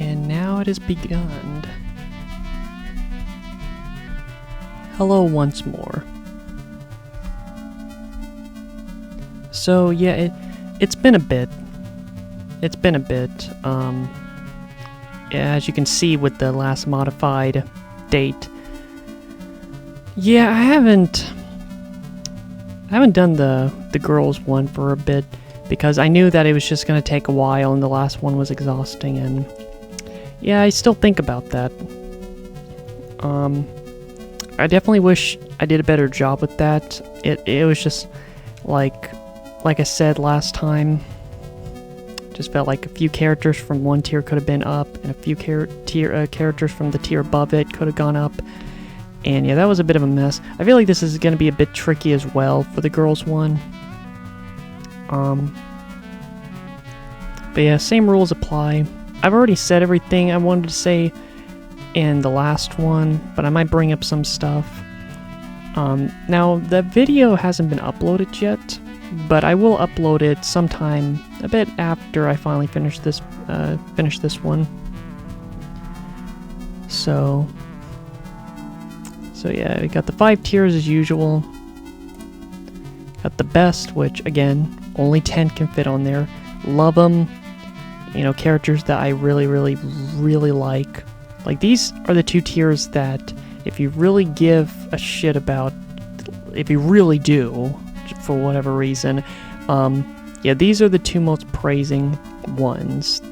And now it has begun. Hello once more. So yeah, it's been a bit. It's been a bit. As you can see with the last modified date. Yeah, I haven't done the girls one for a bit because I knew that it was just gonna take a while and the last one was exhausting, and yeah, I still think about that. I definitely wish I did a better job with that. It was just like I said last time, just felt like a few characters from one tier could have been up, and a few characters from the tier above it could have gone up. And yeah, that was a bit of a mess. I feel like this is going to be a bit tricky as well for the girls one. But yeah, same rules apply. I've already said everything I wanted to say in the last one, but I might bring up some stuff. Now, the video hasn't been uploaded yet, but I will upload it sometime a bit after I finally finish this one. So yeah, we got the 5 tiers as usual. Got the best, which again, only 10 can fit on there. Love them. You know, characters that I really, really, really like. Like, these are the 2 tiers that if you really give a shit about, if you really do, for whatever reason, yeah, these are the 2 most praising ones.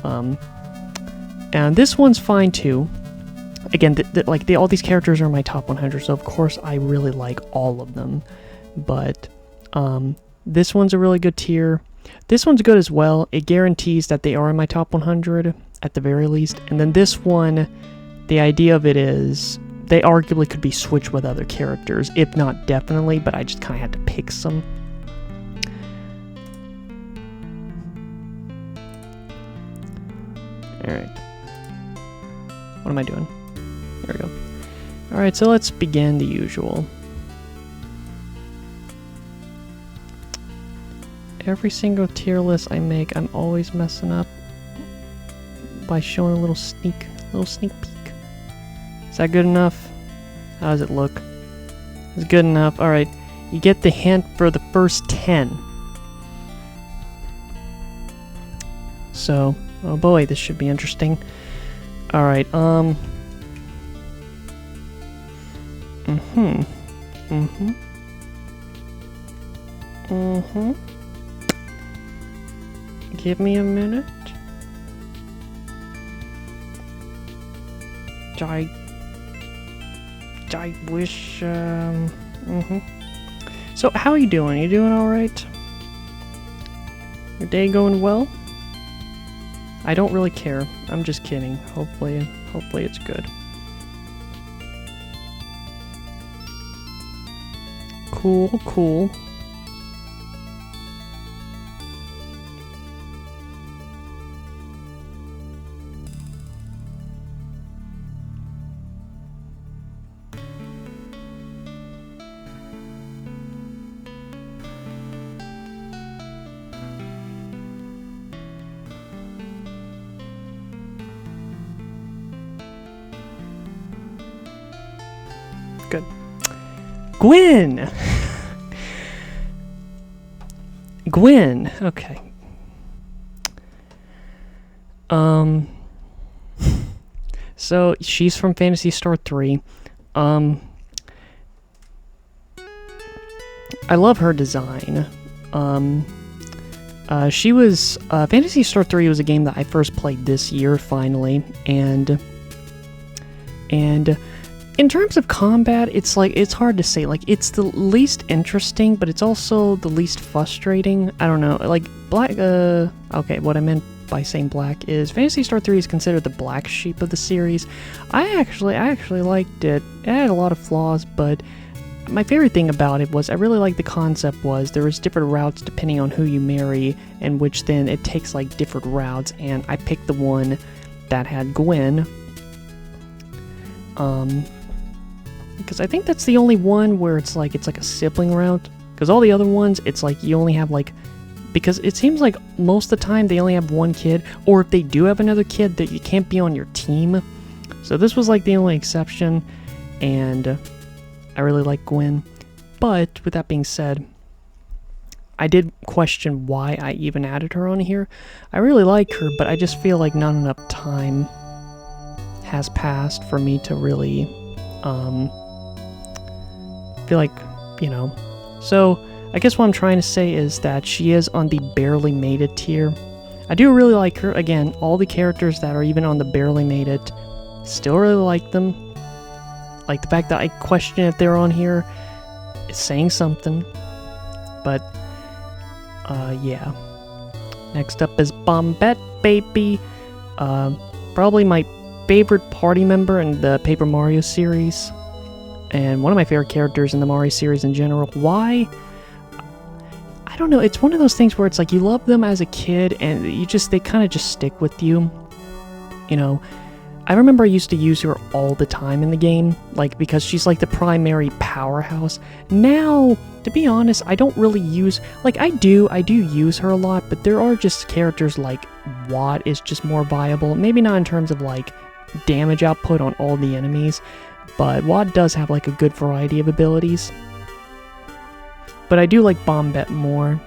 And this one's fine too. Again, all these characters are my top 100, so of course I really like all of them. But this one's a really good tier. This one's good as well. It guarantees that they are in my top 100 at the very least. And then this one, the idea of it is they arguably could be switched with other characters, if not definitely, but I just kind of had to pick some. Alright. What am I doing? There we go. Alright, so let's begin the usual. Every single tier list I make, I'm always messing up by showing a little sneak peek. Is that good enough? How does it look? It's good enough. Alright, you get the hint for the first 10. So, oh boy, this should be interesting. Alright, Give me a minute. I wish, So, how are you doing? You doing alright? Your day going well? I don't really care. I'm just kidding. Hopefully it's good. Cool. Good. Gwen! Gwen, okay. So, she's from Phantasy Star 3. I love her design. She was... Phantasy Star 3 was a game that I first played this year, finally, and in terms of combat, it's hard to say. Like, it's the least interesting, but it's also the least frustrating. I don't know. Like, okay, what I meant by saying black is Phantasy Star 3 is considered the black sheep of the series. I actually liked it. It had a lot of flaws, but my favorite thing about it was I really liked the concept was there was different routes depending on who you marry, and which then it takes like different routes, and I picked the one that had Gwen. Because I think that's the only one where it's like a sibling route. Because all the other ones, it's like you only have like because it seems like most of the time they only have one kid, or if they do have another kid, that you can't be on your team. So this was like the only exception, and I really like Gwen. But with that being said, I did question why I even added her on here. I really like her, but I just feel like not enough time has passed for me to really feel like, you know. So I guess what I'm trying to say is that she is on the barely made it tier. I do really like her. Again, all the characters that are even on the barely made it, still really like them. Like the fact that I question if they're on here is saying something. But yeah. Next up is Bombette Baby. Probably my favorite party member in the Paper Mario series. And one of my favorite characters in the Mario series in general. Why? I don't know. It's one of those things where it's like you love them as a kid and they kind of just stick with you. You know, I remember I used to use her all the time in the game, like because she's like the primary powerhouse. Now, to be honest, I don't really use, like I do use her a lot, but there are just characters like Watt is just more viable. Maybe not in terms of like damage output on all the enemies, but Watt does have like a good variety of abilities. But I do like Bombette more.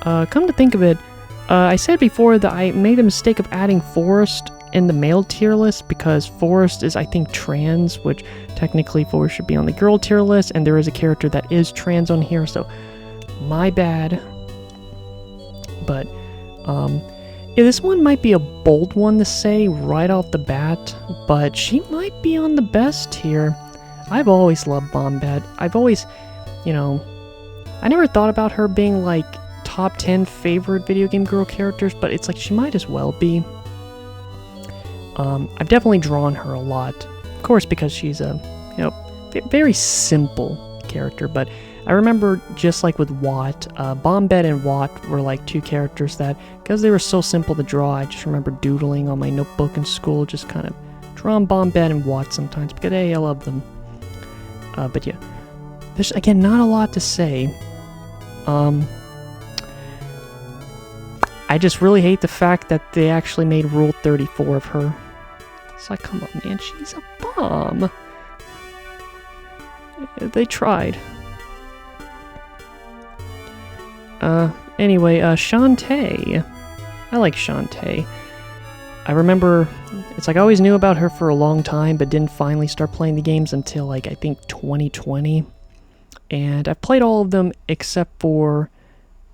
Come to think of it, I said before that I made the mistake of adding Forest in the male tier list because Forest is, I think, trans, which technically Forest should be on the girl tier list, and there is a character that is trans on here, so my bad. But, yeah, this one might be a bold one to say right off the bat, but she might be on the best tier. I've always loved Bombette. I've always, you know, I never thought about her being like top 10 favorite video game girl characters, but it's like she might as well be. I've definitely drawn her a lot, of course, because she's a, you know, very simple character, but I remember just like with Watt, Bombette and Watt were like two characters that, because they were so simple to draw, I just remember doodling on my notebook in school, just kind of drawing Bombette and Watt sometimes, because hey, I love them. But yeah, there's, again, not a lot to say. I just really hate the fact that they actually made Rule 34 of her. It's like, come on, man, she's a bomb. They tried. Anyway, Shantae. I like Shantae. I remember, it's like I always knew about her for a long time, but didn't finally start playing the games until, like, I think 2020. And I've played all of them except for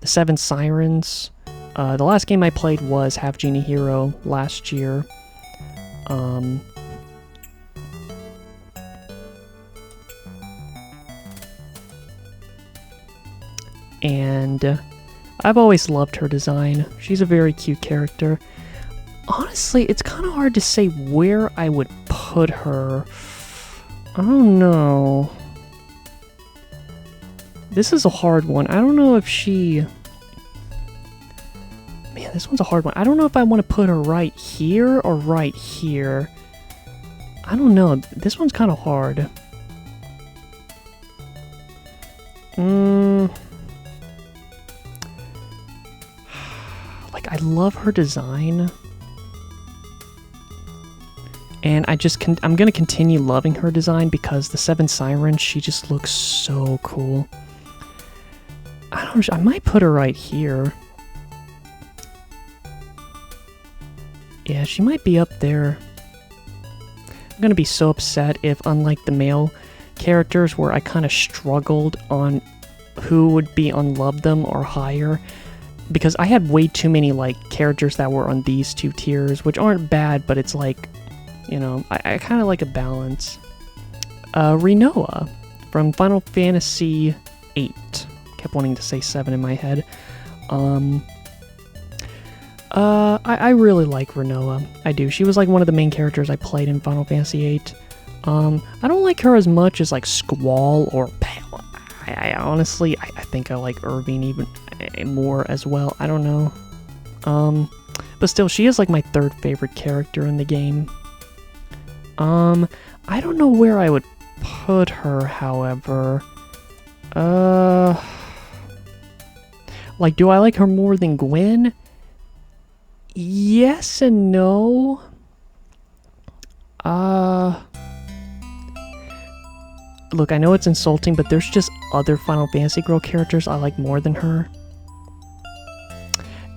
the Seven Sirens. The last game I played was Half Genie Hero last year. And I've always loved her design. She's a very cute character. Honestly, it's kind of hard to say where I would put her. I don't know. This is a hard one. I don't know if she... Man, this one's a hard one. I don't know if I want to put her right here or right here. I don't know. This one's kind of hard. Like, I love her design. And I'm gonna continue loving her design because the Seven Sirens, she just looks so cool. I might put her right here. Yeah, she might be up there. I'm gonna be so upset if, unlike the male characters where I kind of struggled on who would be on Love Them or higher, because I had way too many like characters that were on these two tiers, which aren't bad, but it's like, you know, I kind of like a balance. Rinoa from Final Fantasy VIII. Kept wanting to say 7 in my head. I really like Rinoa. I do. She was like one of the main characters I played in Final Fantasy VIII. I don't like her as much as like Squall or Pale. I honestly, I think I like Irving even more as well. I don't know. But still, she is like my third favorite character in the game. I don't know where I would put her, however. Like, do I like her more than Gwen? Yes and no. Look, I know it's insulting, but there's just other Final Fantasy girl characters I like more than her.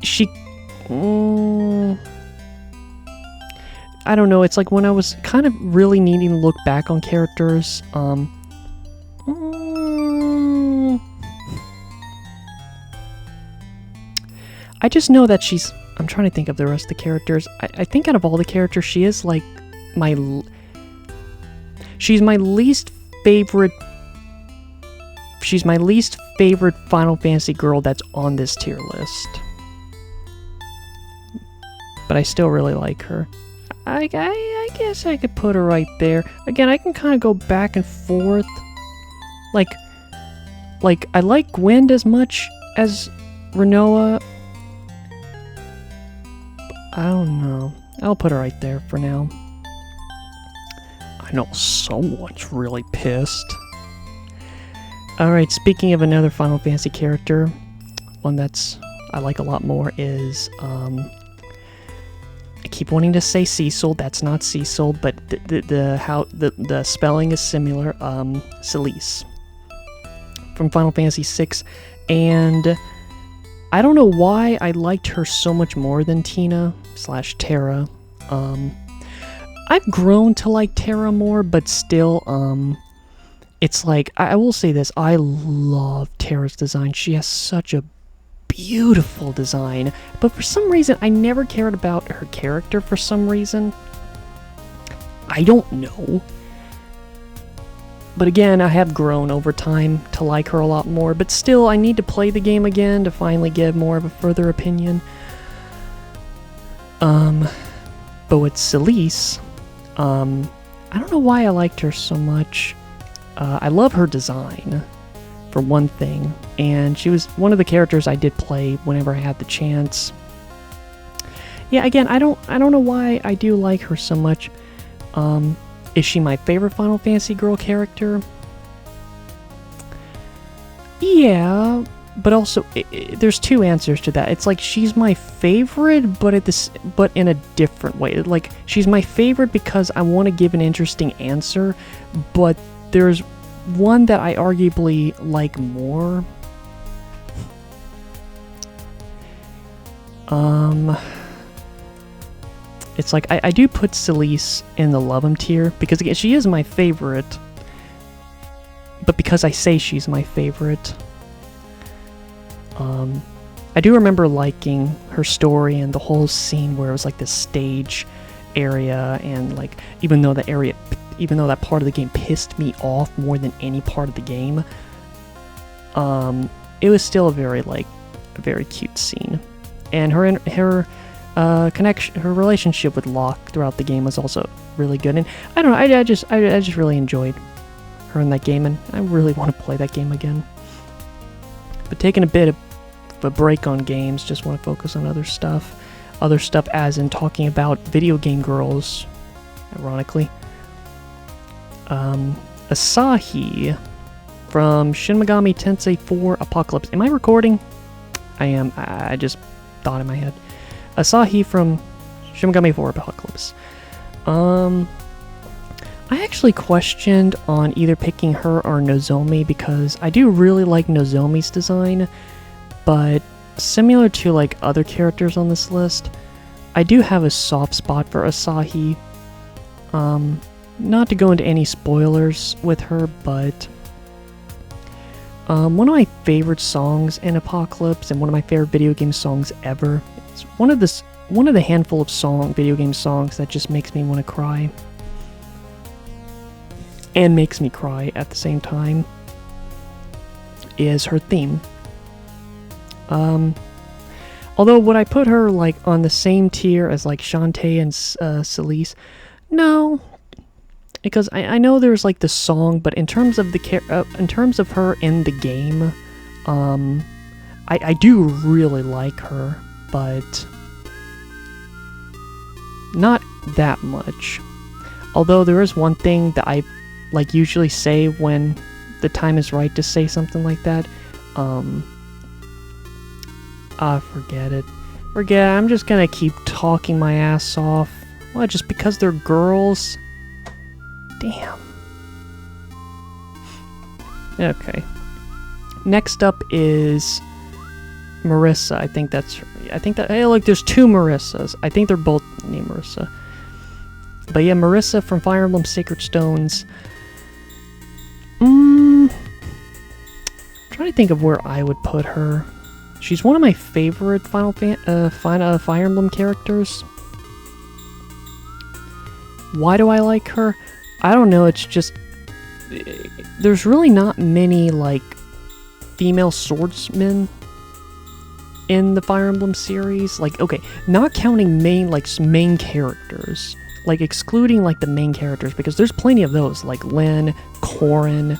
She... I don't know, it's like when I was kind of really needing to look back on characters, I just know that she's... I'm trying to think of the rest of the characters. I think out of all the characters, she is like my... She's my least favorite... She's my least favorite Final Fantasy girl that's on this tier list. But I still really like her. I guess I could put her right there. Again, I can kind of go back and forth. Like, I like Gwen as much as Rinoa. I don't know. I'll put her right there for now. I know someone's really pissed. Alright, speaking of another Final Fantasy character, one that's I like a lot more is, I keep wanting to say Cecil, that's not Cecil, but the spelling is similar, Celise. From Final Fantasy VI, and I don't know why I liked her so much more than Tina / Terra. I've grown to like Terra more, but still, it's like, I will say this, I love Terra's design. She has such a beautiful design, but for some reason, I never cared about her character for some reason. I don't know. But again, I have grown over time to like her a lot more, but still, I need to play the game again to finally give more of a further opinion. But with Celise, I don't know why I liked her so much. I love her design, for one thing, and she was one of the characters I did play whenever I had the chance. Yeah, again, I don't know why I do like her so much. Is she my favorite Final Fantasy girl character? Yeah, but also there's two answers to that. It's like she's my favorite, but in a different way. Like, she's my favorite because I want to give an interesting answer, but there's one that I arguably like more. It's like, I do put Celise in the love 'em tier, because again, she is my favorite, but because I say she's my favorite, I do remember liking her story and the whole scene where it was like this stage area, and like, even though that part of the game pissed me off more than any part of the game, it was still a very cute scene. And her relationship with Locke throughout the game was also really good. And I don't know, I just really enjoyed her in that game, and I really want to play that game again. But taking a bit of a break on games, just want to focus on other stuff as in talking about video game girls, ironically. Asahi from Shin Megami Tensei 4 Apocalypse. Am I recording? I am. I just thought in my head. Asahi from Shin Megami 4 Apocalypse. I actually questioned on either picking her or Nozomi, because I do really like Nozomi's design, but similar to like other characters on this list, I do have a soft spot for Asahi. Not to go into any spoilers with her, but one of my favorite songs in Apocalypse, and one of my favorite video game songs ever. It's one of the handful of video game songs that just makes me want to cry, and makes me cry at the same time, is her theme. Although would I put her like on the same tier as like Shantae and Celise? No. Because I know there's like the song, but in terms of in terms of her in the game, I do really like her, but not that much. Although there is one thing that I like usually say when the time is right to say something like that. Ah, forget it. Forget it. I'm just gonna keep talking my ass off. What, just because they're girls? Damn. Okay. Next up is Marissa. I think that, hey look, there's two Marissas. I think they're both named Marissa. But yeah, Marissa from Fire Emblem Sacred Stones. I'm trying to think of where I would put her. She's one of my favorite Fire Emblem characters. Why do I like her? I don't know, it's just... There's really not many, like, female swordsmen in the Fire Emblem series. Like, okay, not counting main characters. Like, excluding, like, the main characters, because there's plenty of those, like Lyn, Corrin,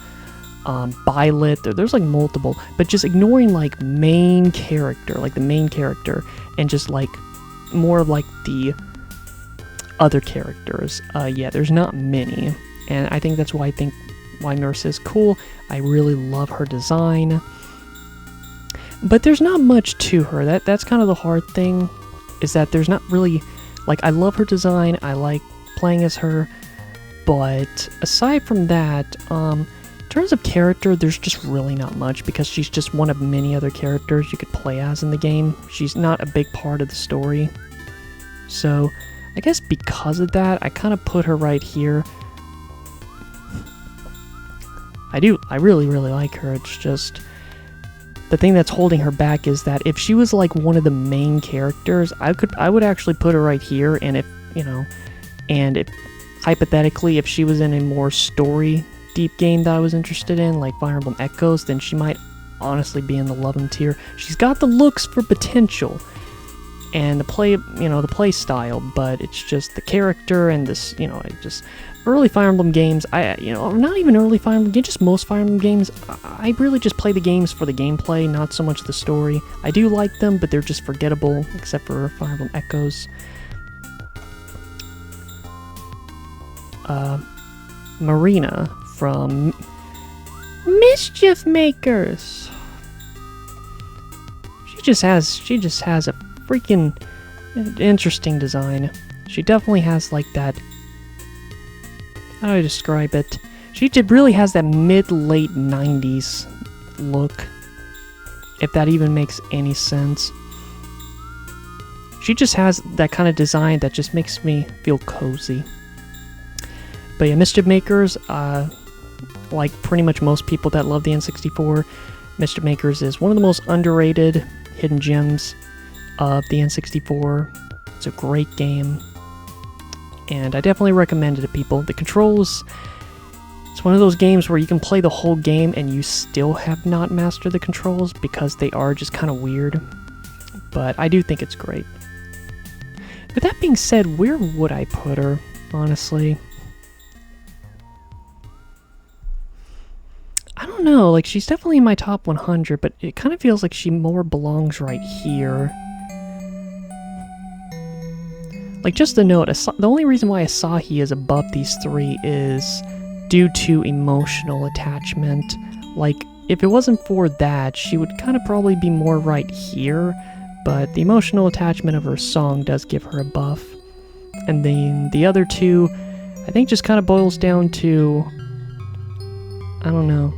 Byleth, there's, like, multiple. But just ignoring, like, the main character, and just, like, more like the other characters. Yeah, there's not many. And I think that's why Marissa is cool. I really love her design. But there's not much to her. That's kind of the hard thing, is that there's not really... Like, I love her design, I like playing as her, but aside from that, in terms of character, there's just really not much, because she's just one of many other characters you could play as in the game. She's not a big part of the story. So, I guess because of that, I kind of put her right here. I really, really like her. It's just... The thing that's holding her back is that if she was like one of the main characters, I would actually put her right here, and if, you know, and if, hypothetically, if she was in a more story deep game that I was interested in, like Fire Emblem Echoes, then she might honestly be in the Love 'em tier. She's got the looks for potential, and the play style, but it's just the character and this, you know, early Fire Emblem games, not even early Fire Emblem games, just most Fire Emblem games, I really just play the games for the gameplay, not so much the story. I do like them, but they're just forgettable, except for Fire Emblem Echoes. Marina from Mischief Makers. She just has a freaking interesting design. She definitely has like that... How do I describe it? She really has that mid-late 90s look, if that even makes any sense. She just has that kind of design that just makes me feel cozy. But yeah, Mischief Makers, like pretty much most people that love the N64, Mischief Makers is one of the most underrated hidden gems of the N64. It's a great game, and I definitely recommend it to people. The controls, it's one of those games where you can play the whole game and you still have not mastered the controls because they are just kind of weird, but I do think it's great. With that being said, where would I put her, honestly? I don't know, like, she's definitely in my top 100, but it kind of feels like she more belongs right here. Like, just a note, the only reason why Asahi is above these three is due to emotional attachment. Like, if it wasn't for that, she would kind of probably be more right here, but the emotional attachment of her song does give her a buff. And then the other two, I think just kind of boils down to... I don't know.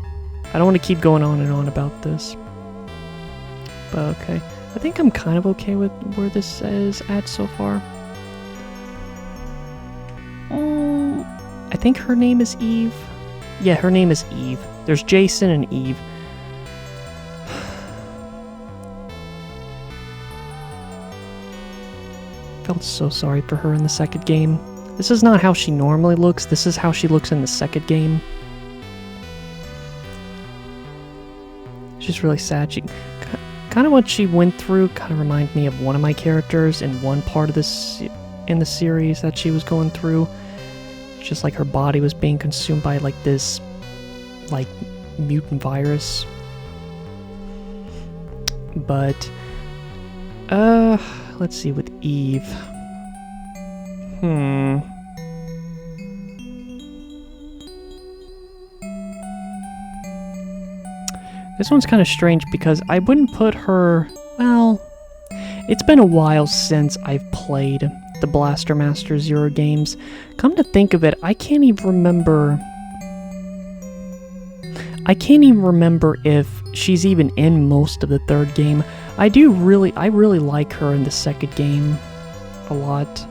I don't want to keep going on and on about this. But okay. I think I'm kind of okay with where this is at so far. I think her name is Eve. Yeah, her name is Eve. There's Jason and Eve. Felt so sorry for her in the second game. This is not how she normally looks. This is how she looks in the second game. It's just really sad. She kind of what she went through kind of reminds me of one of my characters in one part of this in the series that she was going through. It's just like her body was being consumed by like this like mutant virus. But let's see with Eve. This one's kind of strange because I wouldn't put her, well, It's been a while since I've played the Blaster Master Zero games. Come to think of it, I can't even remember if she's even in most of the third game. I really like her in the second game a lot.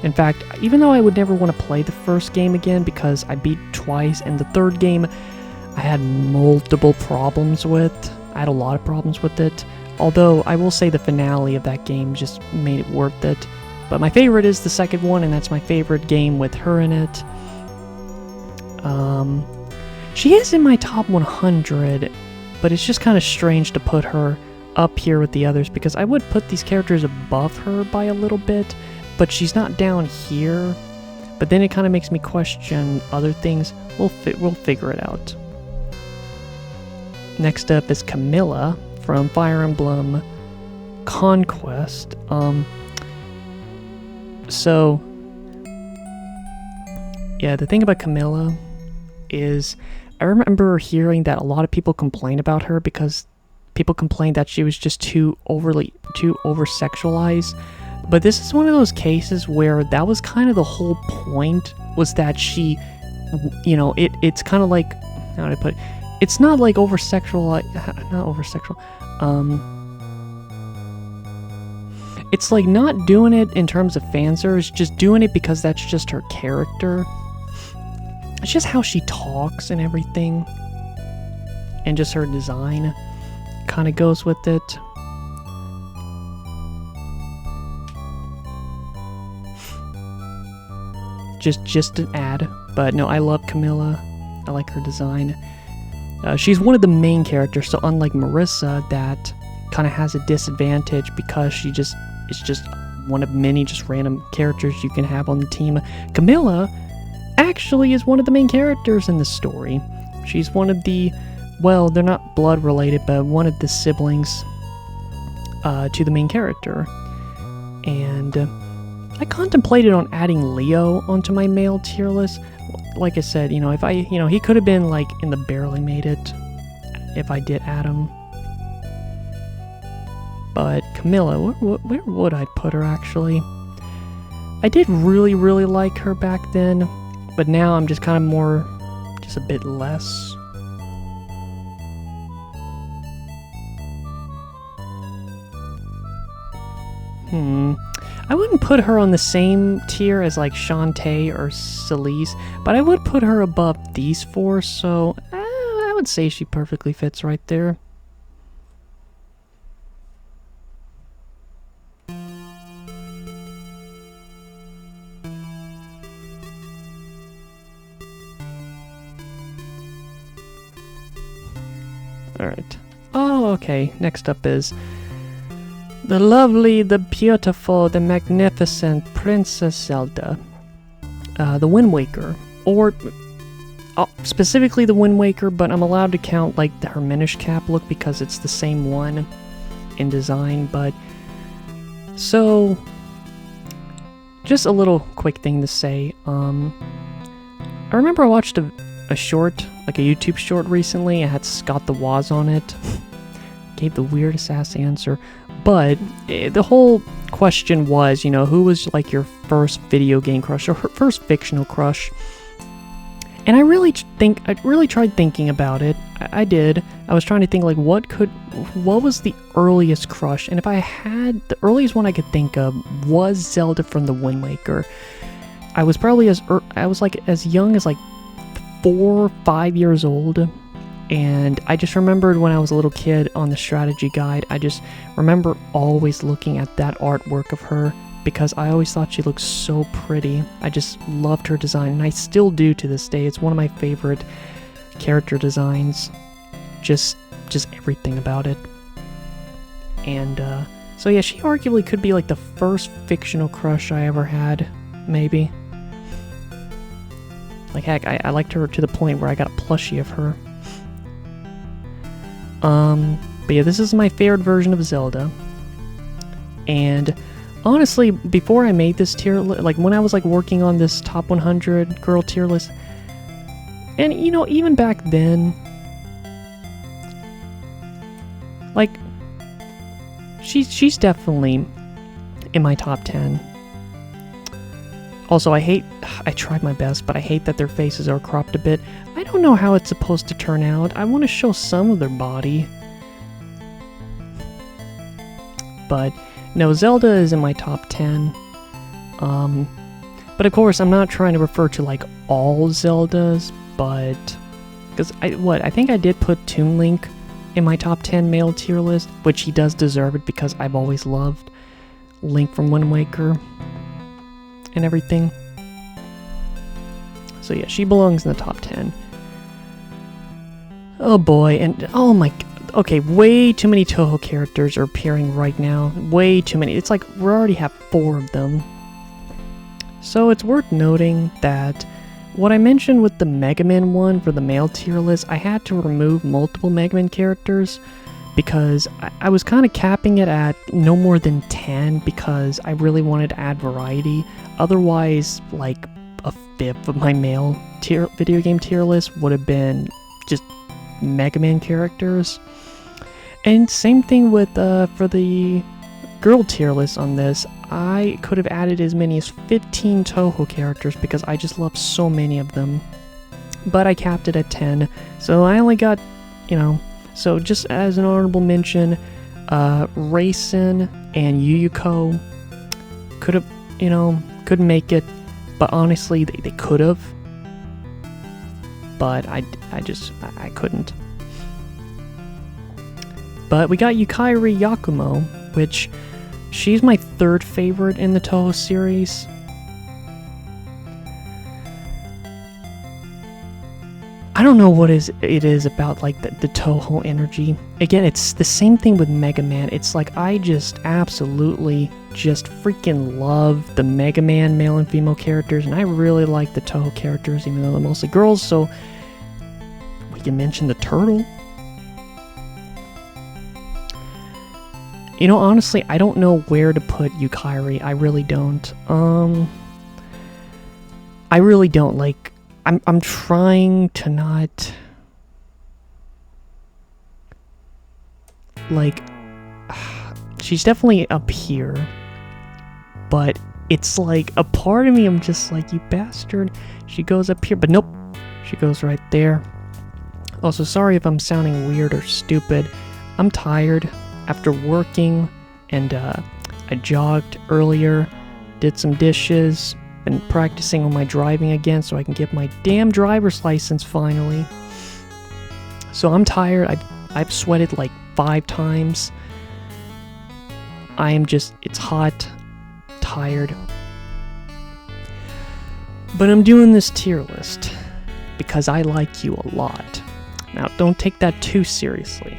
In fact, even though I would never want to play the first game again because I beat twice, and the third game I had multiple problems with. I had a lot of problems with it. Although, I will say the finale of that game just made it worth it. But my favorite is the second one, and that's my favorite game with her in it. She is in my top 100, but it's just kind of strange to put her up here with the others, because I would put these characters above her by a little bit, but she's not down here. But then it kind of makes me question other things. We'll figure it out. Next up is Camilla from Fire Emblem Conquest. So, yeah, the thing about Camilla is I remember hearing that a lot of people complain about her because people complained that she was just too over-sexualized. But this is one of those cases where that was kind of the whole point, was that she, you know, it's kind of like, how do I put it? It's not like over-sexual, it's like not doing it in terms of fan service, just doing it because that's just her character. It's just how she talks and everything, and just her design kind of goes with it. Just an ad, but no, I love Camilla. I like her design. She's one of the main characters, so unlike Marissa, that kind of has a disadvantage because it's just one of many just random characters you can have on the team. Camilla actually is one of the main characters in the story. She's one of the, well, they're not blood related, but one of the siblings to the main character. And I contemplated on adding Leo onto my male tier list. Like I said, if he could have been like in the barely made it if I did add him. But Camilla, where would I put her actually? I did really like her back then, but now I'm just kind of more, just a bit less. I wouldn't put her on the same tier as like Shantae or Celeste, but I would put her above these four, so I would say she perfectly fits right there. Alright. Oh, okay. Next up is the lovely, the beautiful, the magnificent Princess Zelda. The Wind Waker. Or specifically the Wind Waker, but I'm allowed to count like her Minish Cap look because it's the same one in design. But so, just a little quick thing to say. I remember I watched a short, like a YouTube short recently. It had Scott the Woz on it. Gave the weirdest ass answer. But the whole question was, who was like your first video game crush or her first fictional crush? And I really tried thinking about it. I did. I was trying to think like what was the earliest crush? And if I had, the earliest one I could think of was Zelda from the Wind Waker. I was probably as young as like 4 or 5 years old. And I just remembered when I was a little kid on the strategy guide, I just remember always looking at that artwork of her because I always thought she looked so pretty. I just loved her design, and I still do to this day. It's one of my favorite character designs. Just everything about it. And so yeah, she arguably could be like the first fictional crush I ever had, maybe. Like heck, I liked her to the point where I got a plushie of her. But yeah, this is my favorite version of Zelda. And honestly, before I made this tier list, like when I was like working on this top 100 girl tier list, and even back then, like she's definitely in my top 10. Also, I tried my best, but I hate that their faces are cropped a bit. I don't know how it's supposed to turn out. I want to show some of their body. But, no, Zelda is in my top 10. But of course, I'm not trying to refer to, like, all Zeldas, but... Because, I think I did put Toon Link in my top 10 male tier list, which he does deserve it because I've always loved Link from Wind Waker and everything. So yeah, she belongs in the top 10. Oh boy, and oh my... Okay, way too many Touhou characters are appearing right now. Way too many. It's like we already have 4 of them. So it's worth noting that what I mentioned with the Mega Man one for the male tier list, I had to remove multiple Mega Man characters because I was kind of capping it at no more than 10 because I really wanted to add variety. Otherwise, like a fifth of my male video game tier list would have been just Mega Man characters. And same thing with for the girl tier list on this. I could have added as many as 15 Touhou characters because I just love so many of them. But I capped it at 10, so I only got, you know, so just as an honorable mention, Raisin and Yuyuko could have, you know, couldn't make it, but honestly, they could have. But I couldn't. But we got Yukari Yakumo, which she's my 3rd favorite in the Touhou series. I don't know what it is about like the Touhou energy. Again, it's the same thing with Mega Man. It's like I just absolutely just freaking love the Mega Man male and female characters, and I really like the Touhou characters, even though they're mostly girls, so we can mention the turtle. You know, honestly, I don't know where to put Yukari. I really don't. I really don't. Like, I'm trying to not... Like, she's definitely up here. But it's like, a part of me, I'm just like, you bastard. She goes up here, but nope. She goes right there. Also, sorry if I'm sounding weird or stupid. I'm tired. After working, and I jogged earlier, did some dishes, been practicing on my driving again so I can get my damn driver's license finally. So I'm tired. I've sweated like 5 times. I am just, it's hot, tired. But I'm doing this tier list because I like you a lot. Now, don't take that too seriously.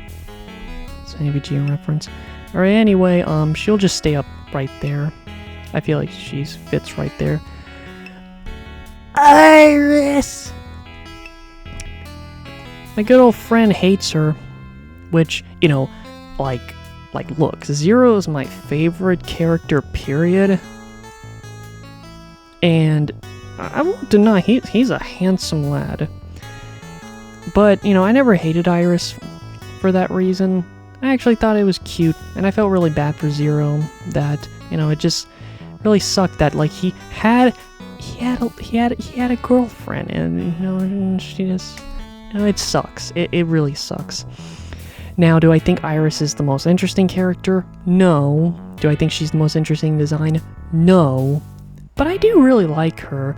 AVG reference. Alright, anyway, she'll just stay up right there. I feel like she fits right there. Iris! My good old friend hates her, which, you know, like, look, Zero is my favorite character, period. And I won't deny, he's a handsome lad. But, you know, I never hated Iris for that reason. I actually thought it was cute, and I felt really bad for Zero that, you know, it just really sucked that, like, he had a girlfriend, and, you know, and she just, you know, it sucks. It really sucks. Now, do I think Iris is the most interesting character? No. Do I think she's the most interesting design? No. But I do really like her.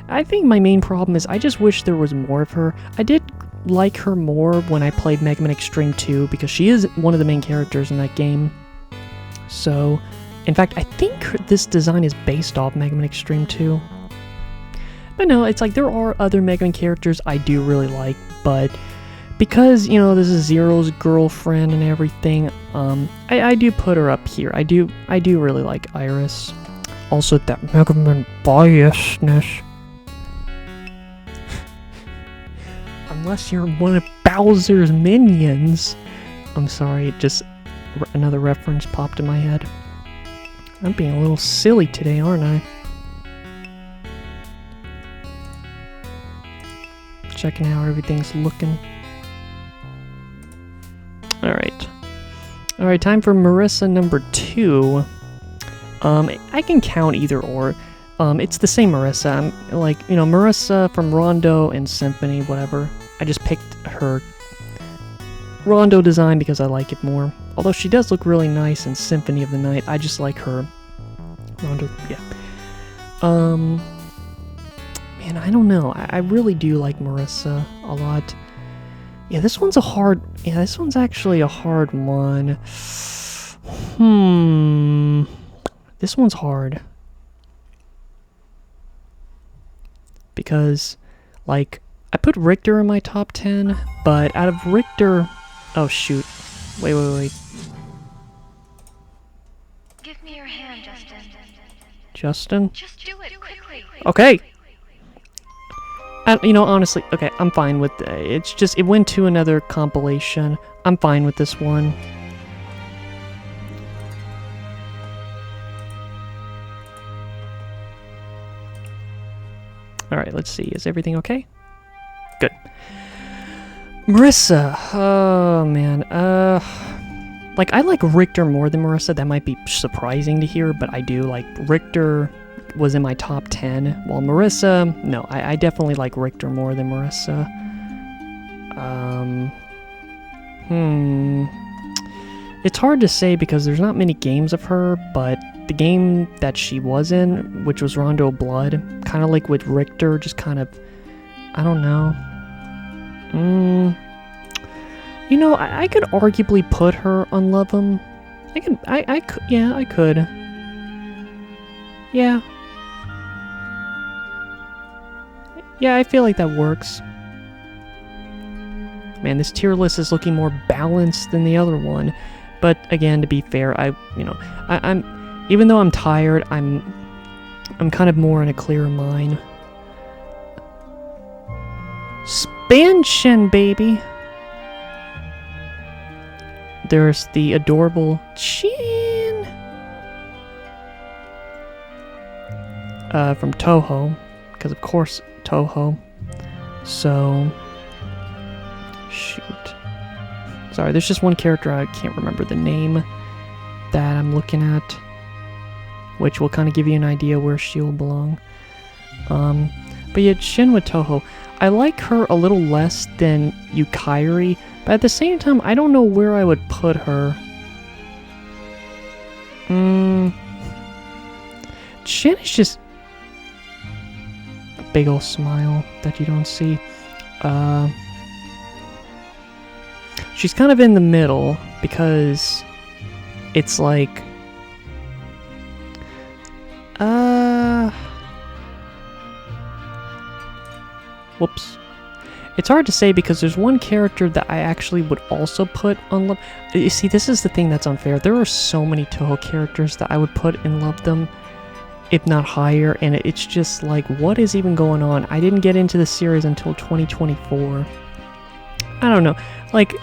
I think my main problem is I just wish there was more of her. I did like her more when I played Mega Man Xtreme 2 because she is one of the main characters in that game. So, in fact, I think this design is based off Mega Man Xtreme 2. But no, it's like there are other Mega Man characters I do really like, but because, you know, this is Zero's girlfriend and everything, I do put her up here. I do really like Iris. Also, that Mega Man biasness. Unless you're one of Bowser's minions. I'm sorry, just another reference popped in my head. I'm being a little silly today, aren't I? Checking how everything's looking. Alright. Alright, time for Marissa number 2. I can count either or. It's the same Marissa. I'm like, you know, Marissa from Rondo and Symphony, whatever. I just picked her Rondo design because I like it more. Although she does look really nice in Symphony of the Night. I just like her Rondo, yeah. Man, I don't know. I really do like Marissa a lot. Yeah, this one's actually a hard one. This one's hard. Because, like, I put Richter in my top 10, but out of Richter... Oh, shoot. Wait. Give me your hand, Justin. Justin? Just do it quickly. Okay! You know, honestly, okay, I'm fine with it. It's just, it went to another compilation. I'm fine with this one. Alright, let's see. Is everything okay? Good. Marissa. Oh, man. Like, I like Richter more than Marissa. That might be surprising to hear, but I do. Like, Richter was in my top 10, while Marissa... No, I definitely like Richter more than Marissa. It's hard to say because there's not many games of her, but the game that she was in, which was Rondo Blood, kind of like with Richter, just kind of... I don't know. You know, I could arguably put her on Love 'Em. I could, yeah, I could. Yeah. Yeah, I feel like that works. Man, this tier list is looking more balanced than the other one. But again, to be fair, I'm even though I'm tired, I'm kind of more in a clearer mind. Expansion, baby. There's the adorable Chin from Touhou, because of course Touhou. So, shoot. Sorry, there's just one character I can't remember the name that I'm looking at, which will kind of give you an idea where she will belong. But yeah, Shin with Touhou. I like her a little less than Yukari, but at the same time, I don't know where I would put her. Shin is just a big ol' smile that you don't see. She's kind of in the middle because it's like... Whoops. It's hard to say because there's one character that I actually would also put on Love... You see, this is the thing that's unfair. There are so many Touhou characters that I would put in Love Them, if not higher, and it's just like, what is even going on? I didn't get into the series until 2024. I don't know. Like,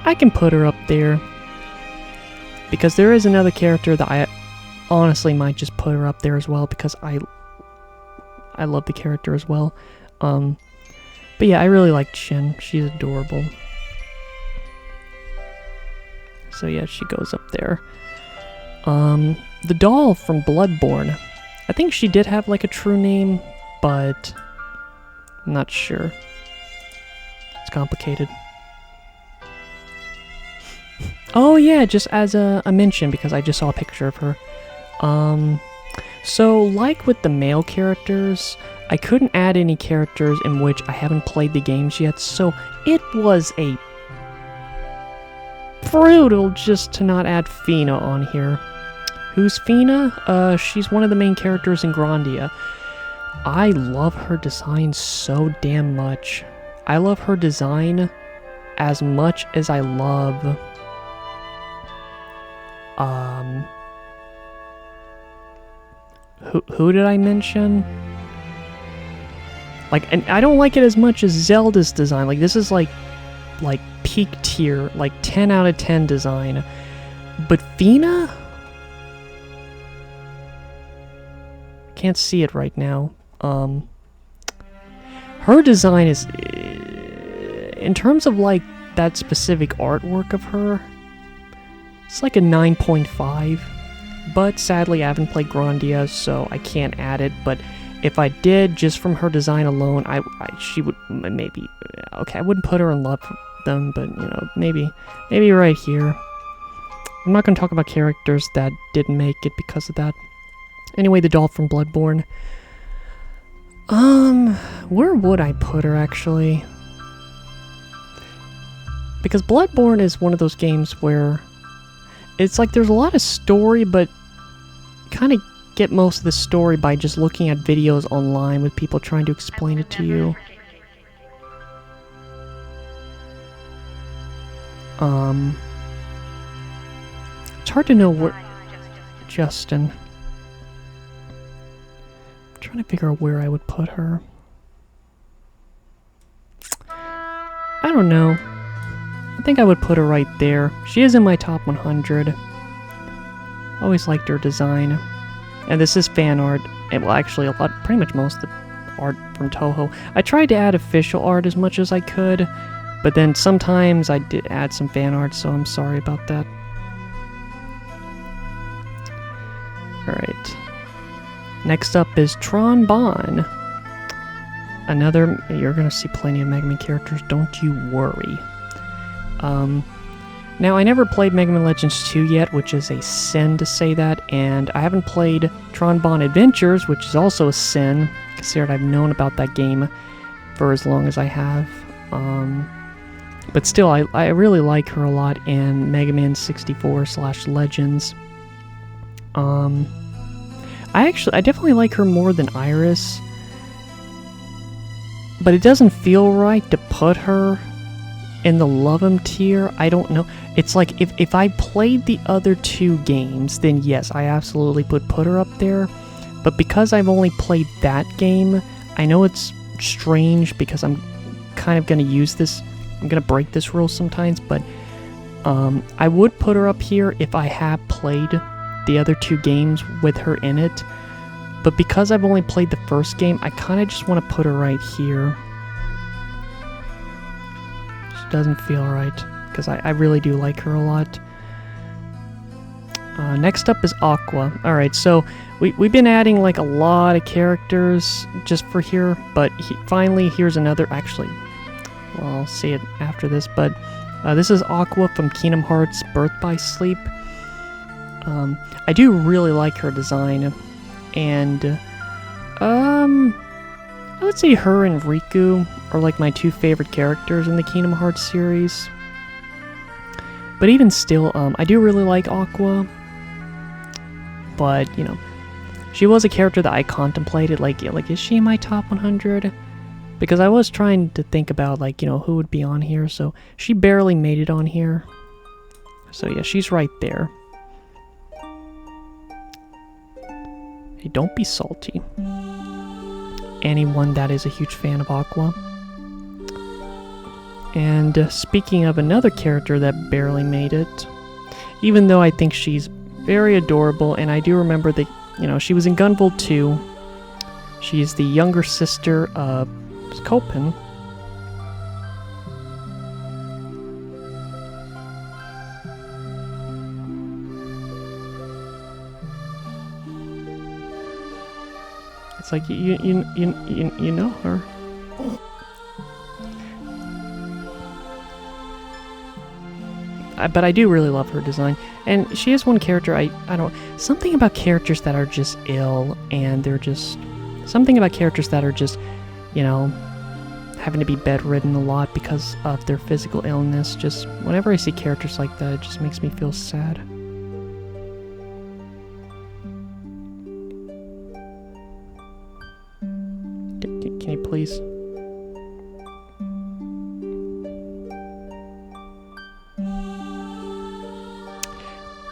I can put her up there because there is another character that I honestly might just put her up there as well because I love the character as well. But yeah, I really like Shin. She's adorable. So yeah, she goes up there. The doll from Bloodborne. I think she did have like a true name, but I'm not sure. It's complicated. Oh yeah, just as a mention because I just saw a picture of her. So like with the male characters, I couldn't add any characters in which I haven't played the games yet, so it was a brutal just to not add Fina on here. Who's Fina? She's one of the main characters in Grandia. I love her design so damn much. I love her design as much as I love... Who did I mention? Like, and I don't like it as much as Zelda's design. Like, this is like peak tier, like 10 out of 10 design. But Fina? Can't see it right now. Her design is, in terms of like that specific artwork of her, It's like a 9.5. But sadly, I haven't played Grandia, so I can't add it. But if I did, just from her design alone, she would maybe... Okay, I wouldn't put her in love with them, but, you know, maybe right here. I'm not going to talk about characters that didn't make it because of that. Anyway, the doll from Bloodborne. Where would I put her, actually? Because Bloodborne is one of those games where it's like there's a lot of story, but kind of get most of the story by just looking at videos online with people trying to explain it to you. It's hard to know where... Justin. I'm trying to figure out where I would put her. I don't know. I think I would put her right there. She is in my top 100. Always liked her design. And this is fan art. And well, actually, pretty much most of the art from Toho. I tried to add official art as much as I could, but then sometimes I did add some fan art, so I'm sorry about that. Alright. Next up is Tron Bonne. Another... You're gonna see plenty of Mega Man characters, don't you worry. Now, I never played Mega Man Legends 2 yet, which is a sin to say that, and I haven't played Tron Bonne Adventures, which is also a sin, considering I've known about that game for as long as I have. But still, I really like her a lot in Mega Man 64/Legends. I definitely like her more than Iris, but it doesn't feel right to put her in the Love 'em tier. I don't know. It's like if I played the other two games, then yes, I absolutely would put her up there. But because I've only played that game, I know it's strange because I'm kind of going to use this. I'm going to break this rule sometimes, but I would put her up here if I have played the other two games with her in it. But because I've only played the first game, I kind of just want to put her right here. Just doesn't feel right, because I really do like her a lot. Next up is Aqua. Alright, so we've been adding like a lot of characters just for here, but finally here's another, actually, well, I'll see it after this, but this is Aqua from Kingdom Hearts Birth by Sleep. I do really like her design, and I would say her and Riku are like my two favorite characters in the Kingdom Hearts series. But even still, I do really like Aqua. But, you know, she was a character that I contemplated, like is she in my top 100? Because I was trying to think about, like, you know, who would be on here, so she barely made it on here. So yeah, she's right there. Hey, don't be salty. Anyone that is a huge fan of Aqua. And speaking of another character that barely made it, even though I think she's very adorable, and I do remember that, you know, she was in Gunvolt 2. She's the younger sister of Sculpin. It's like you know her. But I do really love her design, and she is one character I don't... Something about characters that are just ill, and they're just... Something about characters that are just, you know, having to be bedridden a lot because of their physical illness. Just, whenever I see characters like that, it just makes me feel sad. Can you please...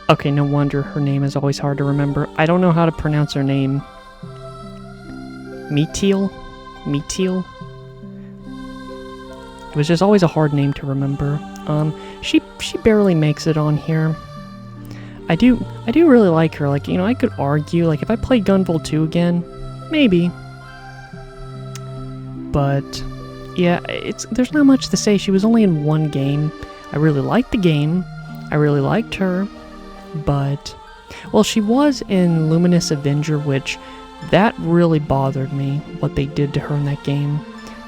Okay, no wonder her name is always hard to remember. I don't know how to pronounce her name. Metil? Metil? It was just always a hard name to remember. She barely makes it on here. I do really like her. Like, you know, I could argue, like, if I played Gunvolt 2 again, maybe. But yeah, there's not much to say. She was only in one game. I really liked the game. I really liked her. but, well, she was in Luminous Avenger, which that really bothered me, what they did to her in that game.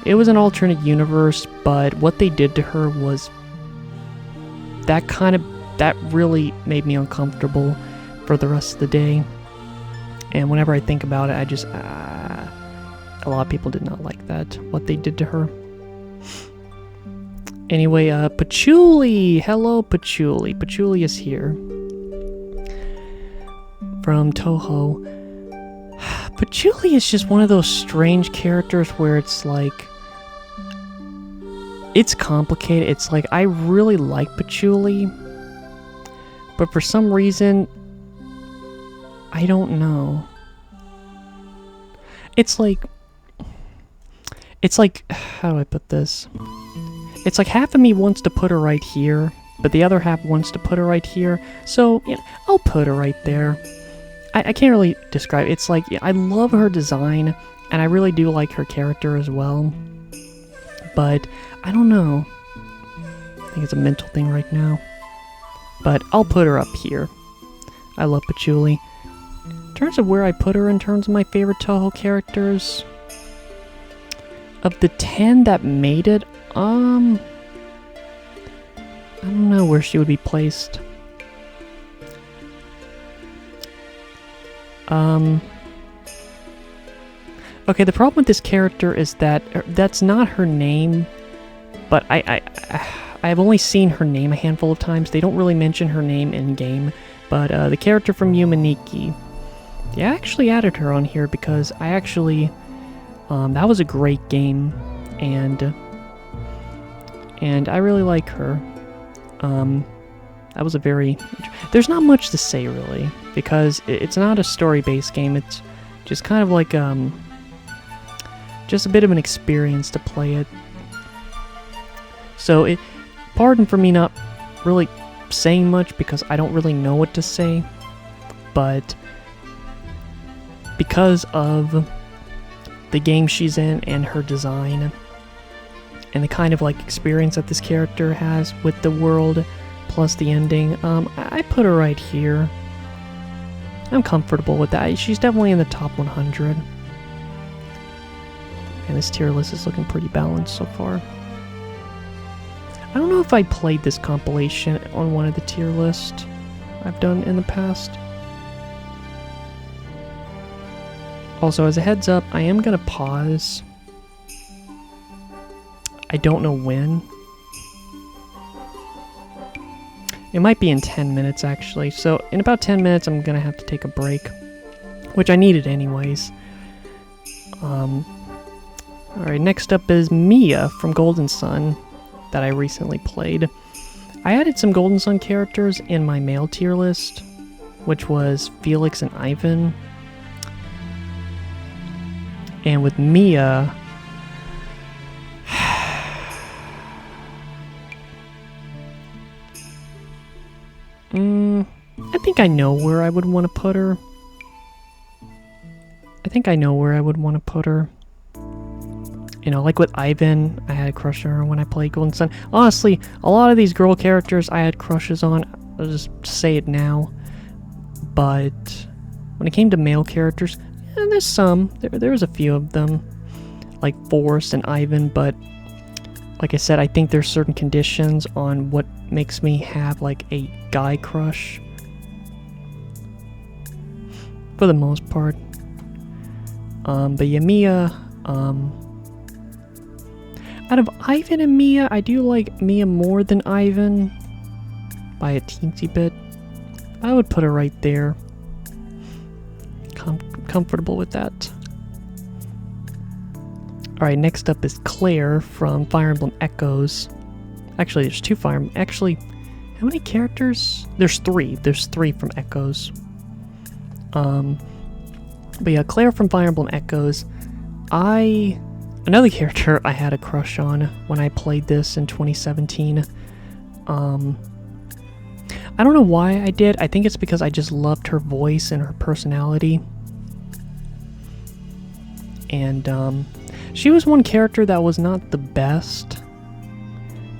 It was an alternate universe, but what they did to her was that really made me uncomfortable for the rest of the day. And whenever I think about it, I just, a lot of people did not like that, what they did to her. Anyway, Patchouli! Hello, Patchouli. Patchouli is here. From Touhou. Patchouli is just one of those strange characters where it's like, it's complicated. It's like, I really like Patchouli, but for some reason, I don't know. It's like, how do I put this? It's like half of me wants to put her right here, but the other half wants to put her right here. So, yeah, I'll put her right there. I can't really describe it. It's like, yeah, I love her design, and I really do like her character as well. But, I don't know. I think it's a mental thing right now. But I'll put her up here. I love Patchouli. In terms of where I put her in terms of my favorite Touhou characters, of the 10 that made it, I don't know where she would be placed. Okay, the problem with this character is that that's not her name, but I've only seen her name a handful of times. They don't really mention her name in-game, but the character from Yumaniki, they actually added her on here because I actually, that was a great game, and I really like her. That was a very... There's not much to say, really, because it's not a story-based game. It's just kind of like, just a bit of an experience to play it. So, pardon for me not really saying much, because I don't really know what to say, but because of the game she's in and her design, and the kind of like experience that this character has with the world, plus the ending, I put her right here. I'm comfortable with that. She's definitely in the top 100. And this tier list is looking pretty balanced so far. I don't know if I played this compilation on one of the tier lists I've done in the past. Also, as a heads up, I am gonna pause. I don't know when. It might be in 10 minutes, actually. So, in about 10 minutes, I'm gonna have to take a break. Which I needed anyways. Alright, next up is Mia from Golden Sun, that I recently played. I added some Golden Sun characters in my male tier list, which was Felix and Ivan. And with Mia... I think I know where I would want to put her. You know, like with Ivan, I had a crush on her when I played Golden Sun. Honestly, a lot of these girl characters I had crushes on. I'll just say it now. But when it came to male characters, there's some. There was a few of them, like Forrest and Ivan, but like I said, I think there's certain conditions on what makes me have like a guy crush. For the most part. But yeah, Mia, out of Ivan and Mia, I do like Mia more than Ivan by a teensy bit. I would put her right there. Comfortable with that. Alright, next up is Claire from Fire Emblem Echoes. Actually, there's two Fire Emblem... Actually, how many characters? There's three. There's three from Echoes. But yeah, Claire from Fire Emblem Echoes. Another character I had a crush on when I played this in 2017. I don't know why I did. I think it's because I just loved her voice and her personality. And, she was one character that was not the best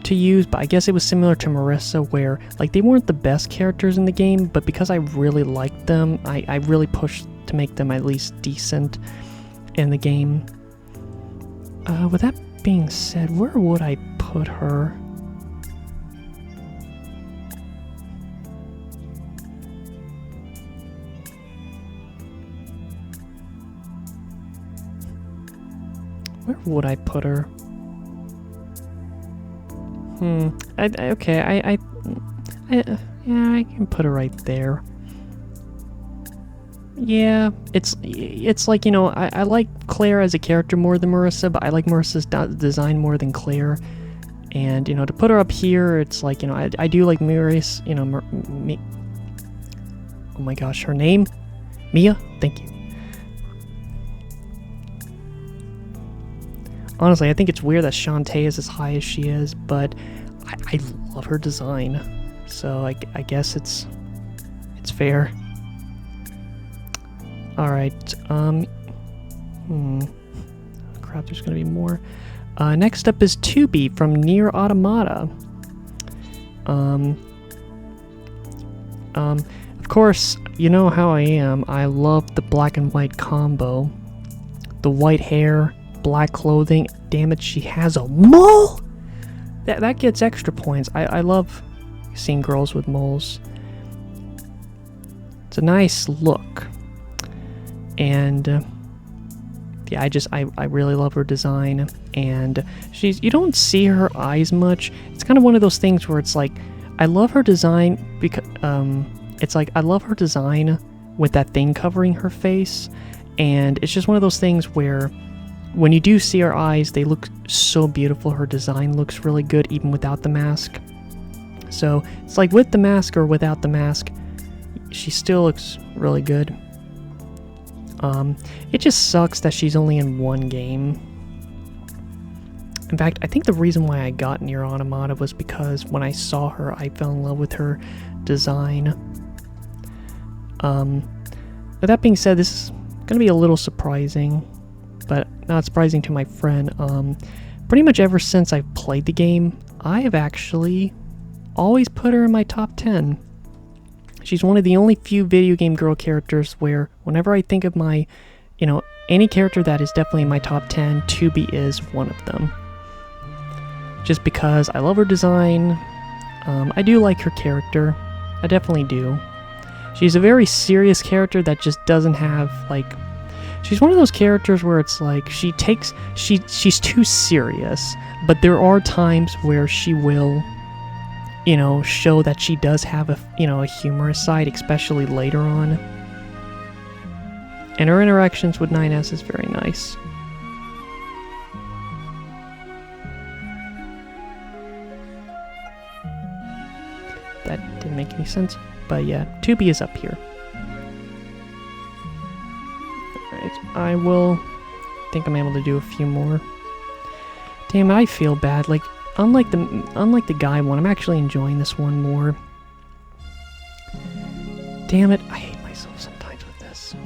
to use, but I guess it was similar to Marissa where like they weren't the best characters in the game, but because I really liked them, I really pushed to make them at least decent in the game. With that being said, where would I put her? Where would I put her? Okay, yeah, I can put her right there. Yeah, it's like, you know, I like Claire as a character more than Marissa, but I like Marissa's design more than Claire. And, you know, to put her up here, it's like, you know, I do like Marissa, you know, oh my gosh, her name? Mia? Thank you. Honestly, I think it's weird that Shantae is as high as she is, but I love her design. So I guess it's fair. Alright, crap, there's gonna be more. Next up is 2B from Nier Automata. Of course, you know how I am. I love the black and white combo. The white hair, black clothing. Damn it, she has a mole! That gets extra points. I love seeing girls with moles. It's a nice look. And yeah, I really love her design. And you don't see her eyes much. It's kind of one of those things where it's like, I love her design because it's like I love her design with that thing covering her face, and it's just one of those things where when you do see her eyes, they look so beautiful. Her design looks really good even without the mask. So it's like with the mask or without the mask, she still looks really good. It just sucks that she's only in one game. In fact, I think the reason why I got Nier Automata was because when I saw her, I fell in love with her design. With that being said, this is going to be a little surprising, but not surprising to my friend. Pretty much ever since I've played the game, I have actually always put her in my top 10. She's one of the only few video game girl characters where whenever I think of my, you know, any character that is definitely in my top 10, 2B is one of them. Just because I love her design. I do like her character. I definitely do. She's a very serious character that just doesn't have, like... She's one of those characters where it's like, she's too serious, but there are times where she will, you know, show that she does have a, you know, a humorous side, especially later on. And her interactions with 9S is very nice. That didn't make any sense, but yeah, 2B is up here. Alright, I think I'm able to do a few more. Damn, I feel bad. Like, unlike the guy one, I'm actually enjoying this one more. Damn it, I hate myself sometimes with this.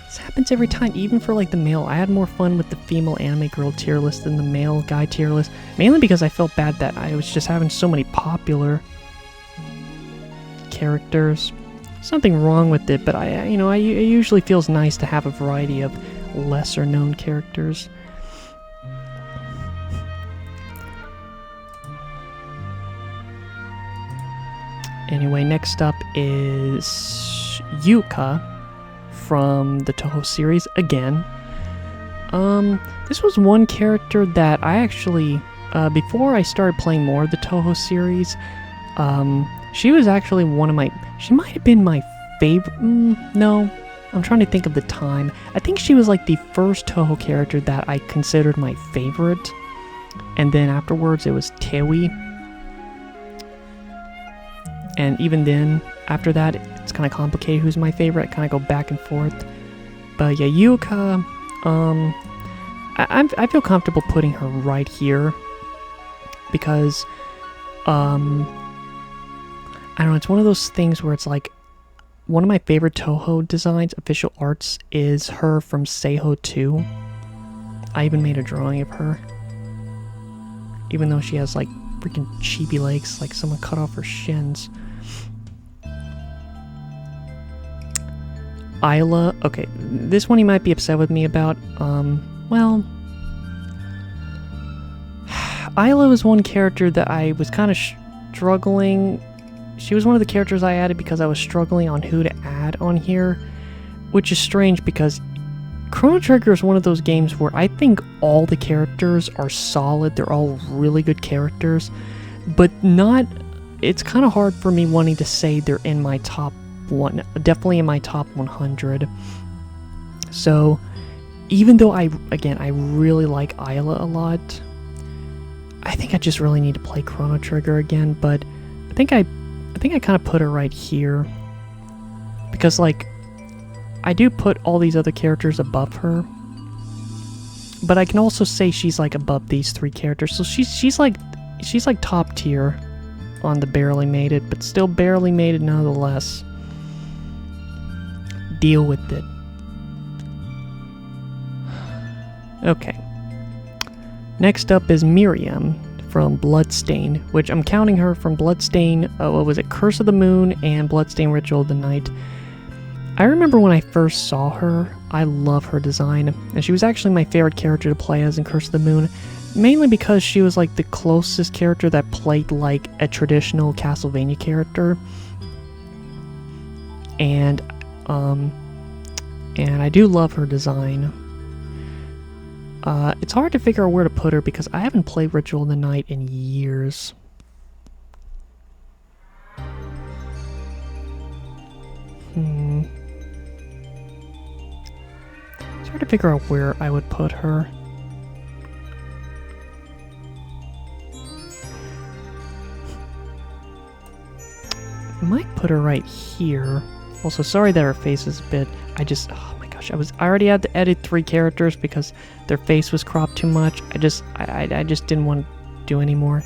This happens every time, even for like the male. I had more fun with the female anime girl tier list than the male guy tier list, mainly because I felt bad that I was just having so many popular characters. Something wrong with it, but it usually feels nice to have a variety of lesser known characters. Anyway, next up is Yuka from the Touhou series again. This was one character that I actually, before I started playing more of the Touhou series, she was actually she might have been my favorite. No, I'm trying to think of the time. I think she was like the first Touhou character that I considered my favorite. And then afterwards it was Tewi. And even then, after that, it's kind of complicated who's my favorite. I kind of go back and forth. But yeah, Yuka, I feel comfortable putting her right here. Because, I don't know, it's one of those things where it's like, one of my favorite Touhou designs, official arts, is her from Seiho 2. I even made a drawing of her. even though she has like freaking chibi legs, like someone cut off her shins. Isla, okay, this one you might be upset with me about. Well, Isla was one character that I was kind of struggling. She was one of the characters I added because I was struggling on who to add on here, which is strange because Chrono Trigger is one of those games where I think all the characters are solid. They're all really good characters, but not. It's kind of hard for me wanting to say they're in my top one, definitely in my top 100. So, even though I really like Isla a lot, I think I just really need to play Chrono Trigger again. But I think I kind of put her right here because like I do put all these other characters above her, but I can also say she's like above these three characters. So she's like top tier on the barely made it, but still barely made it nonetheless. Deal with it. Okay. Next up is Miriam from Bloodstained, which I'm counting her from Bloodstained, what was it, Curse of the Moon and Bloodstained Ritual of the Night. I remember when I first saw her, I love her design, and she was actually my favorite character to play as in Curse of the Moon, mainly because she was like the closest character that played like a traditional Castlevania character. And I do love her design. It's hard to figure out where to put her because I haven't played Ritual of the Night in years. It's hard to figure out where I would put her. I might put her right here. Also, sorry that her face is a bit... oh my gosh, I already had to edit 3 characters because their face was cropped too much. I just didn't want to do anymore.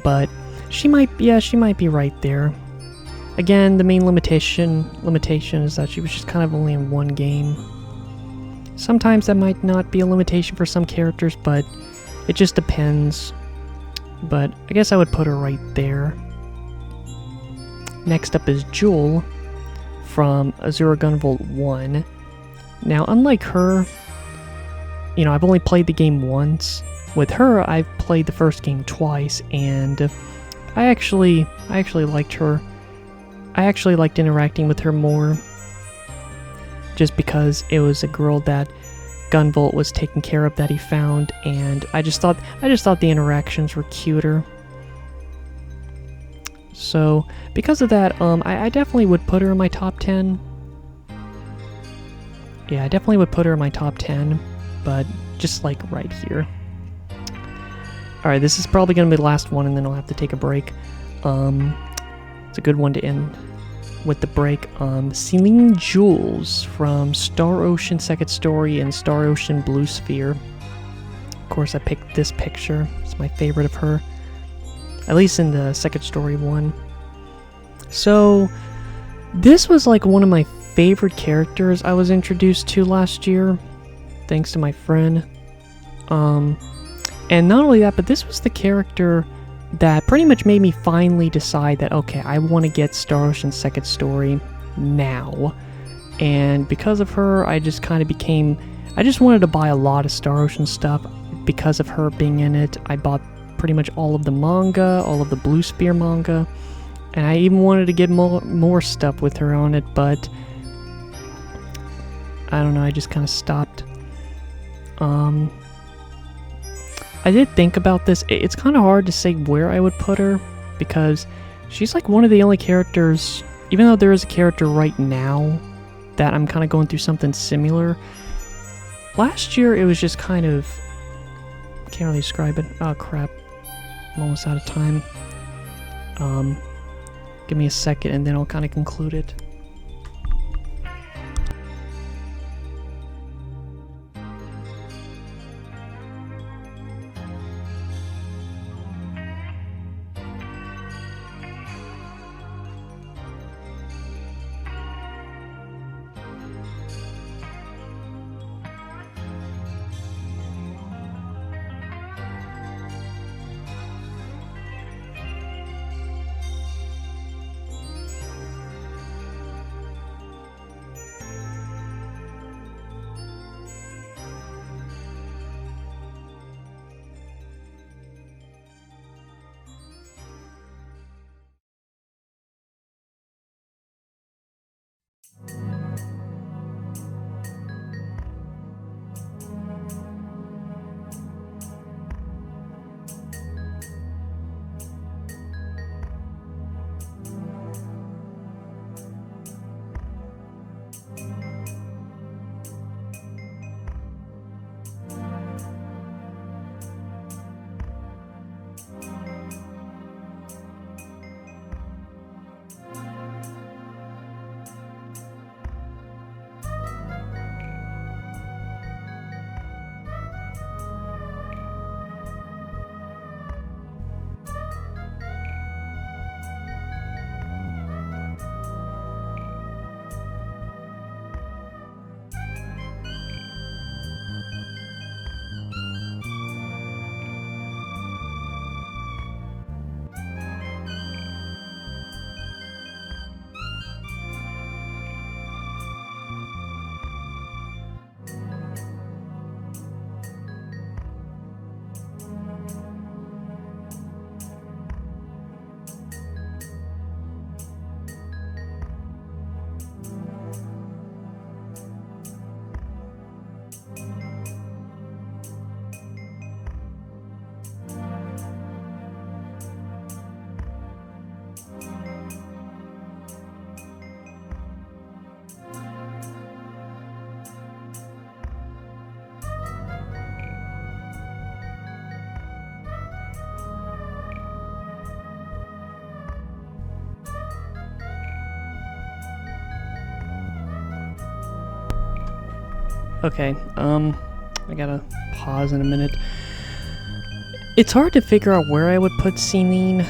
But she might be right there. Again, the main limitation is that she was just kind of only in one game. Sometimes that might not be a limitation for some characters, but it just depends. But I guess I would put her right there. Next up is Jewel from Azura Gunvolt 1. Now, unlike her, you know, I've only played the game once. With her, I've played the first game twice, and I actually liked her. I actually liked interacting with her more, just because it was a girl that Gunvolt was taking care of that he found, and I just thought the interactions were cuter. So, because of that, I definitely would put her in my top 10. Yeah, I definitely would put her in my top 10, but just like right here. Alright, this is probably going to be the last one, and then I'll have to take a break. It's a good one to end with the break. Celine Jules from Star Ocean Second Story and Star Ocean Blue Sphere. Of course, I picked this picture. It's my favorite of her. At least in the Second Story one. So, this was like one of my favorite characters I was introduced to last year, thanks to my friend. And not only that, but this was the character that pretty much made me finally decide that, okay, I want to get Star Ocean Second Story now. And because of her, I just kind of became... I just wanted to buy a lot of Star Ocean stuff because of her being in it. I bought pretty much all of the manga, all of the Blue Sphere manga, and I even wanted to get more stuff with her on it, but I don't know, I just kind of stopped. I did think about this. It's kind of hard to say where I would put her, because she's like one of the only characters, even though there is a character right now that I'm kind of going through something similar. Last year, it was just kind of... can't really describe it. Oh, crap. I'm almost out of time. Give me a second and then I'll kind of conclude it. Okay, I gotta pause in a minute. It's hard to figure out where I would put Celine,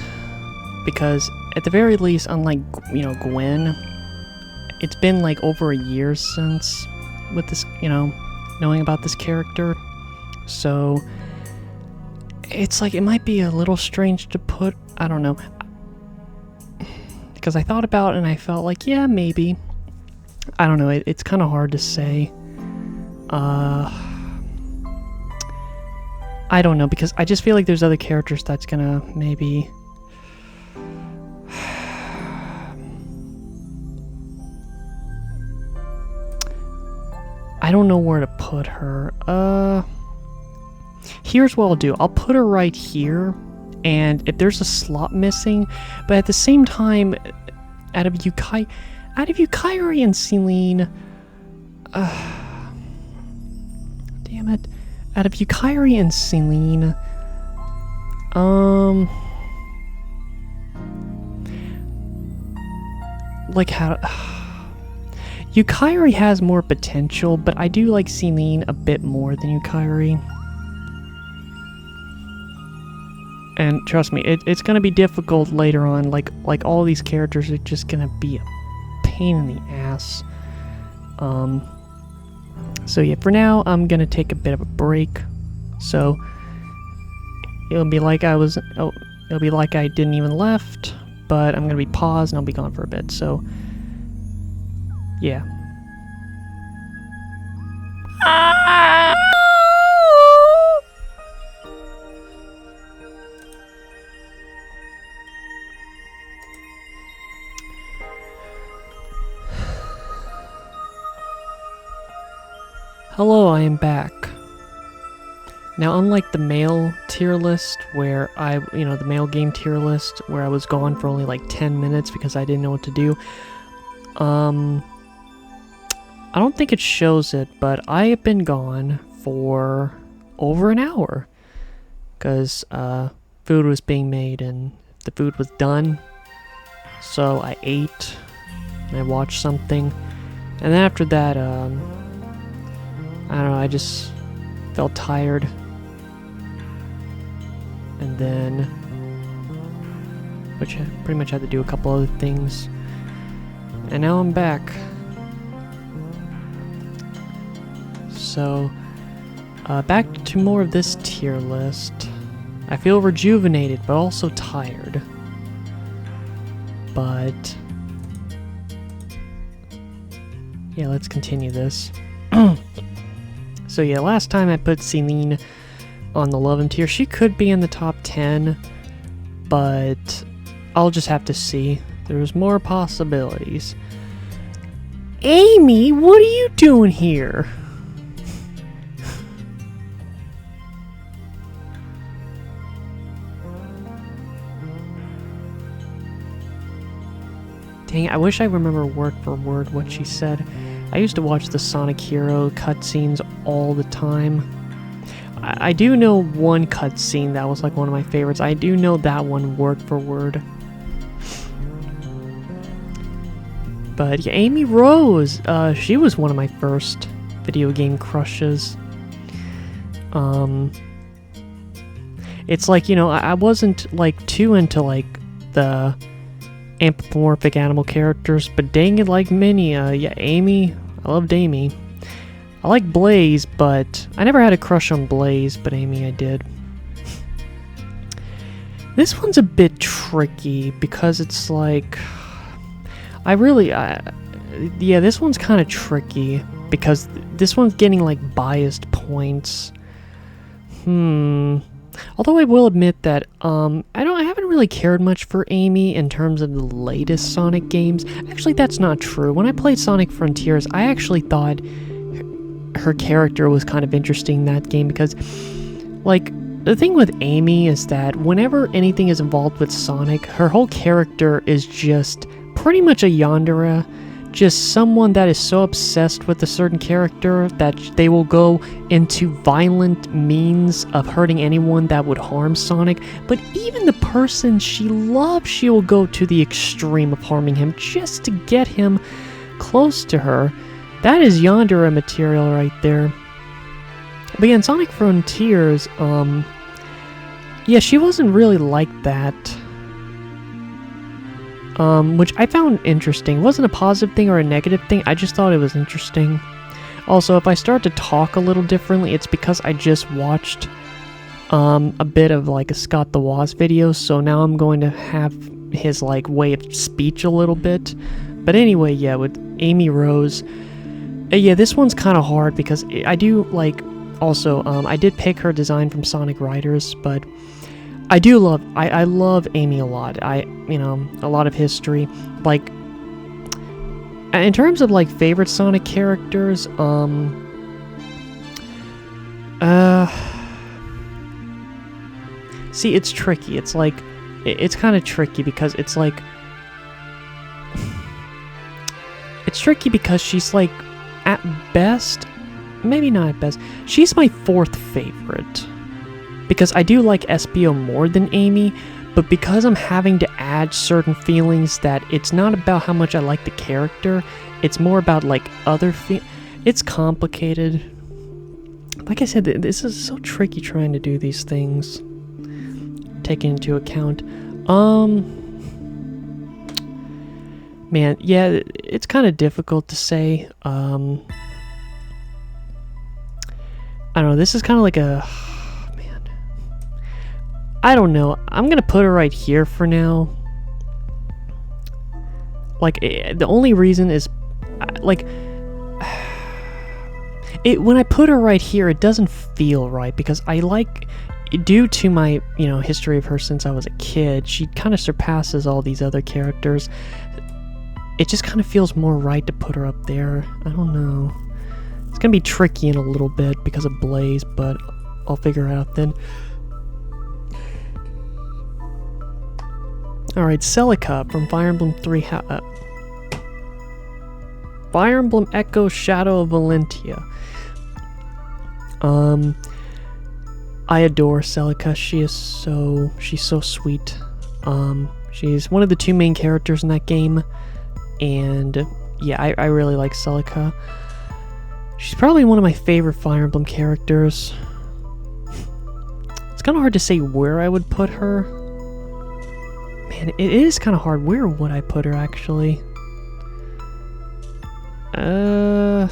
because at the very least, unlike, you know, Gwen, it's been like over a year since with this, you know, knowing about this character. So it's like it might be a little strange to put, I don't know. Because I thought about it and I felt like, yeah, maybe. I don't know, it's kind of hard to say. I don't know, because I just feel like there's other characters that's gonna maybe... I don't know where to put her. Here's what I'll do. I'll put her right here, and if there's a slot missing, but at the same time, out of Yukari and Celine... damn it. Out of Yukari and Celine, like how... Yukari has more potential, but I do like Celine a bit more than Yukari. And trust me, it's gonna be difficult later on, like all these characters are just gonna be a pain in the ass. So yeah, for now, I'm gonna take a bit of a break. So it'll be like I didn't even left, but I'm gonna be paused and I'll be gone for a bit. So yeah. Hello, I am back. Now, unlike the male tier list where the male game tier list where I was gone for only like 10 minutes because I didn't know what to do, I don't think it shows it, but I have been gone for over an hour because food was being made and the food was done. So I ate and I watched something, and then after that, I don't know, I just felt tired. And then, which I pretty much had to do a couple other things. And now I'm back. So, back to more of this tier list. I feel rejuvenated, but also tired. But, yeah, let's continue this. So yeah, last time I put Celine on the Love tier. She could be in the top 10, but I'll just have to see. There's more possibilities. Amy, what are you doing here? Dang, I wish I remember word for word what she said. I used to watch the Sonic Hero cutscenes all the time. I do know one cutscene that was like one of my favorites. I do know that one word for word. But yeah, Amy Rose, she was one of my first video game crushes. It's like, you know, I wasn't like too into like the anthropomorphic animal characters, but dang it, like many, yeah, Amy, I loved Amy. I like Blaze, but I never had a crush on Blaze, but Amy I did. This one's a bit tricky because it's like, yeah, this one's kind of tricky because this one's getting like biased points. Although I will admit that I haven't really cared much for Amy in terms of the latest Sonic games. Actually, that's not true. When I played Sonic Frontiers, I actually thought her character was kind of interesting in that game because, like, the thing with Amy is that whenever anything is involved with Sonic, her whole character is just pretty much a yandere, just someone that is so obsessed with a certain character that they will go into violent means of hurting anyone that would harm Sonic. But even the person she loves, she will go to the extreme of harming him just to get him close to her. That is yandere material right there. But yeah, in Sonic Frontiers, yeah, she wasn't really like that. Which I found interesting. It wasn't a positive thing or a negative thing, I just thought it was interesting. Also, if I start to talk a little differently, it's because I just watched a bit of like a Scott the Woz video, so now I'm going to have his like way of speech a little bit. But anyway, yeah, with Amy Rose, yeah, this one's kind of hard because I do like, also, I did pick her design from Sonic Riders, but I love Amy a lot. You know, a lot of history. Like, in terms of, like, favorite Sonic characters, see, it's tricky. It's, like, it's kind of tricky because it's, like, it's tricky because she's, like, at best, maybe not at best, she's my fourth favorite. Because I do like Espio more than Amy, but because I'm having to add certain feelings that it's not about how much I like the character, it's more about like other it's complicated. Like I said, this is so tricky trying to do these things, taking into account. Man, yeah, it's kind of difficult to say. I don't know, this is kind of like a... I don't know. I'm gonna put her right here for now. Like, the only reason is, like, when I put her right here, it doesn't feel right because I like, due to my, you know, history of her since I was a kid, she kind of surpasses all these other characters. It just kind of feels more right to put her up there. I don't know. It's gonna be tricky in a little bit because of Blaze, but I'll figure it out then. Alright, Celica from Fire Emblem 3 Fire Emblem Echo Shadow of Valentia. I adore Celica. She's so sweet. She's one of the two main characters in that game, and yeah, I really like Celica. She's probably one of my favorite Fire Emblem characters. It's kind of hard to say where I would put her. Man, it is kind of hard. Where would I put her, actually? It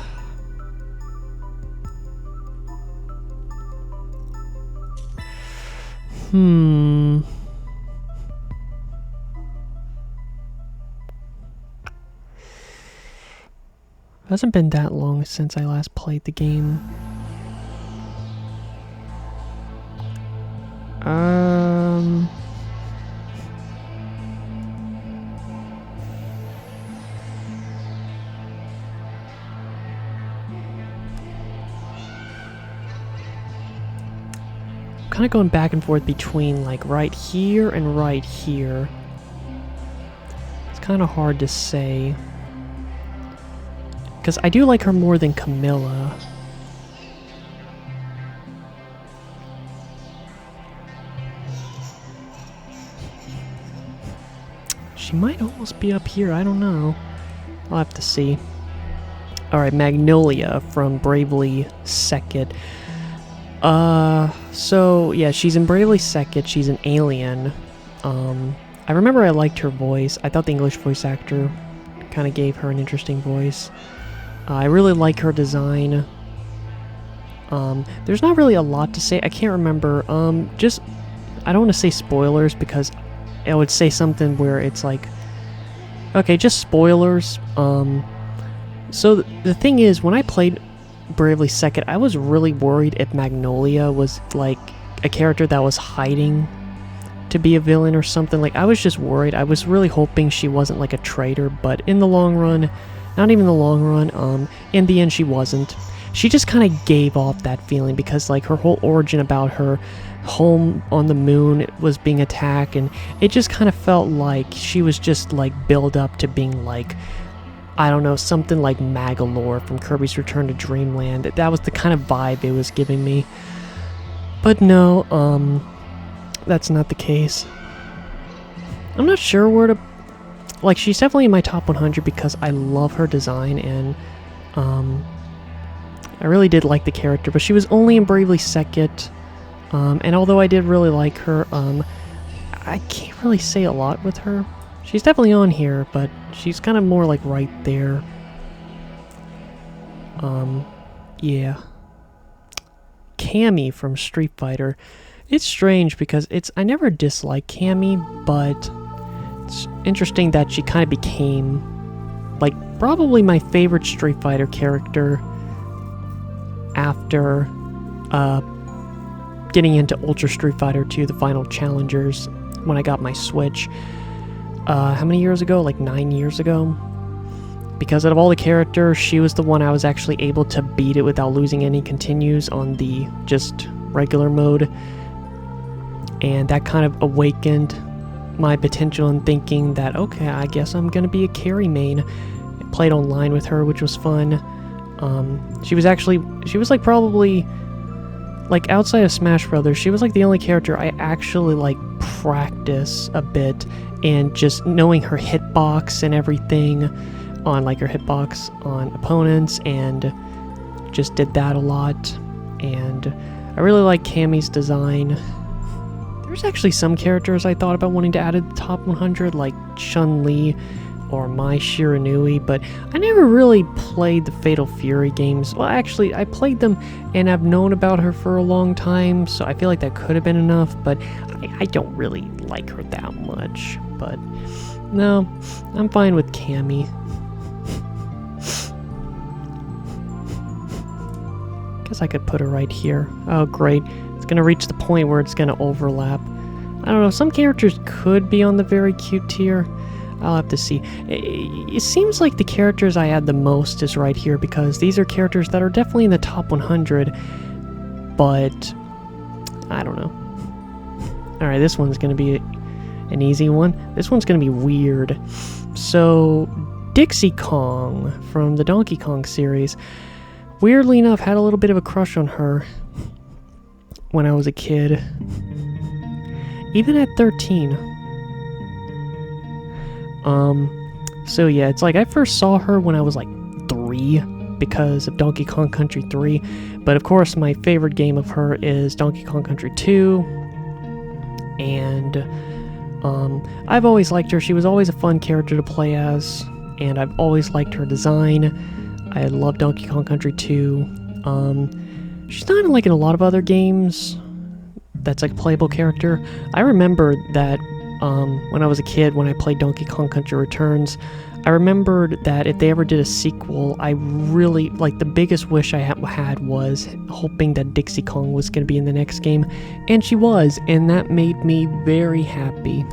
hasn't been that long since I last played the game. Kind of going back and forth between like right here and right here. It's kind of hard to say. Because I do like her more than Camilla. She might almost be up here, I don't know. I'll have to see. Alright, Magnolia from Bravely Second. So, yeah, she's in Bravely Second. She's an alien. I remember I liked her voice. I thought the English voice actor kind of gave her an interesting voice. I really like her design. There's not really a lot to say. I can't remember. I don't want to say spoilers because I would say something where it's like, okay, just spoilers. So the thing is, when I played Bravely Second, I was really worried if Magnolia was like a character that was hiding to be a villain or something. Like, I was just worried. I was really hoping she wasn't like a traitor, but in the long run, not even the long run, in the end she wasn't. She just kind of gave off that feeling because like her whole origin about her home on the moon was being attacked, and it just kind of felt like she was just like built up to being like, I don't know, something like Magolor from Kirby's Return to Dreamland. That was the kind of vibe it was giving me. But no, that's not the case. I'm not sure where to... Like, she's definitely in my top 100 because I love her design, and I really did like the character, but she was only in Bravely Second. And although I did really like her, I can't really say a lot with her. She's definitely on here, but she's kind of more like right there. Yeah. Cammy from Street Fighter. It's strange because I never disliked Cammy, but it's interesting that she kind of became like probably my favorite Street Fighter character after getting into Ultra Street Fighter 2, the Final Challengers, when I got my Switch. How many years ago? Like 9 years ago. Because out of all the characters, she was the one I was actually able to beat it without losing any continues on the just regular mode. And that kind of awakened my potential in thinking that, okay, I guess I'm gonna be a carry main. I played online with her, which was fun. She was like probably, like outside of Smash Brothers, she was like the only character I actually like practice a bit, and just knowing her hitbox and everything on like her hitbox on opponents, and just did that a lot. And I really like Cammy's design. There's actually some characters I thought about wanting to add to the top 100, like Chun-Li or Mai Shiranui, but I never really played the Fatal Fury games. Well, actually, I played them, and I've known about her for a long time, so I feel like that could have been enough, but I don't really like her that much. But no, I'm fine with Cammy. Guess I could put her right here. Oh, great. It's gonna reach the point where it's gonna overlap. I don't know, some characters could be on the very cute tier. I'll have to see. It seems like the characters I add the most is right here, because these are characters that are definitely in the top 100, but I don't know. Alright, this one's gonna be an easy one. This one's gonna be weird. So, Dixie Kong from the Donkey Kong series. Weirdly enough, had a little bit of a crush on her when I was a kid. Even at 13. So yeah, it's like I first saw her when I was like 3 because of Donkey Kong Country 3. But of course, my favorite game of her is Donkey Kong Country 2. And I've always liked her. She was always a fun character to play as, and I've always liked her design. I love Donkey Kong Country 2. She's not in, like, in a lot of other games that's like a playable character. I remember that when I was a kid, when I played Donkey Kong Country Returns, I remembered that if they ever did a sequel, I really, like, the biggest wish I had was hoping that Dixie Kong was going to be in the next game, and she was, and that made me very happy.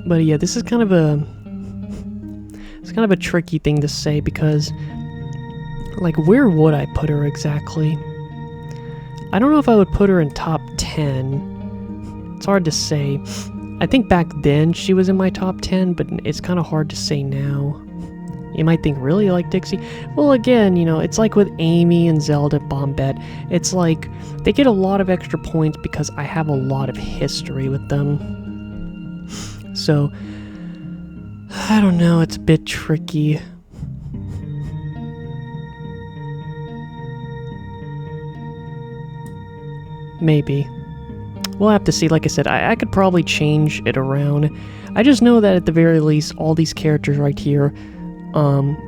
But yeah, this is kind of a tricky thing to say, because, like, where would I put her exactly? I don't know if I would put her in top 10. It's hard to say. I think back then she was in my top 10, but it's kind of hard to say now. You might think, really, you like Dixie? Well, again, you know, it's like with Amy and Zelda Bombette. It's like, they get a lot of extra points because I have a lot of history with them. So, I don't know, it's a bit tricky. Maybe. We'll have to see. Like I said, I could probably change it around. I just know that at the very least, all these characters right here,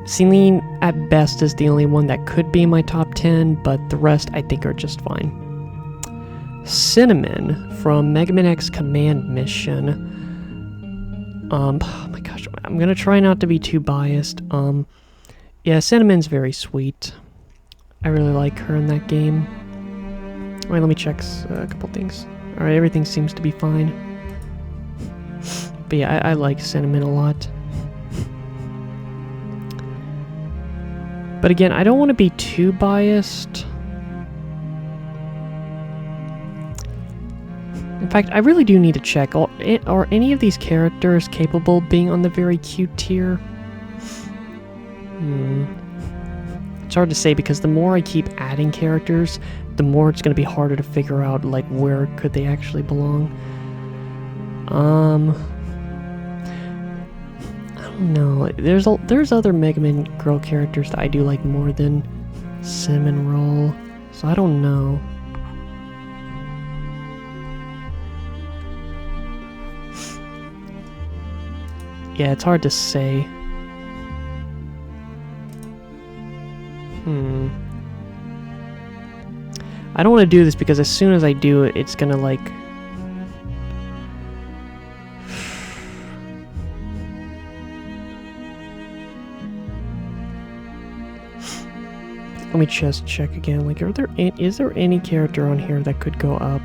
Celine at best is the only one that could be in my top 10, but the rest I think are just fine. Cinnamon from Mega Man X Command Mission. Oh my gosh, I'm gonna try not to be too biased. Yeah, Cinnamon's very sweet. I really like her in that game. Alright, let me check a couple things. Alright, everything seems to be fine. But yeah, I like Cinnamon a lot. But again, I don't want to be too biased. In fact, I really do need to check. Are any of these characters capable of being on the very cute tier? It's hard to say because the more I keep adding characters, the more it's going to be harder to figure out, like, where could they actually belong. I don't know. There's other Mega Man girl characters that I do like more than Cinnamon Roll, so I don't know. Yeah, it's hard to say. I don't want to do this because as soon as I do it, it's gonna like... Let me just check again. Like, is there any character on here that could go up?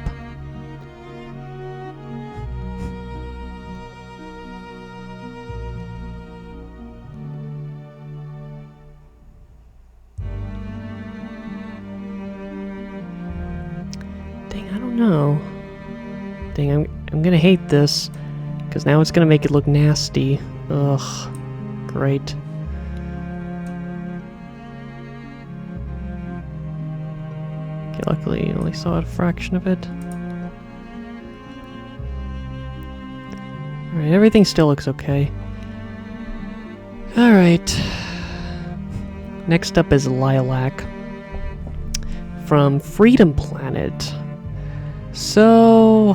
No. Dang, I'm gonna hate this, because now it's gonna make it look nasty. Ugh. Great. Okay, luckily you only saw a fraction of it. Alright, everything still looks okay. Alright. Next up is Lilac from Freedom Planet. So,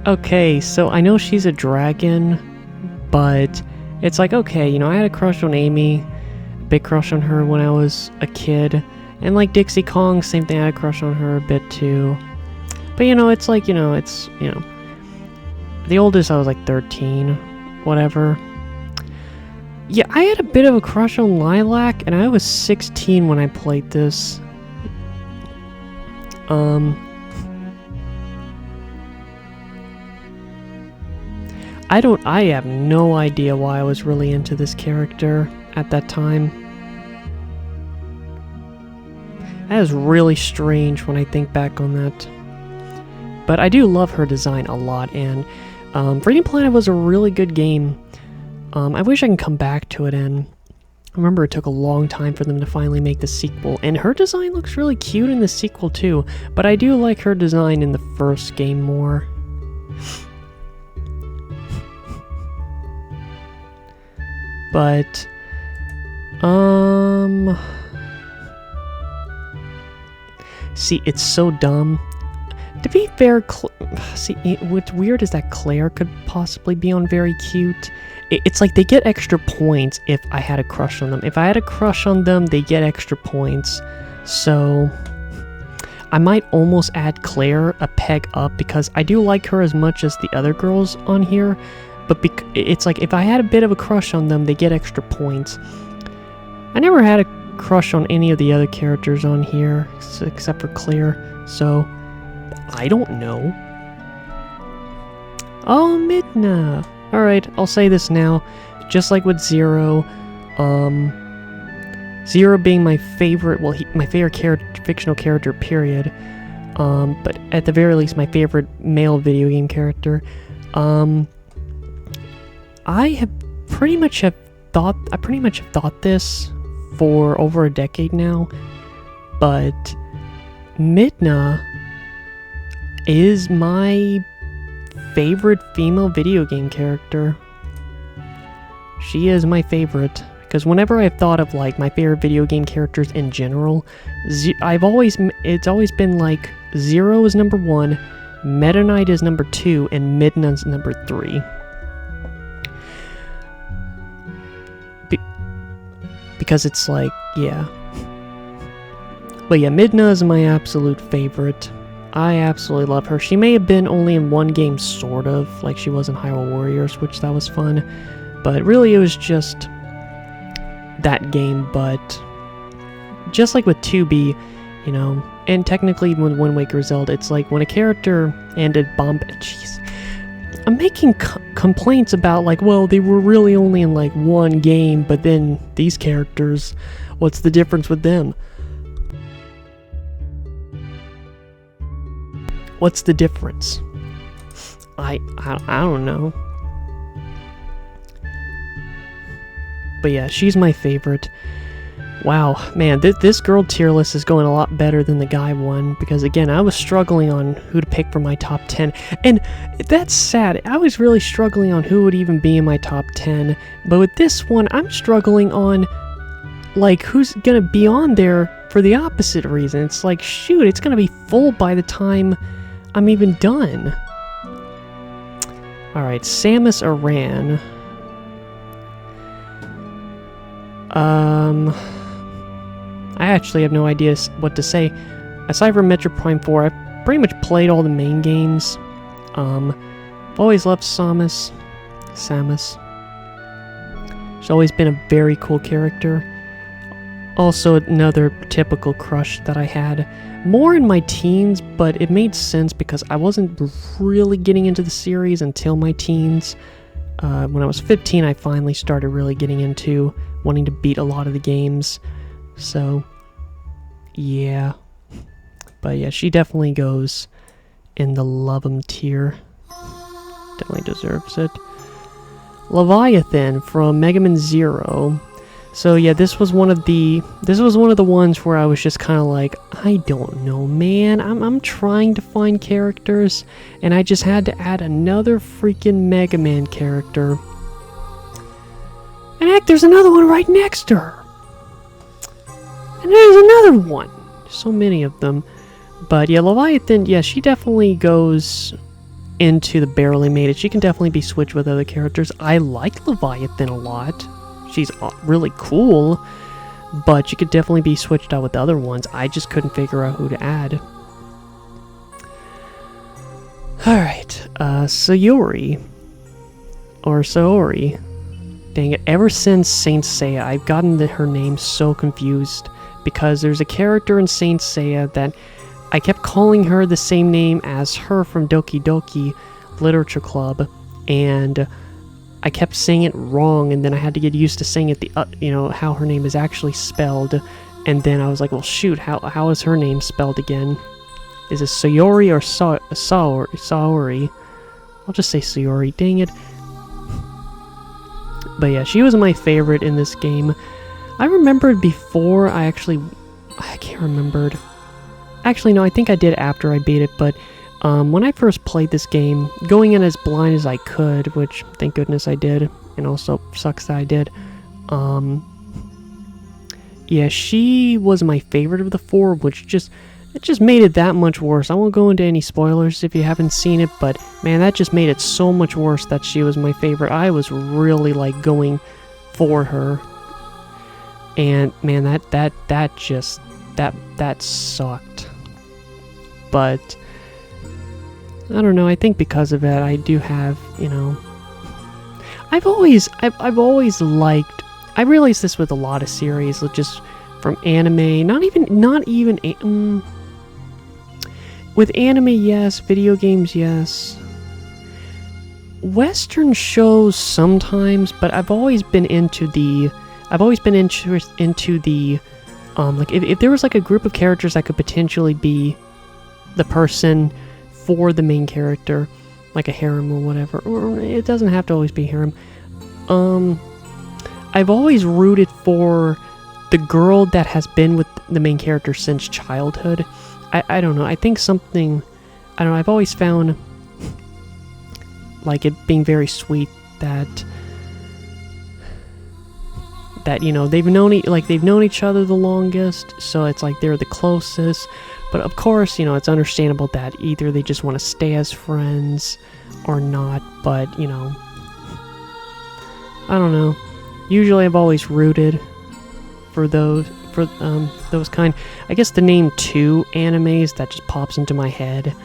okay, so I know she's a dragon, but it's like, okay, you know, I had a crush on Amy, a big crush on her when I was a kid, and like Dixie Kong, same thing, I had a crush on her a bit too. But you know, it's like, you know, it's, you know, the oldest I was like 13, whatever. Yeah, I had a bit of a crush on Lilac, and I was 16 when I played this. I have no idea why I was really into this character at that time. That is really strange when I think back on that. But I do love her design a lot, and Freedom Planet was a really good game. I wish I can come back to it, and I remember it took a long time for them to finally make the sequel, and her design looks really cute in the sequel too, but I do like her design in the first game more. But, see, it's so dumb. To be fair, see, what's weird is that Claire could possibly be on Very Cute. It's like they get extra points if I had a crush on them. If I had a crush on them, they get extra points. So, I might almost add Claire a peg up because I do like her as much as the other girls on here. But it's like, if I had a bit of a crush on them, they get extra points. I never had a crush on any of the other characters on here, except for Claire, so I don't know. Oh, Midna! Alright, I'll say this now. Just like with Zero, Zero being my favorite, well, my favorite fictional character, period. But at the very least, my favorite male video game character. I have pretty much pretty much have thought this for over a decade now, but Midna is my favorite female video game character. She is my favorite, because whenever I've thought of like my favorite video game characters in general, it's always been like Zero is number 1, Meta Knight is number 2, and Midna's number 3. Because it's like, yeah. But yeah, Midna is my absolute favorite. I absolutely love her. She may have been only in one game, sort of, like she was in Hyrule Warriors, which that was fun. But really, it was just that game, but just like with 2B, you know, and technically with Wind Waker Zelda, it's like when a character ended jeez. I'm making complaints about like, well, they were really only in like one game, but then these characters, what's the difference with them? What's the difference? I don't know. But yeah, she's my favorite. Wow, man, this girl tier list is going a lot better than the guy one, because again, I was struggling on who to pick for my top 10, and that's sad. I was really struggling on who would even be in my top 10, but with this one, I'm struggling on, like, who's gonna be on there for the opposite reason. It's like, shoot, it's gonna be full by the time I'm even done. Alright, Samus Aran. I actually have no idea what to say. Aside from Metroid Prime 4, I've pretty much played all the main games. I've always loved Samus. She's always been a very cool character. Also, another typical crush that I had. More in my teens, but it made sense because I wasn't really getting into the series until my teens. When I was 15, I finally started really getting into wanting to beat a lot of the games. So, yeah. But yeah, she definitely goes in the love 'em tier. Definitely deserves it. Leviathan from Mega Man Zero. So yeah, this was one of the ones where I was just kind of like, I don't know, man. I'm trying to find characters, and I just had to add another freaking Mega Man character. And heck, there's another one right next to her. And there's another one. So many of them. But yeah, Leviathan, yeah, she definitely goes into the barely made it. She can definitely be switched with other characters. I like Leviathan a lot. She's really cool, but she could definitely be switched out with other ones. I just couldn't figure out who to add. Alright, Sayori. Or Saori. Dang it, ever since Saint Seiya, I've gotten her name so confused, because there's a character in Saint Seiya that I kept calling her the same name as her from Doki Doki Literature Club, and I kept saying it wrong, and then I had to get used to saying it how her name is actually spelled, and then I was like, well shoot, how is her name spelled again? Is it Sayori or Saori? I'll just say Sayori, dang it. But yeah, she was my favorite in this game. I remembered before I can't remember. Actually, no, I think I did after I beat it, but when I first played this game, going in as blind as I could, which thank goodness I did, and also sucks that I did, yeah, she was my favorite of the four, which just made it that much worse. I won't go into any spoilers if you haven't seen it, but man, that just made it so much worse that she was my favorite. I was really like going for her, and man, that sucked. But I don't know, I think because of it, I do have, I've always liked, I realized this with a lot of series, just from anime, not even, with anime, yes, video games, yes, Western shows sometimes, but I've always been interested into the, like, if there was like a group of characters that could potentially be the person for the main character, like a harem or whatever, or it doesn't have to always be harem. I've always rooted for the girl that has been with the main character since childhood. I don't know. I think something... I don't know. I've always found like it being very sweet that you know they've known each other the longest, so it's like they're the closest. But of course, you know, it's understandable that either they just want to stay as friends or not. But you know, I don't know. Usually, I've always rooted for those kind. I guess the name 2 animes that just pops into my head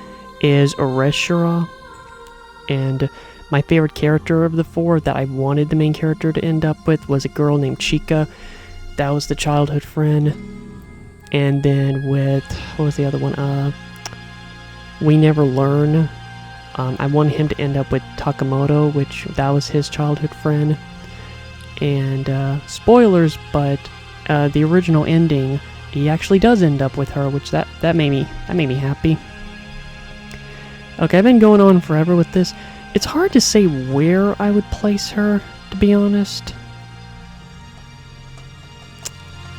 is Oreshura, and my favorite character of the 4 that I wanted the main character to end up with was a girl named Chika. That was the childhood friend. And then with, what was the other one? We Never Learn. I wanted him to end up with Takamoto, which that was his childhood friend. And spoilers, but the original ending, he actually does end up with her, which that made me happy. Okay, I've been going on forever with this. It's hard to say where I would place her, to be honest.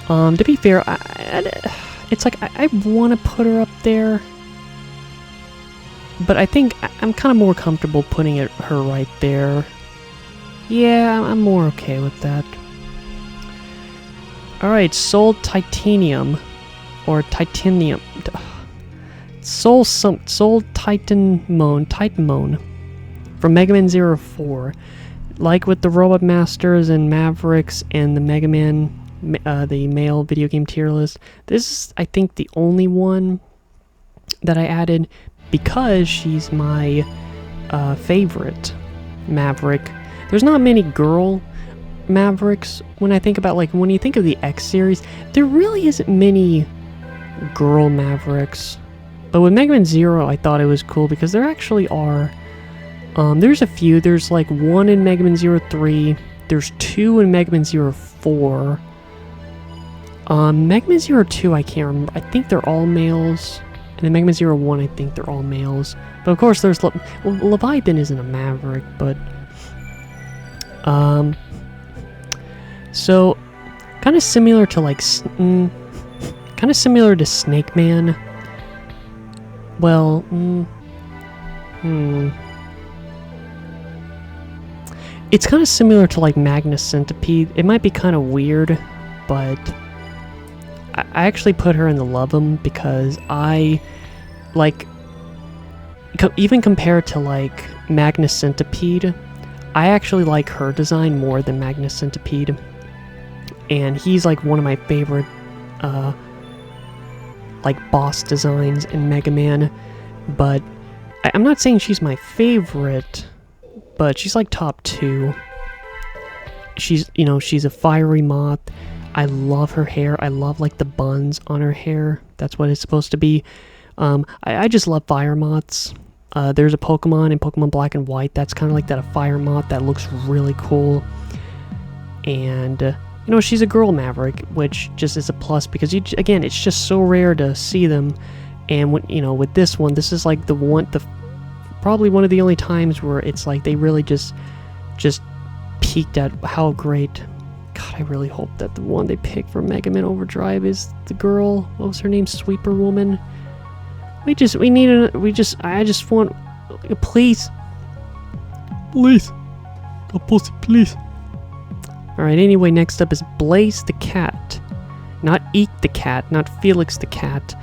To be fair, it's like I want to put her up there, but I think I'm kind of more comfortable putting her right there. Yeah, I'm more okay with that. Alright, Soul Titanium, or Titanium, Soul Titanmon, from Mega Man 04. Like with the Robot Masters and Mavericks and the Mega Man, the male video game tier list, this is, I think, the only one that I added because she's my favorite Maverick. There's not many girl Mavericks when I think about, like, when you think of the X series, there really isn't many girl Mavericks. But with Mega Man Zero, I thought it was cool because there actually are. There's a few. There's like one in Mega Man Zero 3. There's 2 in Mega Man Zero 4. Mega Man Zero 2, I can't remember. I think they're all males. And then Mega Man Zero 1, I think they're all males. But of course, there's Leviathan isn't a Maverick, but so kind of similar to like kind of similar to Snake Man. Well, it's kind of similar to like Magnus Centipede. It might be kind of weird, but I actually put her in the Lovem because I like, even compared to like Magnus Centipede, I actually like her design more than Magnus Centipede, and he's like one of my favorite like boss designs in Mega Man. But I'm not saying she's my favorite, but she's like top 2. She's, you know, she's a fiery moth. I love her hair. I love like the buns on her hair. That's what it's supposed to be. I just love fire moths. There's a Pokemon in Pokemon Black and White that's kind of like that, a fire moth that looks really cool. And you know, she's a girl Maverick, which just is a plus because again, it's just so rare to see them. And when, you know, with this one, this is like probably one of the only times where it's like they really just peaked at how great. God, I really hope that the one they pick for Mega Man Overdrive is the girl. What was her name? Sweeper Woman. I just want, please, a pussy, please. Alright, anyway, next up is Blaze the Cat. Not Eek the Cat, not Felix the Cat.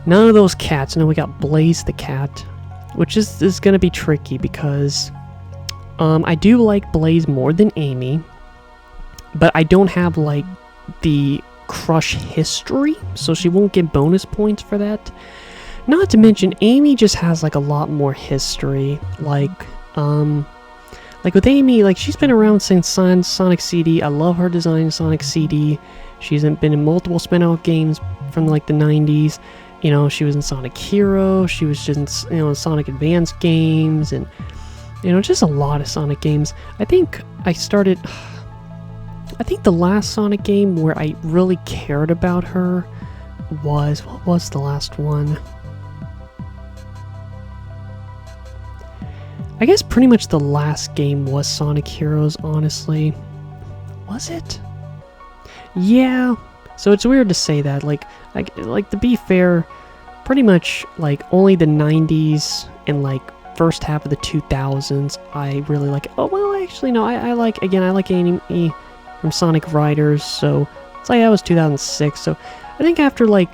None of those cats. No, we got Blaze the Cat, which is going to be tricky because I do like Blaze more than Amy, but I don't have like the crush history, so she won't get bonus points for that. Not to mention, Amy just has like a lot more history. Like with Amy, like she's been around since Sonic CD. I love her design in Sonic CD. She's been in multiple spin-out games from like the 90s. You know, she was in Sonic Hero. She was just in, you know, Sonic Advance games, and you know, just a lot of Sonic games. I think the last Sonic game where I really cared about her was, what was the last one? I guess pretty much the last game was Sonic Heroes, honestly. Was it? Yeah. So it's weird to say that. Like to be fair, pretty much like only the 90s and like first half of the 2000s I really like. Oh well, actually no, I like Amy from Sonic Riders. So it's like that was 2006. So I think after like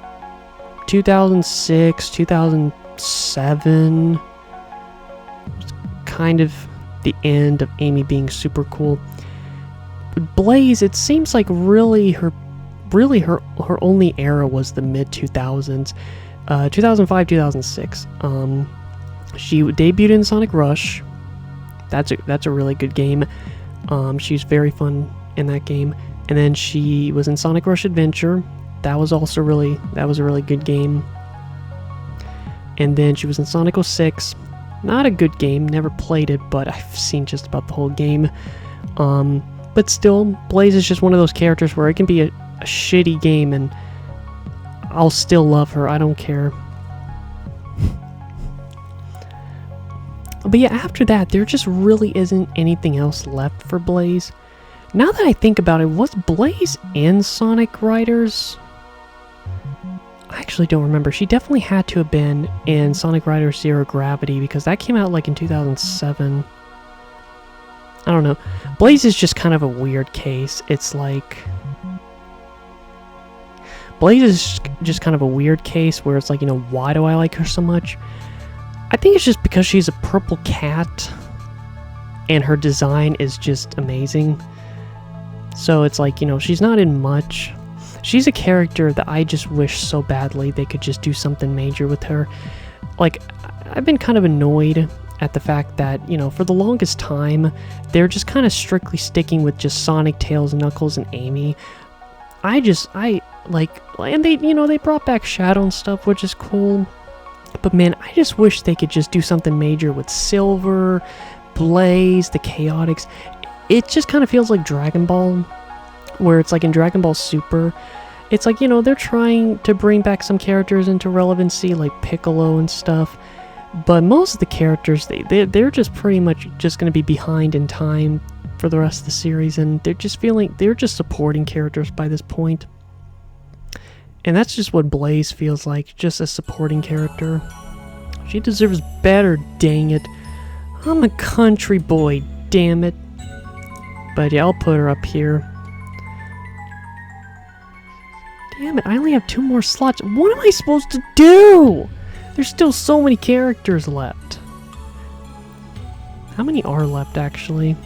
2006, 2007 was kind of the end of Amy being super cool. But Blaze, it seems like really her only era was the mid 2000s, 2005, 2006. She debuted in Sonic Rush. That's a really good game. She's very fun in that game. And then she was in Sonic Rush Adventure. That was a really good game. And then she was in Sonic 06. Not a good game, never played it, but I've seen just about the whole game. But still, Blaze is just one of those characters where it can be a shitty game and I'll still love her, I don't care. But yeah, after that, there just really isn't anything else left for Blaze. Now that I think about it, was Blaze in Sonic Riders? I actually don't remember. She definitely had to have been in Sonic Riders Zero Gravity because that came out like in 2007. I don't know. Blaze is just kind of a weird case. It's like... Blaze is just kind of a weird case where it's like, you know, why do I like her so much? I think it's just because she's a purple cat and her design is just amazing. So it's like, you know, she's not in much. She's a character that I just wish so badly they could just do something major with her. Like, I've been kind of annoyed at the fact that, you know, for the longest time, they're just kind of strictly sticking with just Sonic, Tails, Knuckles, and Amy. And they, you know, they brought back Shadow and stuff, which is cool. But man, I just wish they could just do something major with Silver, Blaze, the Chaotix. It just kind of feels like Dragon Ball, where it's like in Dragon Ball Super, it's like, you know, they're trying to bring back some characters into relevancy, like Piccolo and stuff. But most of the characters, they're just pretty much just going to be behind in time for the rest of the series, and they're just supporting characters by this point. And that's just what Blaze feels like, just a supporting character. She deserves better, dang it. I'm a country boy, damn it. But yeah, I'll put her up here. Damn it, I only have 2 more slots. What am I supposed to do? There's still so many characters left. How many are left, actually?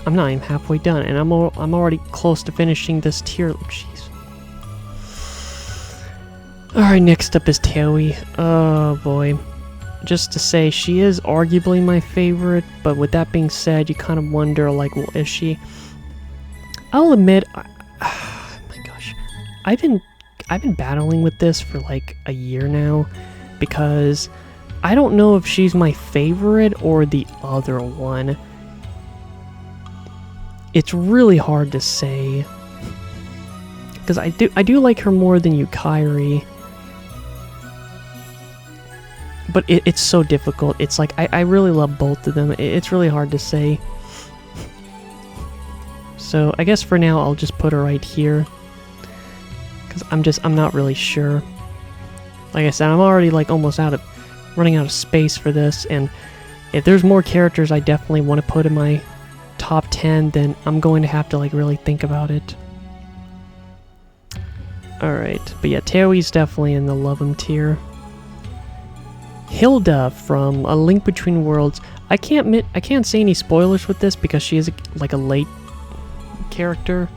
I'm not even halfway done, and I'm already close to finishing this tier. Jeez. Alright, next up is Toei. Oh boy. Just to say, she is arguably my favorite, but with that being said, you kind of wonder, like, well, is she? I'll admit, oh my gosh, I've been battling with this for like a year now, because I don't know if she's my favorite or the other one. It's really hard to say, because I do like her more than Yukari, but it's so difficult. It's like I really love both of them. It's really hard to say. So I guess for now I'll just put her right here, because I'm not really sure. Like I said, I'm already like almost running out of space for this, and if there's more characters I definitely want to put in my top 10, then I'm going to have to like really think about it. Alright, but yeah, Toei's definitely in the love 'em tier. Hilda from A Link Between Worlds. I can't say any spoilers with this because she is like a late character.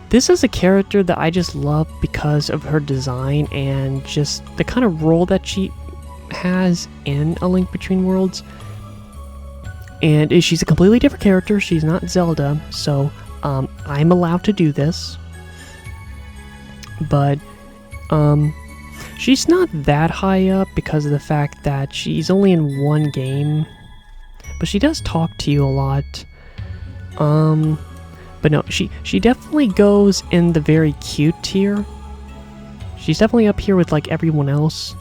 This is a character that I just love because of her design and just the kind of role that she has in A Link Between Worlds. And she's a completely different character. She's not Zelda, so I'm allowed to do this. But she's not that high up because of the fact that she's only in one game. But she does talk to you a lot. But no, she definitely goes in the very cute tier. She's definitely up here with like everyone else.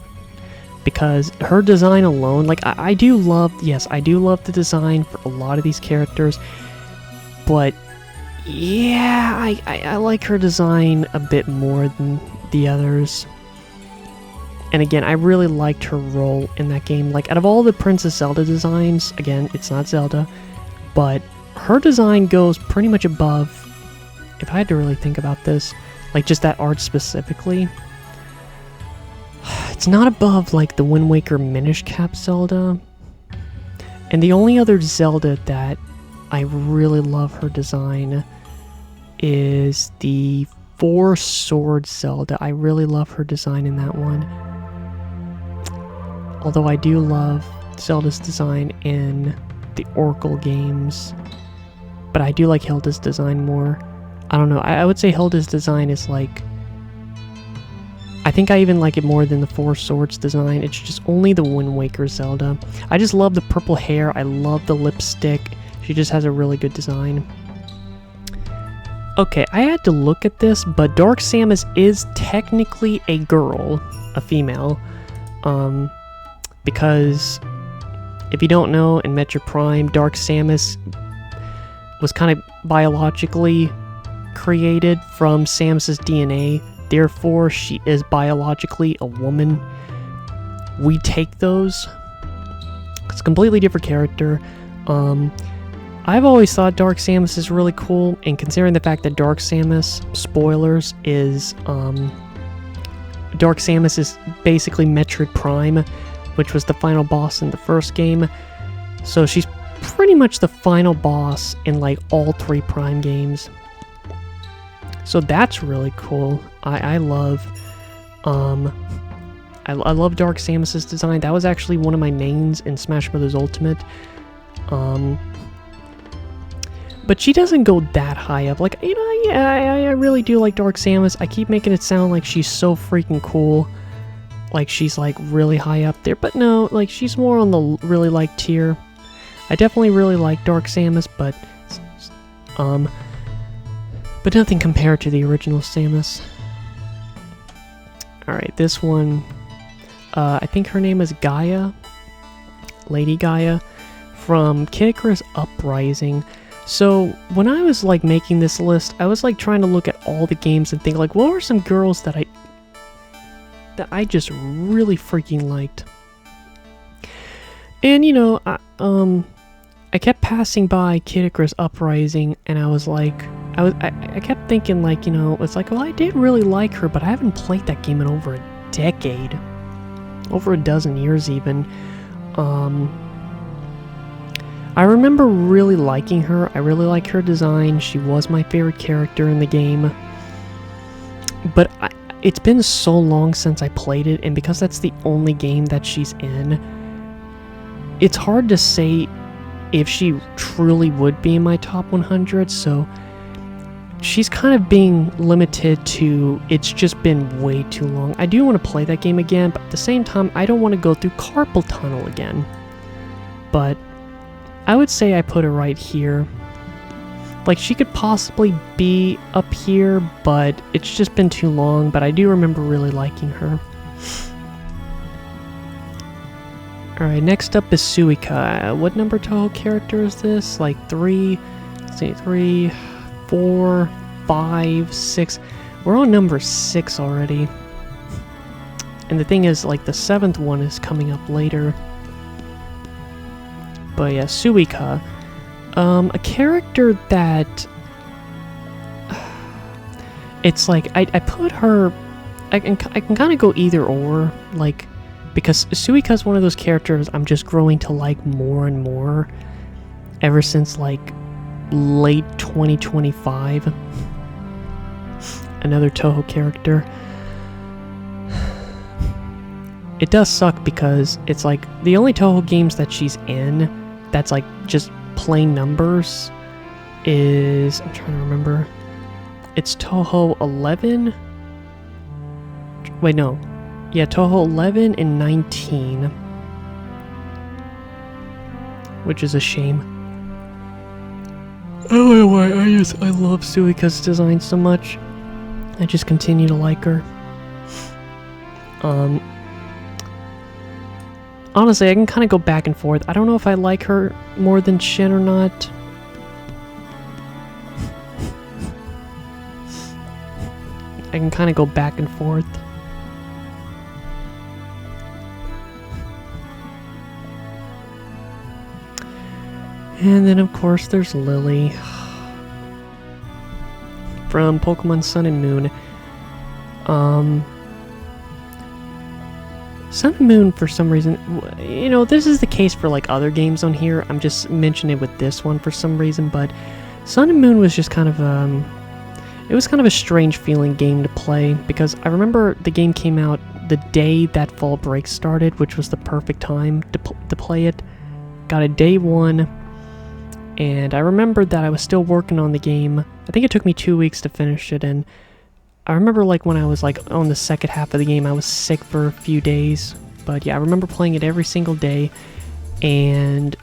Because her design alone, like I do love, yes, I do love the design for a lot of these characters. But yeah, I like her design a bit more than the others. And again, I really liked her role in that game. Like, out of all the Princess Zelda designs, again, it's not Zelda, but her design goes pretty much above, if I had to really think about this, like just that art specifically. It's not above, like, the Wind Waker Minish Cap Zelda. And the only other Zelda that I really love her design is the Four Swords Zelda. I really love her design in that one. Although I do love Zelda's design in the Oracle games. But I do like Hilda's design more. I don't know, I would say Hilda's design is like... I think I even like it more than the Four Swords design. It's just only the Wind Waker Zelda. I just love the purple hair. I love the lipstick. She just has a really good design. Okay, I had to look at this, but Dark Samus is technically a girl, a female. Because if you don't know, in Metroid Prime, Dark Samus was kind of biologically created from Samus's DNA. Therefore, she is biologically a woman. We take those. It's a completely different character. I've always thought Dark Samus is really cool, and considering the fact that Dark Samus, spoilers, is Dark Samus is basically Metroid Prime, which was the final boss in the first game. So she's pretty much the final boss in like all 3 Prime games. So that's really cool. I love I love Dark Samus's design. That was actually one of my mains in Smash Bros. Ultimate. But she doesn't go that high up. Like, you know, yeah, I really do like Dark Samus. I keep making it sound like she's so freaking cool. Like, she's, like, really high up there. But no, like, she's more on the really like tier. I definitely really like Dark Samus, but nothing compared to the original Samus. Alright, this one, I think her name is Gaia. Lady Gaia. From Kid Icarus Uprising. So, when I was, like, making this list, I was, like, trying to look at all the games and think, like, what were some girls that I just really freaking liked? And, you know, I kept passing by Kid Icarus Uprising, and I was like, I kept thinking, like, you know, it's like, well, I did really like her, but I haven't played that game in over a decade. Over a dozen years, even. I remember really liking her. I really like her design. She was my favorite character in the game. But it's been so long since I played it, and because that's the only game that she's in, it's hard to say if she truly would be in my top 100, so she's kind of being limited to, it's just been way too long. I do want to play that game again, but at the same time, I don't want to go through Carpal Tunnel again. But I would say I put her right here. Like, she could possibly be up here, but it's just been too long, but I do remember really liking her. Alright, next up is Suika. What number Toho character is this? Like 3, let's see, 3, 4, 5, 6. We're on number 6 already. And the thing is, like, the 7th one is coming up later. But yeah, Suika. A character that... It's like, I put her... I can kind of go either or, like... Because Suika's one of those characters I'm just growing to like more and more. Ever since, like, late 2025. Another Toho character. It does suck because it's like, the only Toho games that she's in that's like just plain numbers is, I'm trying to remember, it's Toho 11? Wait, no. Yeah, Toho 11 and 19. Which is a shame. don't know why, I love Suika's design so much. I just continue to like her. Honestly, I can kind of go back and forth. I don't know if I like her more than Shin or not. I can kind of go back and forth. And then, of course, there's Lily from Pokemon Sun and Moon. Sun and Moon, for some reason, you know, this is the case for like other games on here. I'm just mentioning it with this one for some reason, but Sun and Moon was just kind of it was kind of a strange feeling game to play, because I remember the game came out the day that fall break started, which was the perfect time to play it. Got it day one. And I remembered that I was still working on the game. I think it took me 2 weeks to finish it, and I remember like when I was like on the second half of the game, I was sick for a few days. But yeah, I remember playing it every single day, and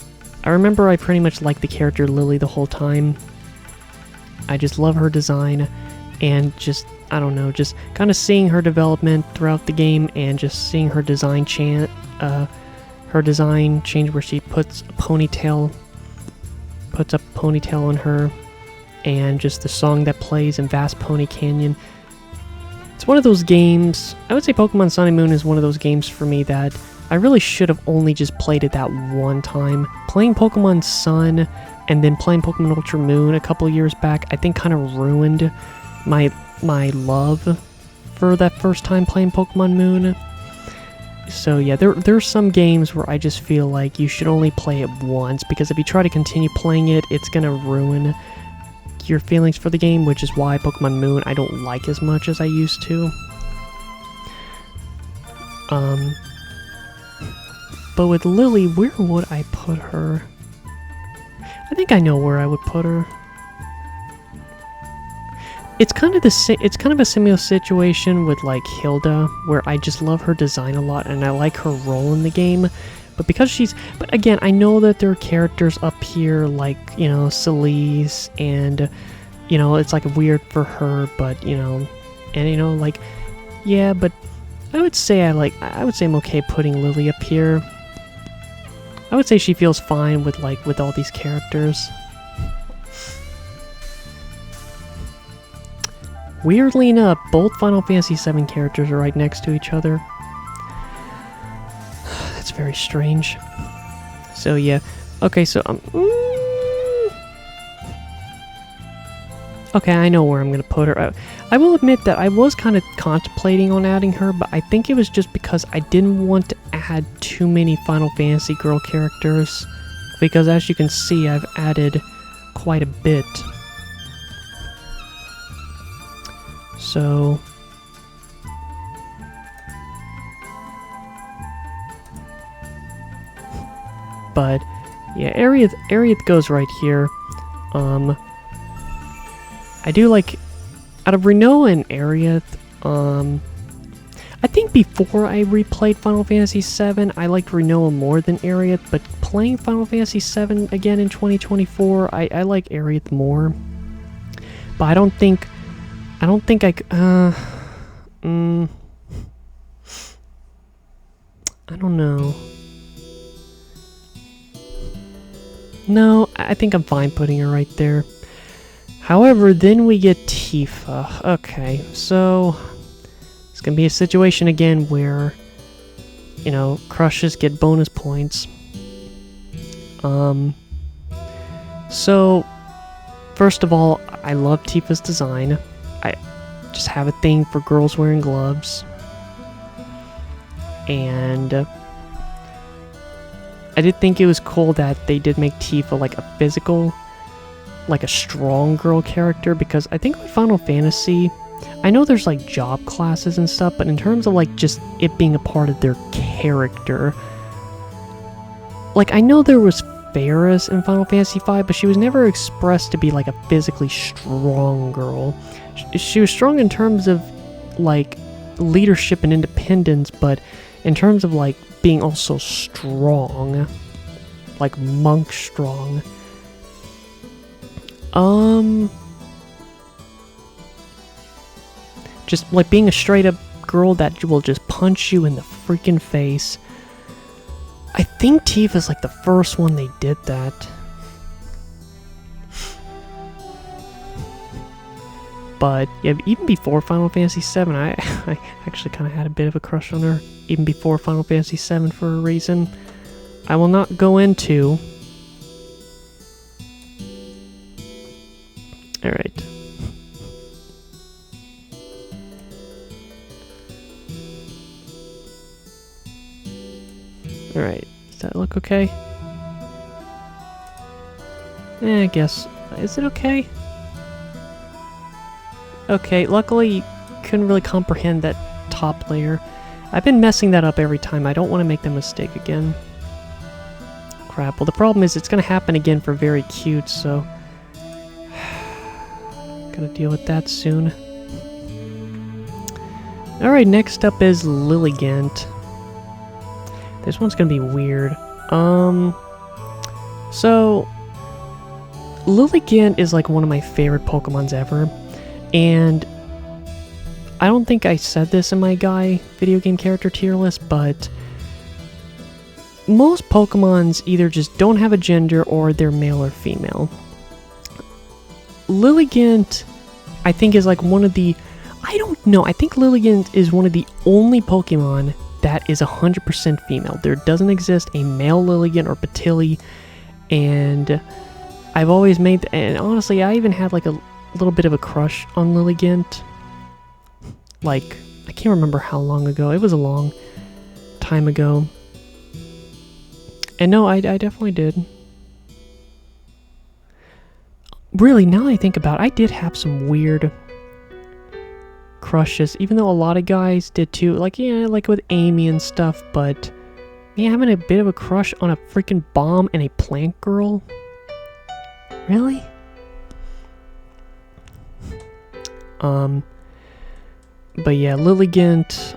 I remember I pretty much liked the character Lily the whole time. I just love her design, and just, I don't know, just kind of seeing her development throughout the game, and just seeing her design change where she puts a ponytail on her, and just the song that plays in Vast Pony Canyon. It's one of those games, I would say Pokemon Sun and Moon is one of those games for me that I really should have only just played it that one time. Playing Pokemon Sun and then playing Pokemon Ultra Moon a couple years back, I think kind of ruined my love for that first time playing Pokemon Moon. So yeah, there's some games where I just feel like you should only play it once, because if you try to continue playing it, it's gonna ruin your feelings for the game, which is why Pokemon Moon I don't like as much as I used to. But with Lily, where would I put her? I think I know where I would put her. It's kind of a similar situation with like Hilda, where I just love her design a lot and I like her role in the game. But because but again, I know that there are characters up here like, you know, Celeste, and, you know, it's like weird for her, but, you know, and, you know, like, yeah, but I would say I'm okay putting Lily up here. I would say she feels fine with all these characters. Weirdly enough, both Final Fantasy VII characters are right next to each other. That's very strange. So yeah, okay, so okay, I know where I'm gonna put her. I will admit that I was kind of contemplating on adding her, but I think it was just because I didn't want to add too many Final Fantasy girl characters, because as you can see, I've added quite a bit. So but yeah, Aerith goes right here. I do like, out of Rinoa and Aerith, I think before I replayed Final Fantasy VII, I liked Rinoa more than Aerith, but playing Final Fantasy VII again in 2024, I like Aerith more. But I don't think I don't know. No, I think I'm fine putting her right there. However, then we get Tifa. Okay, so it's gonna be a situation again where, you know, crushes get bonus points. So first of all, I love Tifa's design. I just have a thing for girls wearing gloves. And I did think it was cool that they did make Tifa like a physical, like a strong girl character, because I think with Final Fantasy, I know there's like job classes and stuff, but in terms of like just it being a part of their character, like I know there was Faris in Final Fantasy V, but she was never expressed to be like a physically strong girl. She was strong in terms of like leadership and independence, but in terms of like being also strong, like monk strong. Just like being a straight up girl that will just punch you in the freaking face. I think Tifa's like the first one they did that. But yeah, even before Final Fantasy VII, I actually kind of had a bit of a crush on her. Even before Final Fantasy VII for a reason I will not go into. Alright. Alright, does that look okay? I guess. Is it okay? Okay, luckily you couldn't really comprehend that top layer. I've been messing that up every time. I don't want to make the mistake again. Crap. Well, the problem is it's going to happen again for very cute, so... Gotta deal with that soon. Alright, next up is Lilligant. This one's gonna be weird. So... Lilligant is like one of my favorite Pokemons ever. And I don't think I said this in my Guy video game character tier list, but most Pokemons either just don't have a gender or they're male or female. Lilligant, I think, is like one of the... I don't know. I think Lilligant is one of the only Pokemon that is 100% female. There doesn't exist a male Lilligant or Patilli, and I've always made... And honestly, I even had like a little bit of a crush on Lilligant. Like, I can't remember how long ago. It was a long time ago. And no, I definitely did. Really, now that I think about it, I did have some weird crushes, even though a lot of guys did too. Like, yeah, like with Amy and stuff, but yeah, having a bit of a crush on a freaking bomb and a plant girl? Really? But yeah, Lilligant,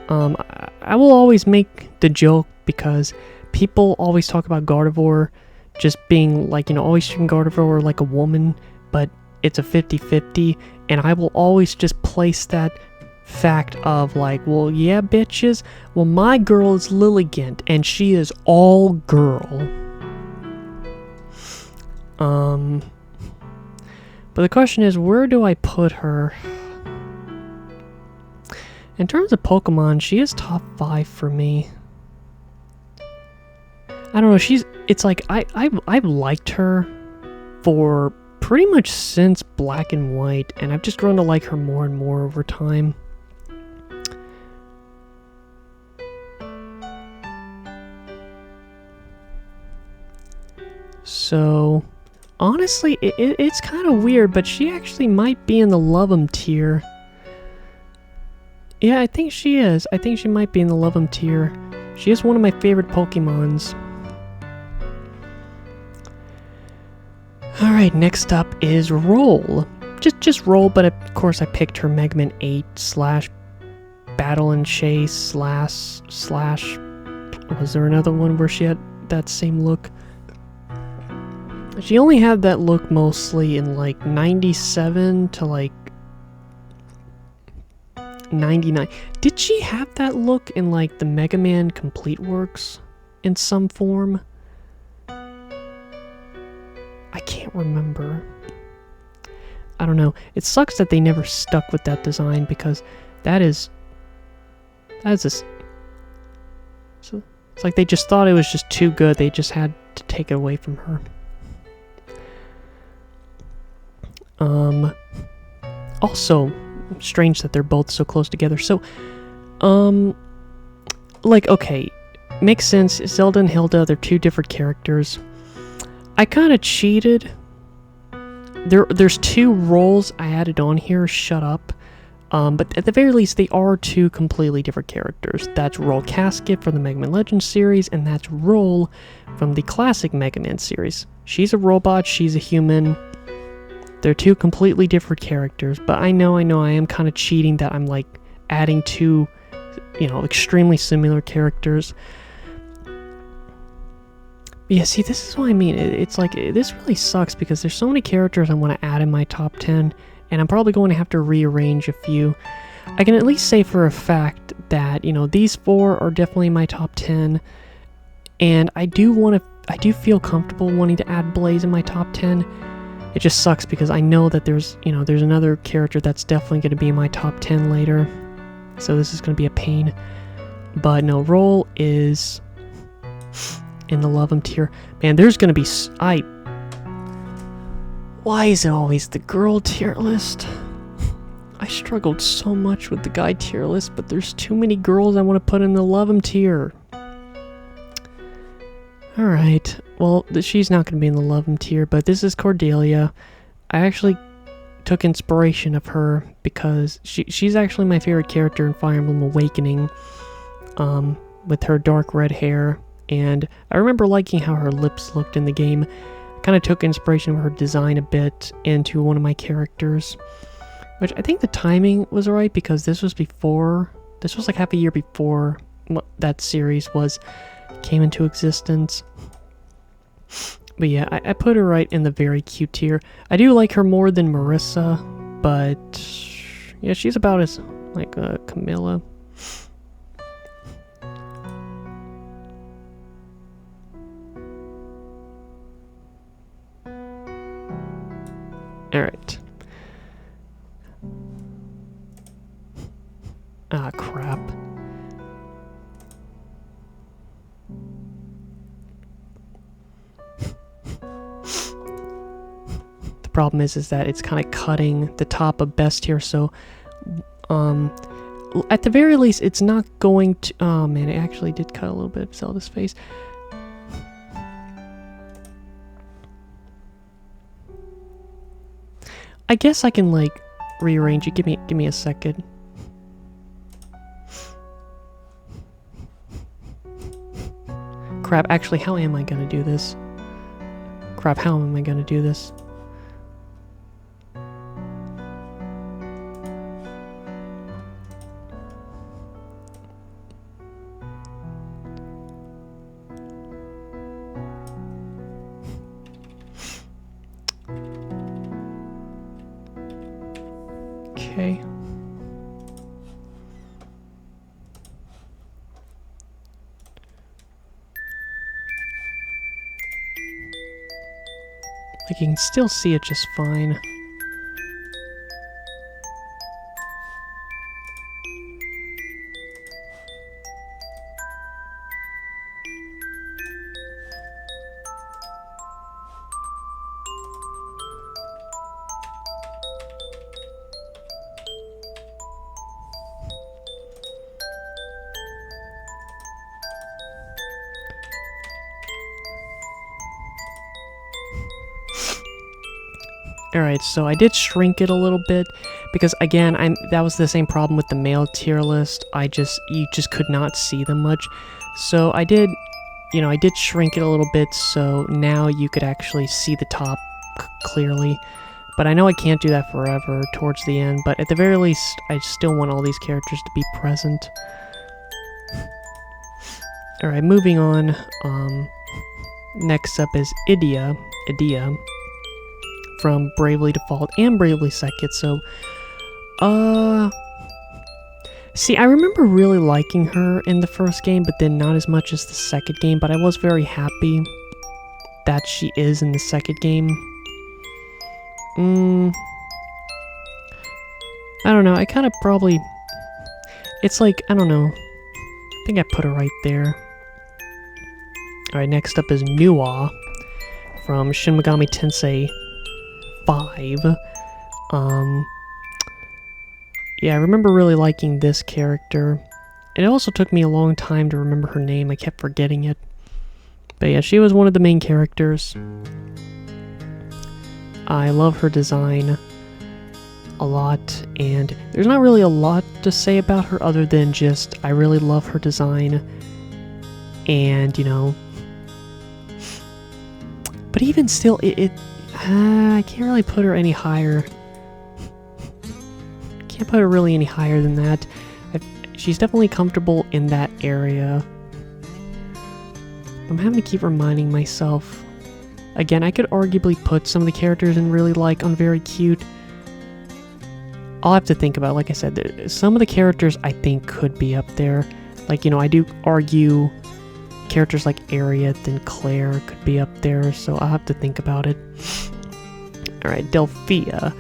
I will always make the joke because people always talk about Gardevoir just being like, you know, always treating Gardevoir like a woman, but it's a 50-50, and I will always just place that fact of like, well, yeah, bitches, well, my girl is Lilligant, and she is all girl. But the question is, where do I put her? In terms of Pokemon, she is top 5 for me. I don't know, it's like, I've liked her for pretty much since Black and White, and I've just grown to like her more and more over time. So, honestly, it's kind of weird, but she actually might be in the Love 'em tier. Yeah, I think she is. I think she might be in the Love 'em tier. She is one of my favorite Pokemons. Alright, next up is Roll. Just Roll, but of course I picked her Mega Man 8 / Battle and Chase / was there another one where she had that same look? She only had that look mostly in like 97 to like 99. Did she have that look in like the Mega Man Complete Works in some form? I can't remember. I don't know. It sucks that they never stuck with that design because that is this. So it's like they just thought it was just too good. They just had to take it away from her. Also, strange that they're both so close together. So, like, okay, makes sense. Zelda and Hilda, they're two different characters. I kind of cheated. There's two roles I added on here. Shut up. But at the very least, they are two completely different characters. That's Roll Casket from the Mega Man Legends series, and that's Roll from the classic Mega Man series. She's a robot, she's a human. They're two completely different characters, but I know I am kind of cheating that I'm like adding two, you know, extremely similar characters. Yeah, see, this is what I mean. It's like, this really sucks because there's so many characters I want to add in my top 10, and I'm probably going to have to rearrange a few. I can at least say for a fact that, you know, these 4 are definitely my top 10, and I do feel comfortable wanting to add Blaze in my top 10. It just sucks because I know that there's another character that's definitely going to be in my top 10 later, so this is going to be a pain. But no, Roll is in the Love 'em tier. Man, there's gonna be... Why is it always the girl tier list? I struggled so much with the guy tier list, but there's too many girls I want to put in the Love 'em tier. Alright, well, she's not gonna be in the Love 'em tier, but this is Cordelia. I actually took inspiration of her because she's actually my favorite character in Fire Emblem Awakening, with her dark red hair. And I remember liking how her lips looked in the game. I kind of took inspiration of her design a bit into one of my characters. Which I think the timing was alright because this was like half a year before that series came into existence. But yeah, I put her right in the very cute tier. I do like her more than Marissa, but yeah, she's about as like Camilla. Alright. Ah, crap. The problem is that it's kind of cutting the top of best here, so at the very least it's not going to... Oh man, it actually did cut a little bit of Zelda's face. I guess I can like rearrange it. Give me a second. Crap, actually, how am I gonna do this? Crap, how am I gonna do this? Okay. Like, you can still see it just fine. Alright, so I did shrink it a little bit because again, that was the same problem with the male tier list. You just could not see them much. So I did shrink it a little bit so now you could actually see the top clearly. But I know I can't do that forever towards the end, but at the very least, I still want all these characters to be present. Alright, moving on. Next up is Edea from Bravely Default and Bravely Second. So, see, I remember really liking her in the first game, but then not as much as the second game, but I was very happy that she is in the second game. I don't know, I kind of probably... It's like, I don't know. I think I put her right there. Alright, next up is Nuwa from Shin Megami Tensei 5. Yeah, I remember really liking this character. It also took me a long time to remember her name. I kept forgetting it. But yeah, she was one of the main characters. I love her design a lot, and there's not really a lot to say about her other than just I really love her design. And, you know... But even still, I can't really put her any higher. Can't put her really any higher than that. She's definitely comfortable in that area. I'm having to keep reminding myself. Again, I could arguably put some of the characters in really like on very cute. I'll have to think about it. Like I said, some of the characters I think could be up there. Like, I do argue characters like Ariat and Claire could be up there, so I'll have to think about it. Alright, Delphia.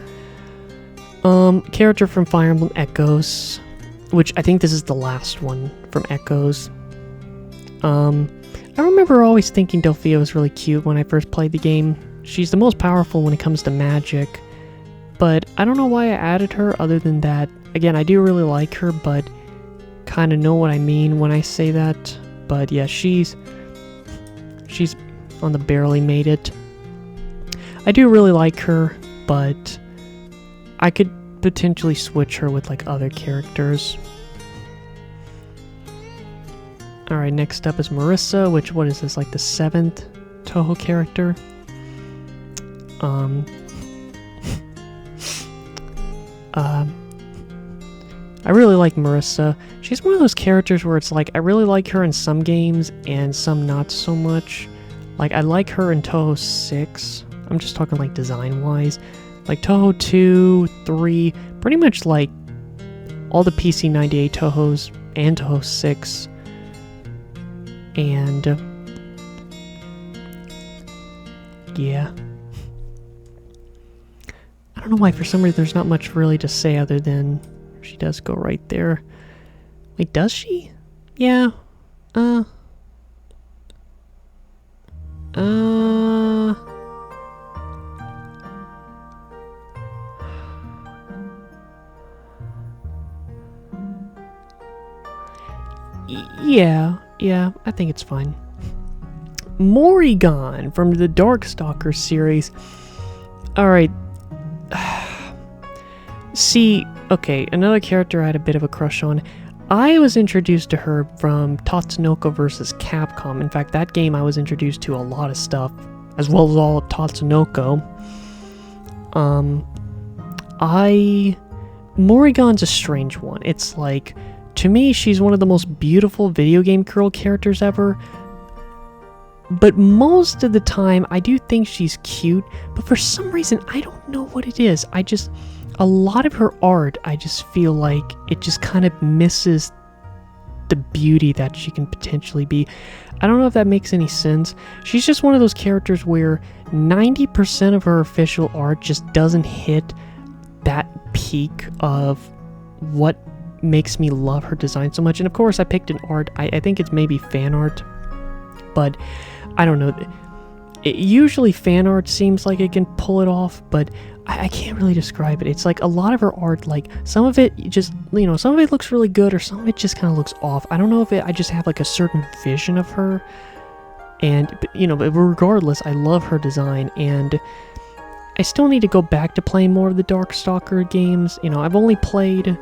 Character from Fire Emblem Echoes, which I think this is the last one from Echoes. I remember always thinking Delphia was really cute when I first played the game. She's the most powerful when it comes to magic, but I don't know why I added her other than that. Again, I do really like her, but kind of know what I mean when I say that. But yeah, she's on the barely made it. I do really like her, but I could potentially switch her with like other characters. Alright, next up is Marissa, which, what is this, like the 7th Touhou character? I really like Marissa. She's one of those characters where it's like, I really like her in some games and some not so much. Like, I like her in Touhou 6. I'm just talking like design-wise. Like Touhou 2, 3, pretty much like all the PC98 Touhous and Touhou 6. And yeah. I don't know why, for some reason there's not much really to say other than she does go right there. Wait, does she? Yeah. Yeah, I think it's fine. Morrigan from the Darkstalkers series. Alright. See, okay, another character I had a bit of a crush on. I was introduced to her from Tatsunoko vs. Capcom. In fact, that game I was introduced to a lot of stuff, as well as all of Tatsunoko. Morrigan's a strange one. It's like, to me, she's one of the most beautiful video game girl characters ever. But most of the time, I do think she's cute, but for some reason, I don't know what it is. A lot of her art, I just feel like it just kind of misses the beauty that she can potentially be. I don't know if that makes any sense. She's just one of those characters where 90% of her official art just doesn't hit that peak of what makes me love her design so much. And of course, I picked an art. I think it's maybe fan art, but I don't know. Usually fan art seems like it can pull it off, but I can't really describe it. It's like a lot of her art, like some of it just, some of it looks really good or some of it just kind of looks off. I don't know if I just have like a certain vision of her. But regardless, I love her design, and I still need to go back to playing more of the Darkstalker games. I've only played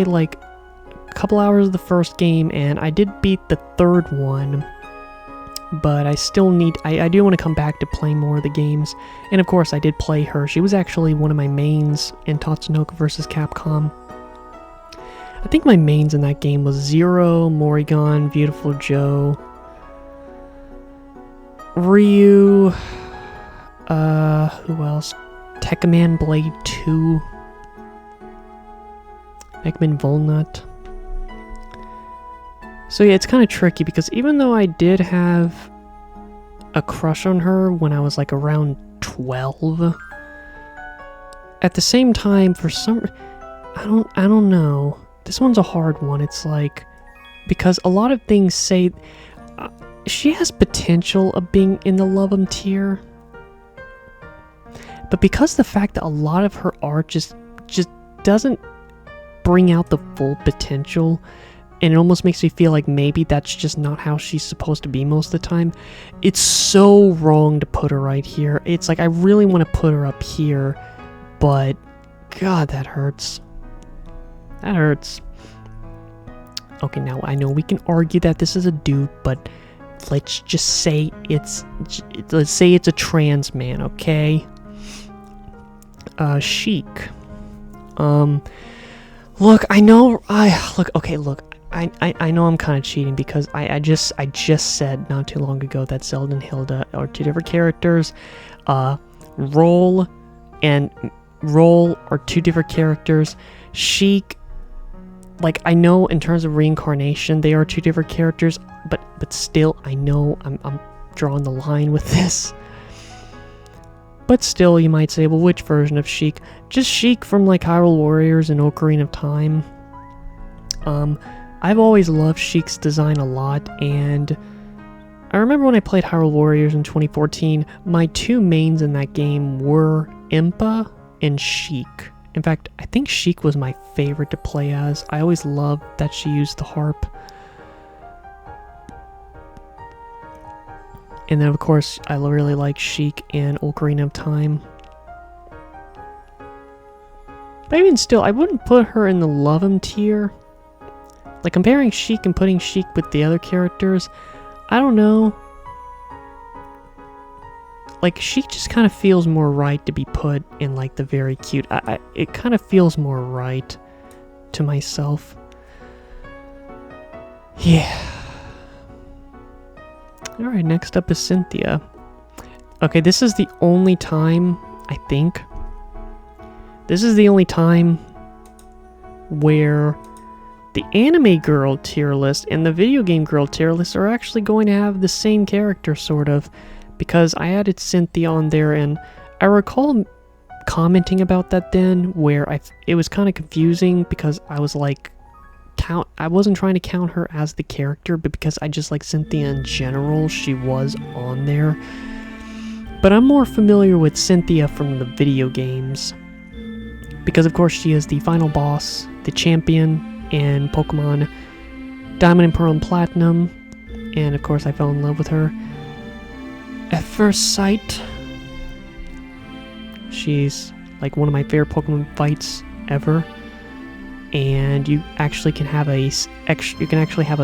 like a couple hours of the first game, and I did beat the third one. But I still need, I do want to come back to play more of the games. And of course, I did play her. She was actually one of my mains in Tatsunoko vs. Capcom. I think my mains in that game was Zero, Morrigan, Beautiful Joe, Ryu, who else? Tekkaman Blade 2, Ekman Volnut. So yeah, it's kind of tricky because even though I did have a crush on her when I was like around 12, at the same time, for some, I don't know. This one's a hard one. It's like, because a lot of things say she has potential of being in the Love-em tier, but because the fact that a lot of her art just doesn't bring out the full potential, and it almost makes me feel like maybe that's just not how she's supposed to be most of the time. It's so wrong to put her right here. It's like I really want to put her up here, but God, that hurts. That hurts. Okay, now I know we can argue that this is a dude, but let's just say let's say it's a trans man, okay? Sheik. Look, I know, look, I know I'm kind of cheating because I just said not too long ago that Zelda and Hilda are two different characters. Roll are two different characters. Sheik, like, I know in terms of reincarnation they are two different characters, but still I know I'm drawing the line with this. But still, you might say, well, which version of Sheik? Just Sheik from like Hyrule Warriors and Ocarina of Time. I've always loved Sheik's design a lot, and I remember when I played Hyrule Warriors in 2014, my two mains in that game were Impa and Sheik. In fact, I think Sheik was my favorite to play as. I always loved that she used the harp. And then, of course, I really like Sheik in Ocarina of Time. But even still, I wouldn't put her in the love him tier. Like, comparing Sheik and putting Sheik with the other characters, I don't know. Like, Sheik just kind of feels more right to be put in, like, the very cute. It kind of feels more right to myself. Yeah. Alright, next up is Cynthia. Okay, this is the only time, I think. This is the only time where the anime girl tier list and the video game girl tier list are actually going to have the same character, sort of, because I added Cynthia on there, and I recall commenting about that then, where it was kind of confusing because I was like, I wasn't trying to count her as the character, but because I just like Cynthia in general, she was on there. But I'm more familiar with Cynthia from the video games, because of course she is the final boss, the champion in Pokemon Diamond and Pearl and Platinum, and of course I fell in love with her at first sight. She's like one of my favorite Pokemon fights ever, and you actually can have a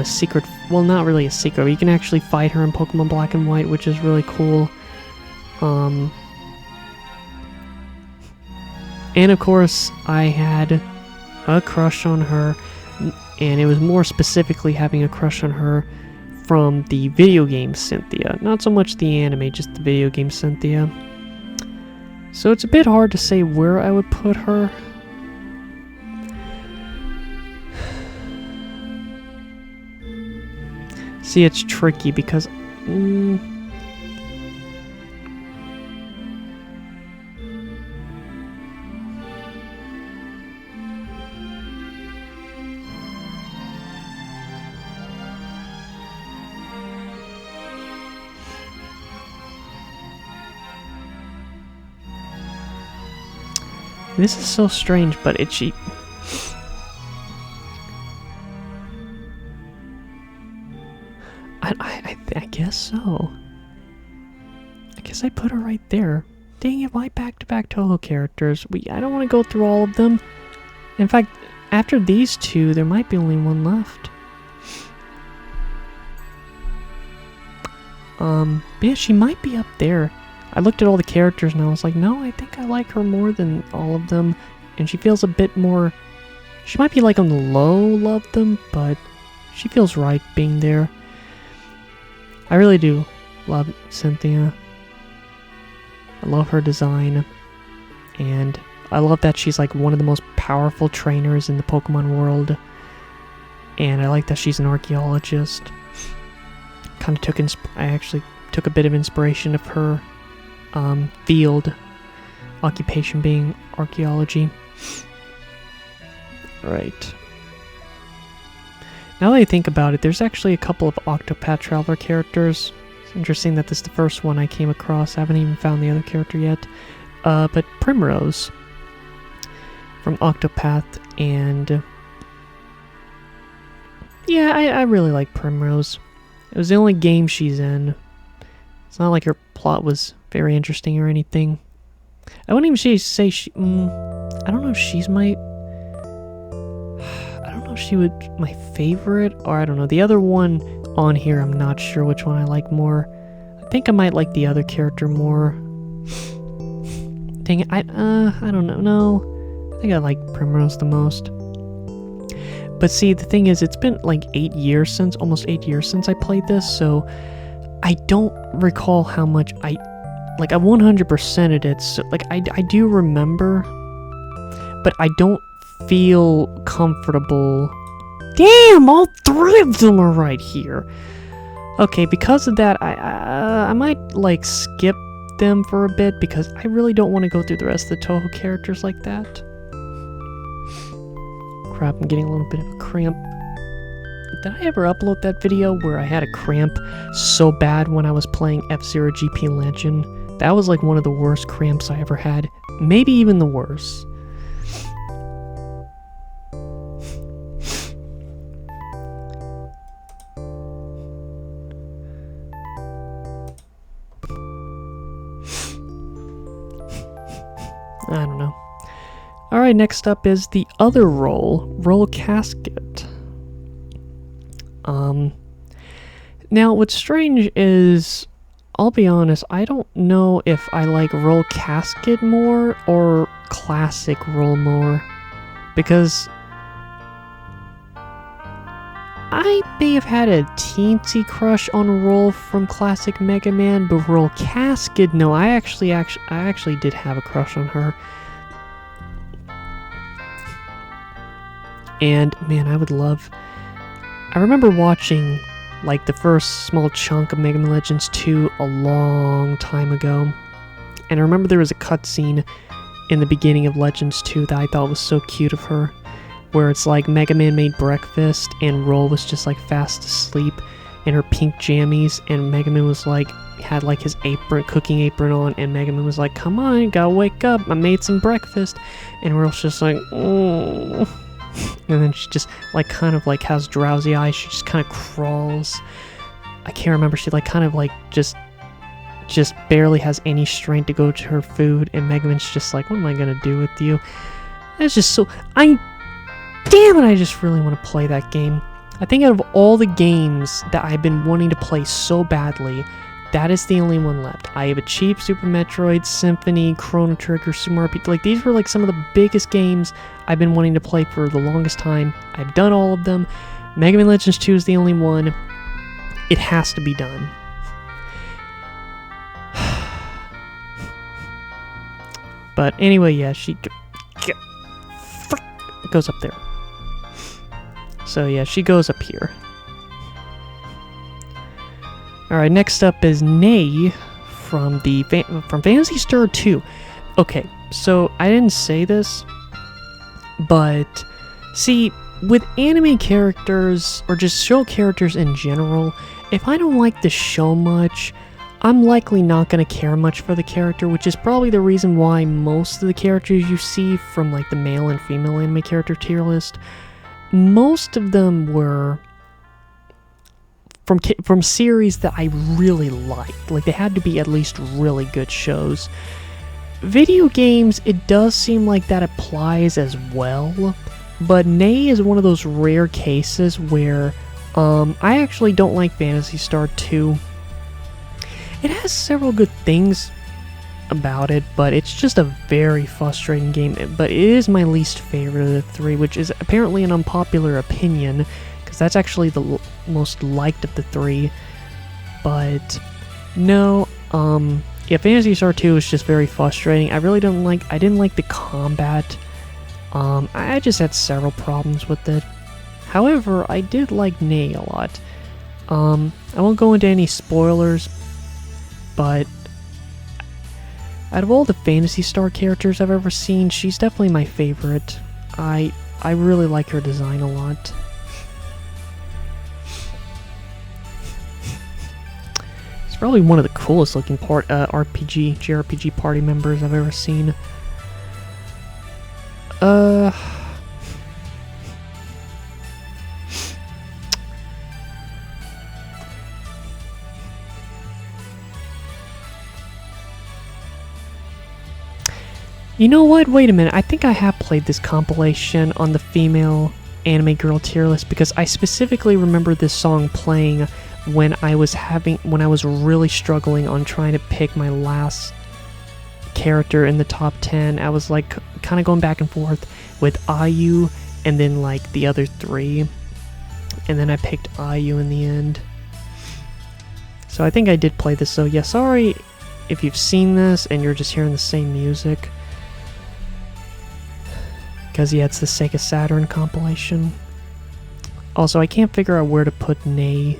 secret, well, not really a secret, but you can actually fight her in Pokemon Black and White, which is really cool. And of course I had a crush on her, and it was more specifically having a crush on her from the video game Cynthia. Not so much the anime, just the video game Cynthia. So it's a bit hard to say where I would put her. See, it's tricky because... This is so strange, but itchy. I guess so. I guess I put her right there. Dang it, why back-to-back Toho characters? I don't want to go through all of them. In fact, after these two, there might be only one left. But yeah, she might be up there. I looked at all the characters and I was like, no, I think I like her more than all of them. And she feels a bit more... She might be like on the low love them, but she feels right being there. I really do love Cynthia. I love her design. And I love that she's like one of the most powerful trainers in the Pokemon world. And I like that she's an archaeologist. Kind of I actually took a bit of inspiration of her field occupation being archaeology. Right. Now that I think about it, there's actually a couple of Octopath Traveler characters. It's interesting that this is the first one I came across. I haven't even found the other character yet. But Primrose from Octopath, and yeah, I really like Primrose. It was the only game she's in. It's not like her plot was very interesting or anything. I wouldn't even say she... I don't know if she's my... I don't know if she would... my favorite, or I don't know. The other one on here, I'm not sure which one I like more. I think I might like the other character more. Dang it, I don't know. No. I think I like Primrose the most. But see, the thing is, it's been like almost 8 years since I played this, so I don't recall how much I 100%ed it, so like I do remember, but I don't feel comfortable. Damn, all 3 of them are right here. Okay, because of that, I might like skip them for a bit because I really don't want to go through the rest of the Touhou characters like that. Crap, I'm getting a little bit of a cramp. Did I ever upload that video where I had a cramp so bad when I was playing F-Zero GP Legend? That was like one of the worst cramps I ever had. Maybe even the worst. I don't know. Alright, next up is the other Roll Casket. Now what's strange is, I'll be honest, I don't know if I like Roll Casket more or Classic Roll more, because I may have had a teensy crush on Roll from Classic Mega Man, but Roll Casket, no, I actually did have a crush on her. And man, I remember watching like the first small chunk of Mega Man Legends 2 a long time ago. And I remember there was a cutscene in the beginning of Legends 2 that I thought was so cute of her, where it's like Mega Man made breakfast and Roll was just like fast asleep in her pink jammies, and Mega Man was like, had like his cooking apron on, and Mega Man was like, come on, gotta wake up, I made some breakfast. And Roll's just like, oh. And then she just like kind of like has drowsy eyes, she just kind of crawls. I can't remember, she like kind of like just barely has any strength to go to her food, and Mega Man's just like, what am I gonna do with you? It's just so, damn it, I just really want to play that game. I think out of all the games that I've been wanting to play so badly, that is the only one left. I have a cheap Super Metroid, Symphony, Chrono Trigger, Super Mario RPG. Like, these were like some of the biggest games I've been wanting to play for the longest time. I've done all of them. Mega Man Legends 2 is the only one. It has to be done. But anyway, yeah, she goes up there. So yeah, she goes up here. Alright, next up is Nei from Phantasy Star 2. Okay, so I didn't say this, but see, with anime characters, or just show characters in general, if I don't like the show much, I'm likely not going to care much for the character, which is probably the reason why most of the characters you see from like the male and female anime character tier list, most of them were from series that I really liked. Like, they had to be at least really good shows. Video games, it does seem like that applies as well, but Nei is one of those rare cases where I actually don't like Phantasy Star 2. It has several good things about it, but it's just a very frustrating game. But it is my least favorite of the 3, which is apparently an unpopular opinion, because that's actually the most liked of the 3. But no, yeah, Phantasy Star 2 is just very frustrating. I didn't like the combat. I just had several problems with it. However, I did like Nei a lot. I won't go into any spoilers, but out of all the Phantasy Star characters I've ever seen, she's definitely my favorite. I really like her design a lot. She's probably one of the coolest looking JRPG party members I've ever seen. You know what? Wait a minute. I think I have played this compilation on the female anime girl tier list, because I specifically remember this song playing when I was really struggling on trying to pick my last character in the top 10. I was like kind of going back and forth with Ayu, and then like the other 3, and then I picked IU in the end. So I think I did play this, so yeah, sorry if you've seen this and you're just hearing the same music. Because yeah, it's the Sega Saturn compilation. Also, I can't figure out where to put Ney.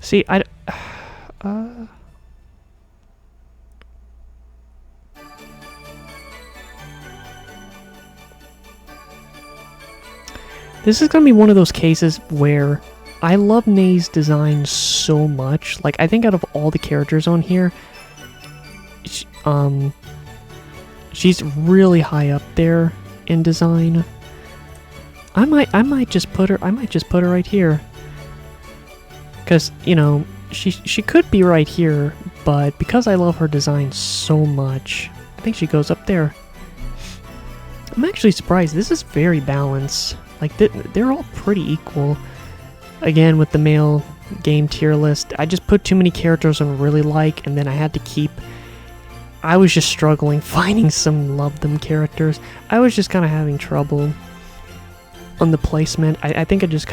See, this is gonna be one of those cases where I love Ney's design so much. Like, I think out of all the characters on here, she's really high up there in design. I might just put her right here. Cause, you know, she could be right here, but because I love her design so much, I think she goes up there. I'm actually surprised. This is very balanced. Like, they're all pretty equal. Again, with the male game tier list, I just put too many characters I really like, and then I had to keep... I was just struggling finding some love them characters. I was just kind of having trouble on the placement. I think I just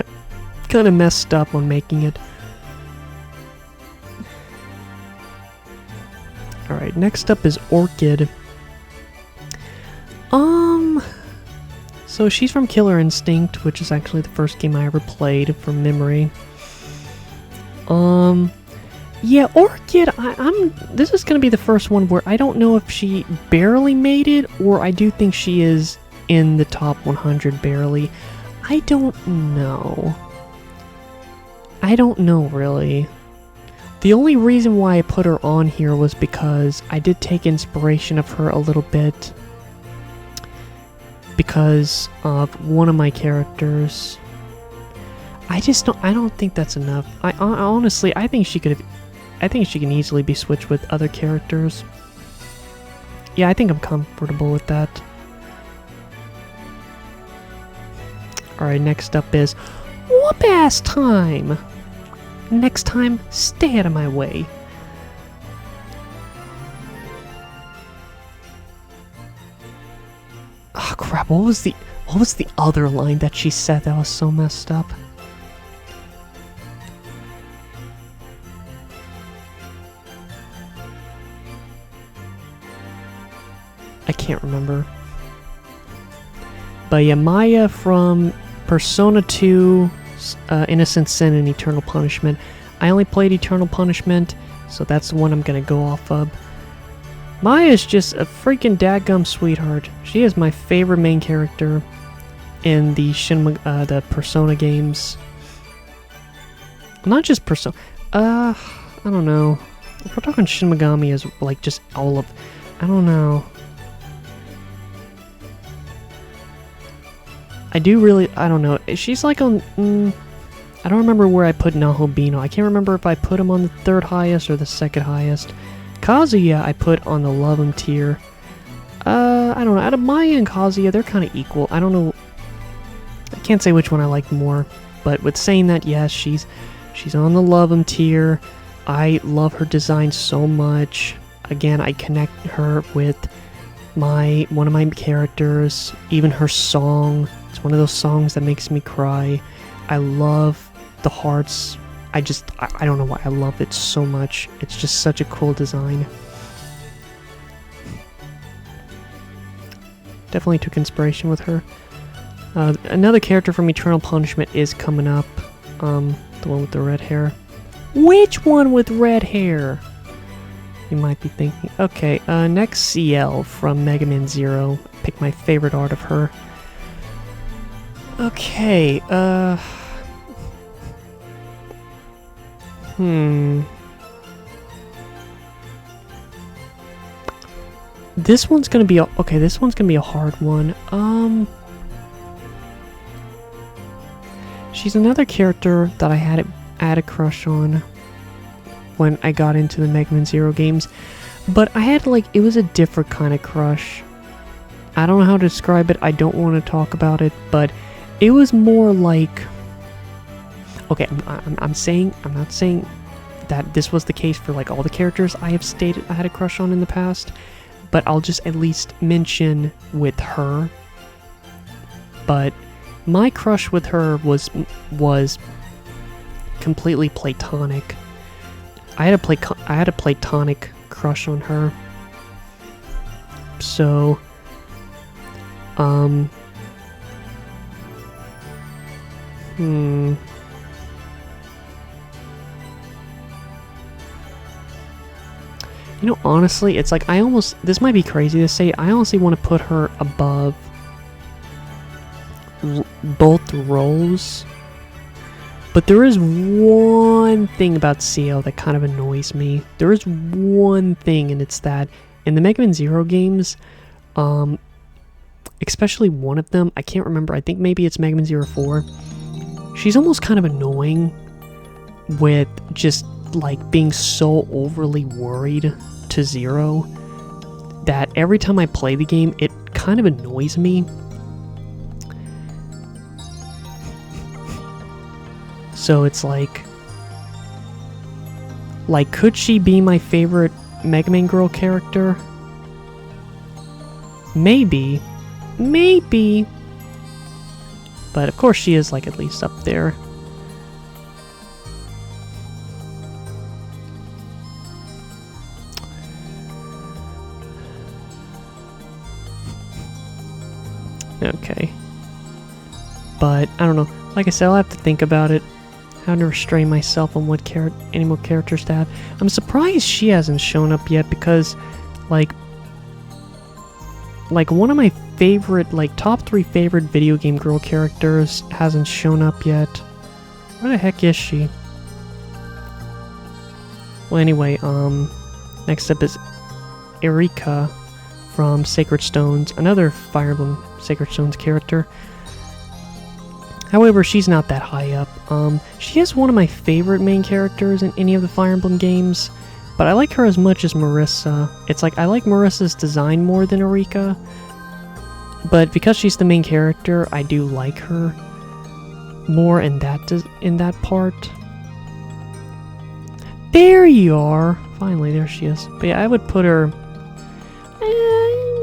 kind of messed up on making it. Alright, next up is Orchid. So she's from Killer Instinct, which is actually the first game I ever played from memory. Yeah, Orchid, this is gonna be the first one where I don't know if she barely made it, or I do think she is in the top 100 barely. I don't know. I don't know, really. The only reason why I put her on here was because I did take inspiration of her a little bit because of one of my characters. I don't think that's enough. I honestly, I think she can easily be switched with other characters. Yeah, I think I'm comfortable with that. Alright, next up is Whoop-Ass Time! Next time, stay out of my way. Oh crap, what was the other line that she said that was so messed up? I can't remember. But yeah, Maya from Persona 2, Innocent Sin and Eternal Punishment. I only played Eternal Punishment, so that's the one I'm gonna go off of. Maya is just a freaking dadgum sweetheart. She is my favorite main character in the the Persona games. Not just Persona. I don't know. If we're talking Shin Megami as like just all of, I don't know. I don't know. She's like on, I don't remember where I put Nahobino. I can't remember if I put him on the 3rd highest or the 2nd highest. Kazuya I put on the love him tier. I don't know. Out of Maya and Kazuya, they're kind of equal. I don't know. I can't say which one I like more. But with saying that, yes, she's on the love him tier. I love her design so much. Again, I connect her with one of my characters. Even her song. It's one of those songs that makes me cry. I love the hearts. I don't know why I love it so much. It's just such a cool design. Definitely took inspiration with her. Another character from Eternal Punishment is coming up. The one with the red hair. Which one with red hair? You might be thinking. Okay, next CL from Mega Man Zero. Pick my favorite art of her. Okay, This one's gonna be this one's gonna be a hard one. She's another character that I had a crush on when I got into the Mega Man Zero games, but I had it was a different kind of crush. I don't know how to describe it. I don't want to talk about it, but it was more like, okay, I'm not saying that this was the case for all the characters I have stated I had a crush on in the past, but I'll just at least mention with her but my crush with her was completely platonic. I had a platonic crush on her. So, You know, honestly, it's like this might be crazy to say, I honestly want to put her above both roles. But there is one thing about CL that kind of annoys me. There is one thing, and it's that in the Mega Man Zero games, especially one of them, I can't remember, I think maybe it's Mega Man Zero 4, she's almost kind of annoying with just like being so overly worried to Zero that every time I play the game, it kind of annoys me. So it's like, could she be my favorite Mega Man Girl character? Maybe. Maybe. But of course she is, like, at least up there. Okay. But, I don't know. Like I said, I'll have to think about it. How to restrain myself on what any more characters to have. I'm surprised she hasn't shown up yet because, like one of my favorite, like, top 3 favorite video game girl characters hasn't shown up yet. Where the heck is she? Well, anyway, next up is Erika from Sacred Stones, another Fire Emblem Sacred Stones character. However, she's not that high up. She is one of my favorite main characters in any of the Fire Emblem games, but I like her as much as Marissa. It's like, I like Marissa's design more than Erika, but because she's the main character, I do like her more in that part. There you are! Finally, there she is. But yeah, I would put her...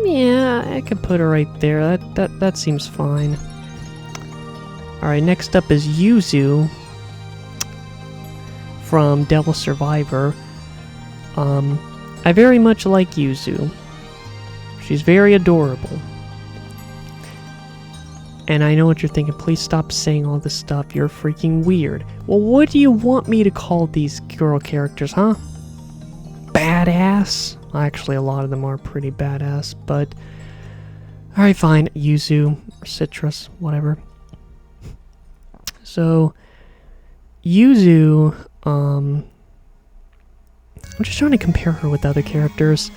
yeah, I could put her right there. That seems fine. Alright, next up is Yuzu from Devil Survivor. I very much like Yuzu. She's very adorable. And I know what you're thinking, please stop saying all this stuff, you're freaking weird. Well, what do you want me to call these girl characters, huh? Badass? Actually, a lot of them are pretty badass, but... Alright, fine. Yuzu, or Citrus, whatever. So, Yuzu, I'm just trying to compare her with other characters.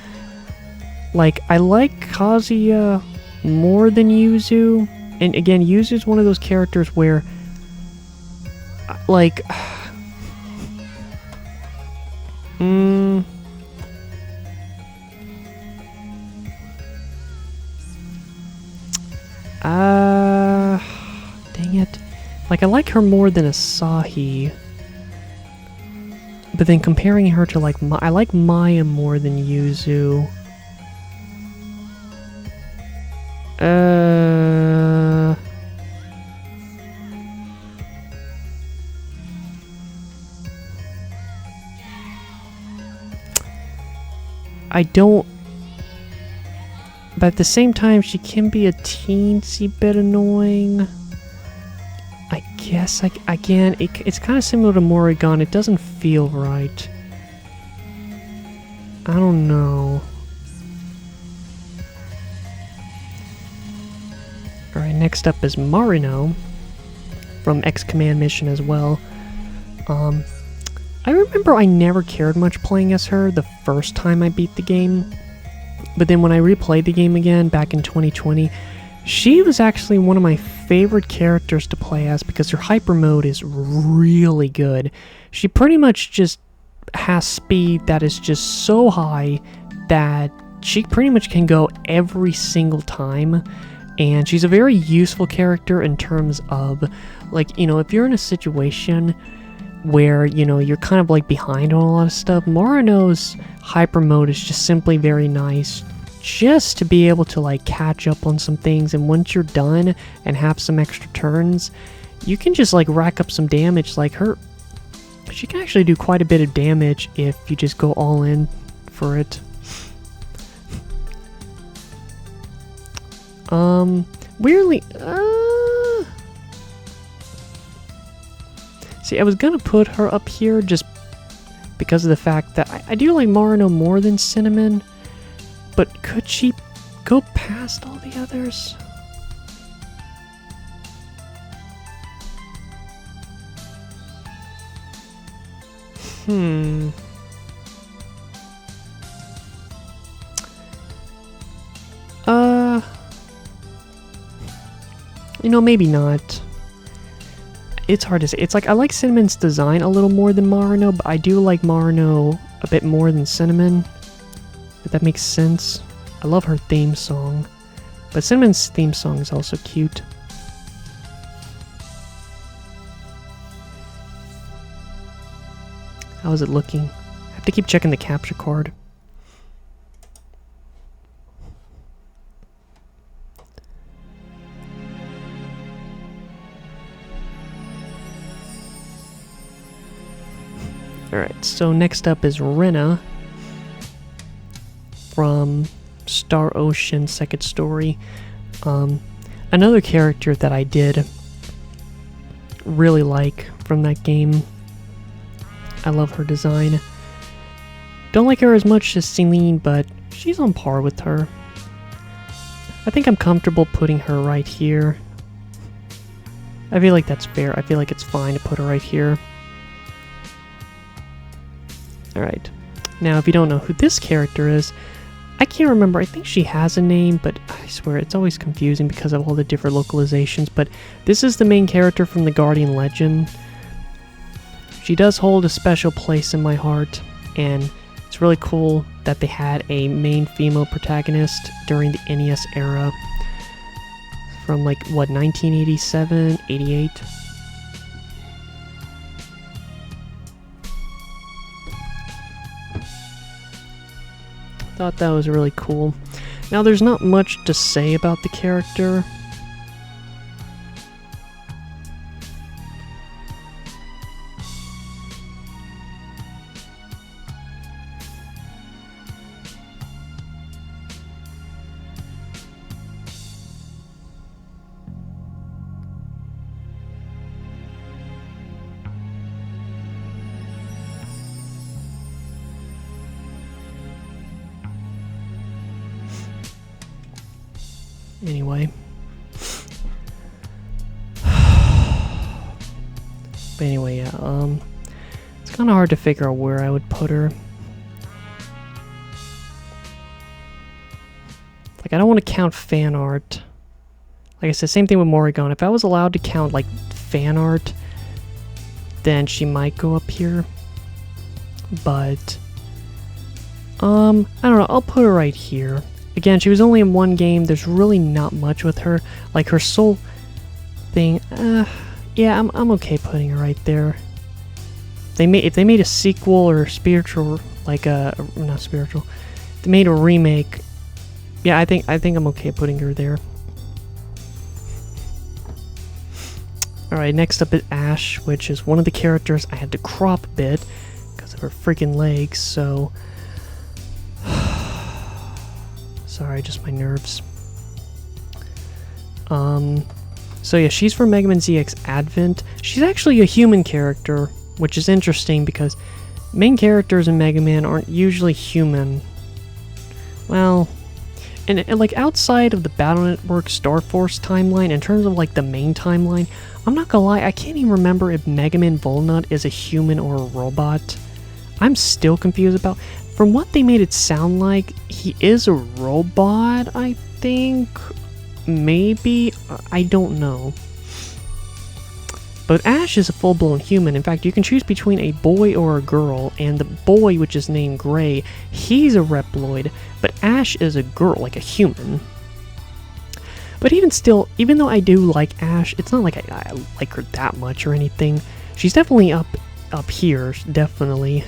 Like, I like Kazuya more than Yuzu. And again, Yuzu's one of those characters where, like, dang it. Like, I like her more than Asahi. But then comparing her to, like, I like Maya more than Yuzu. I don't... But at the same time, she can be a teensy bit annoying. I guess, again, it's kind of similar to Morrigan. It doesn't feel right. I don't know. Alright, next up is Marino from X-Command Mission as well. I remember I never cared much playing as her the first time I beat the game. But then when I replayed the game again back in 2020, she was actually one of my favorite characters to play as because her hyper mode is really good. She pretty much just has speed that is just so high that she pretty much can go every single time. And she's a very useful character in terms of, like, you know, if you're in a situation where, you know, you're kind of like behind on a lot of stuff, Marino's hyper mode is just simply very nice just to be able to like catch up on some things, and once you're done and have some extra turns, you can just like rack up some damage. Like she can actually do quite a bit of damage if you just go all in for it. Weirdly, see, I was gonna put her up here just because of the fact that I do like Marino more than Cinnamon, but could she go past all the others? You know, maybe not. It's hard to say. It's like, I like Cinnamon's design a little more than Marino, but I do like Marino a bit more than Cinnamon. If that makes sense. I love her theme song. But Cinnamon's theme song is also cute. How is it looking? I have to keep checking the capture card. Alright, so next up is Rena from Star Ocean Second Story. Another character that I did really like from that game. I love her design. Don't like her as much as Celine, but she's on par with her. I think I'm comfortable putting her right here. I feel like that's fair. I feel like it's fine to put her right here. Alright, now if you don't know who this character is, I can't remember, I think she has a name, but I swear it's always confusing because of all the different localizations, but this is the main character from the Guardian Legend. She does hold a special place in my heart, and it's really cool that they had a main female protagonist during the NES era from like, what, 1987, 88? Thought that was really cool. Now there's not much to say about the character. Anyway. But anyway, yeah, it's kind of hard to figure out where I would put her. Like, I don't want to count fan art. Like I said, same thing with Morrigan. If I was allowed to count, like, fan art, then she might go up here. But, I don't know, I'll put her right here. Again, she was only in one game. There's really not much with her. Like, her soul thing, yeah, I'm okay putting her right there. If they made a sequel or spiritual, like not spiritual, if they made a remake, yeah, I think I'm okay putting her there. Alright, next up is Ash, which is one of the characters I had to crop a bit because of her freaking legs, so sorry, just my nerves. So yeah, she's from Mega Man ZX Advent. She's actually a human character, which is interesting because main characters in Mega Man aren't usually human. Well, and like outside of the Battle Network Star Force timeline, in terms of like the main timeline, I'm not gonna lie, I can't even remember if Mega Man Volnut is a human or a robot. I'm still confused about. From what they made it sound like, he is a robot, I think. Maybe? I don't know. But Ash is a full-blown human. In fact, you can choose between a boy or a girl, and the boy, which is named Gray, he's a Reploid, but Ash is a girl, like a human. But even still, even though I do like Ash, it's not like I like her that much or anything. She's definitely up here, definitely.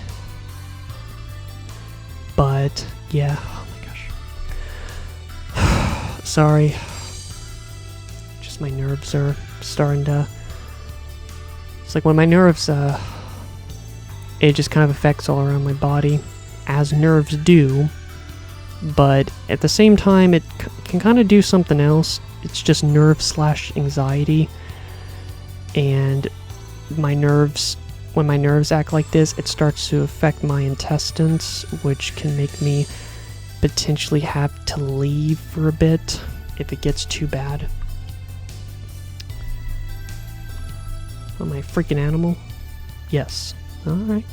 But, yeah, oh my gosh. Sorry. Just my nerves are starting to... It's like when my nerves, it just kind of affects all around my body, as nerves do. But at the same time, it can kind of do something else. It's just nerve/anxiety. And my nerves, when my nerves act like this, it starts to affect my intestines, which can make me potentially have to leave for a bit if it gets too bad. Am I a freaking animal? Yes. Alright.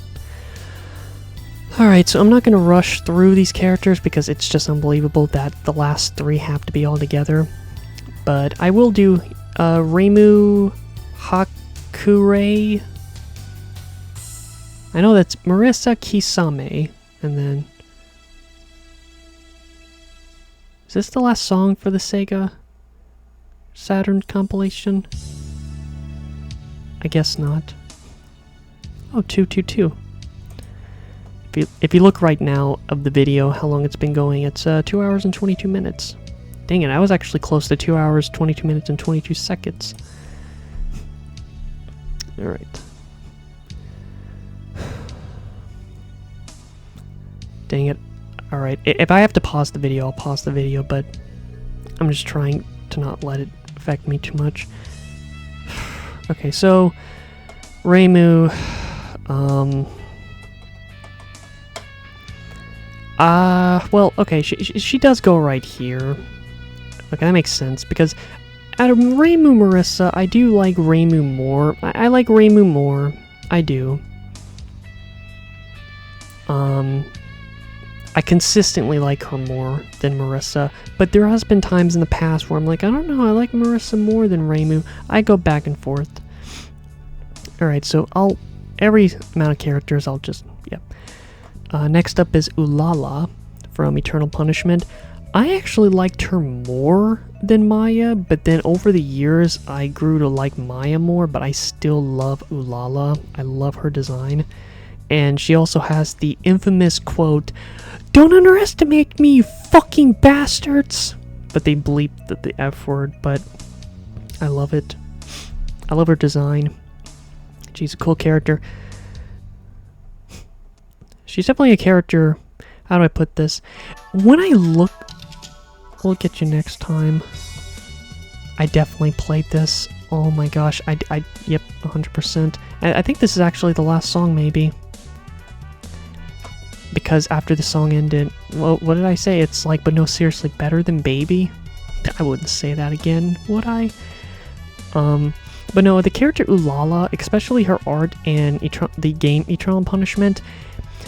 Alright, so I'm not going to rush through these characters because it's just unbelievable that the last 3 have to be all together. But I will do Reimu Hakurei. I know that's Marisa Kisame, and then... Is this the last song for the Sega Saturn compilation? I guess not. Oh, 222. If you look right now of the video, how long it's been going, it's 2 hours and 22 minutes. Dang it, I was actually close to 2 hours, 22 minutes, and 22 seconds. Alright. Dang it. Alright, if I have to pause the video, I'll pause the video, but I'm just trying to not let it affect me too much. Okay, so Reimu, well, okay, she does go right here. Okay, that makes sense, because out of Reimu Marisa, I do like Reimu more. I like Reimu more. I do. I consistently like her more than Marisa, but there has been times in the past where I'm like, I don't know, I like Marisa more than Reimu. I go back and forth. Alright, so every amount of characters, I'll just, yep. Next up is Ulala from Eternal Punishment. I actually liked her more than Maya, but then over the years, I grew to like Maya more, but I still love Ulala. I love her design. And she also has the infamous quote, "Don't underestimate me, you fucking bastards!" But they bleeped the F word, but I love it. I love her design. She's a cool character. She's definitely a character... How do I put this? When I look... We'll get you next time. I definitely played this. Oh my gosh. Yep, 100%. I think this is actually the last song, maybe. Because after the song ended... Well, what did I say? It's like, but no, seriously, better than Baby? I wouldn't say that again, would I? But no, the character Ulala, especially her art and the game Eternal Punishment,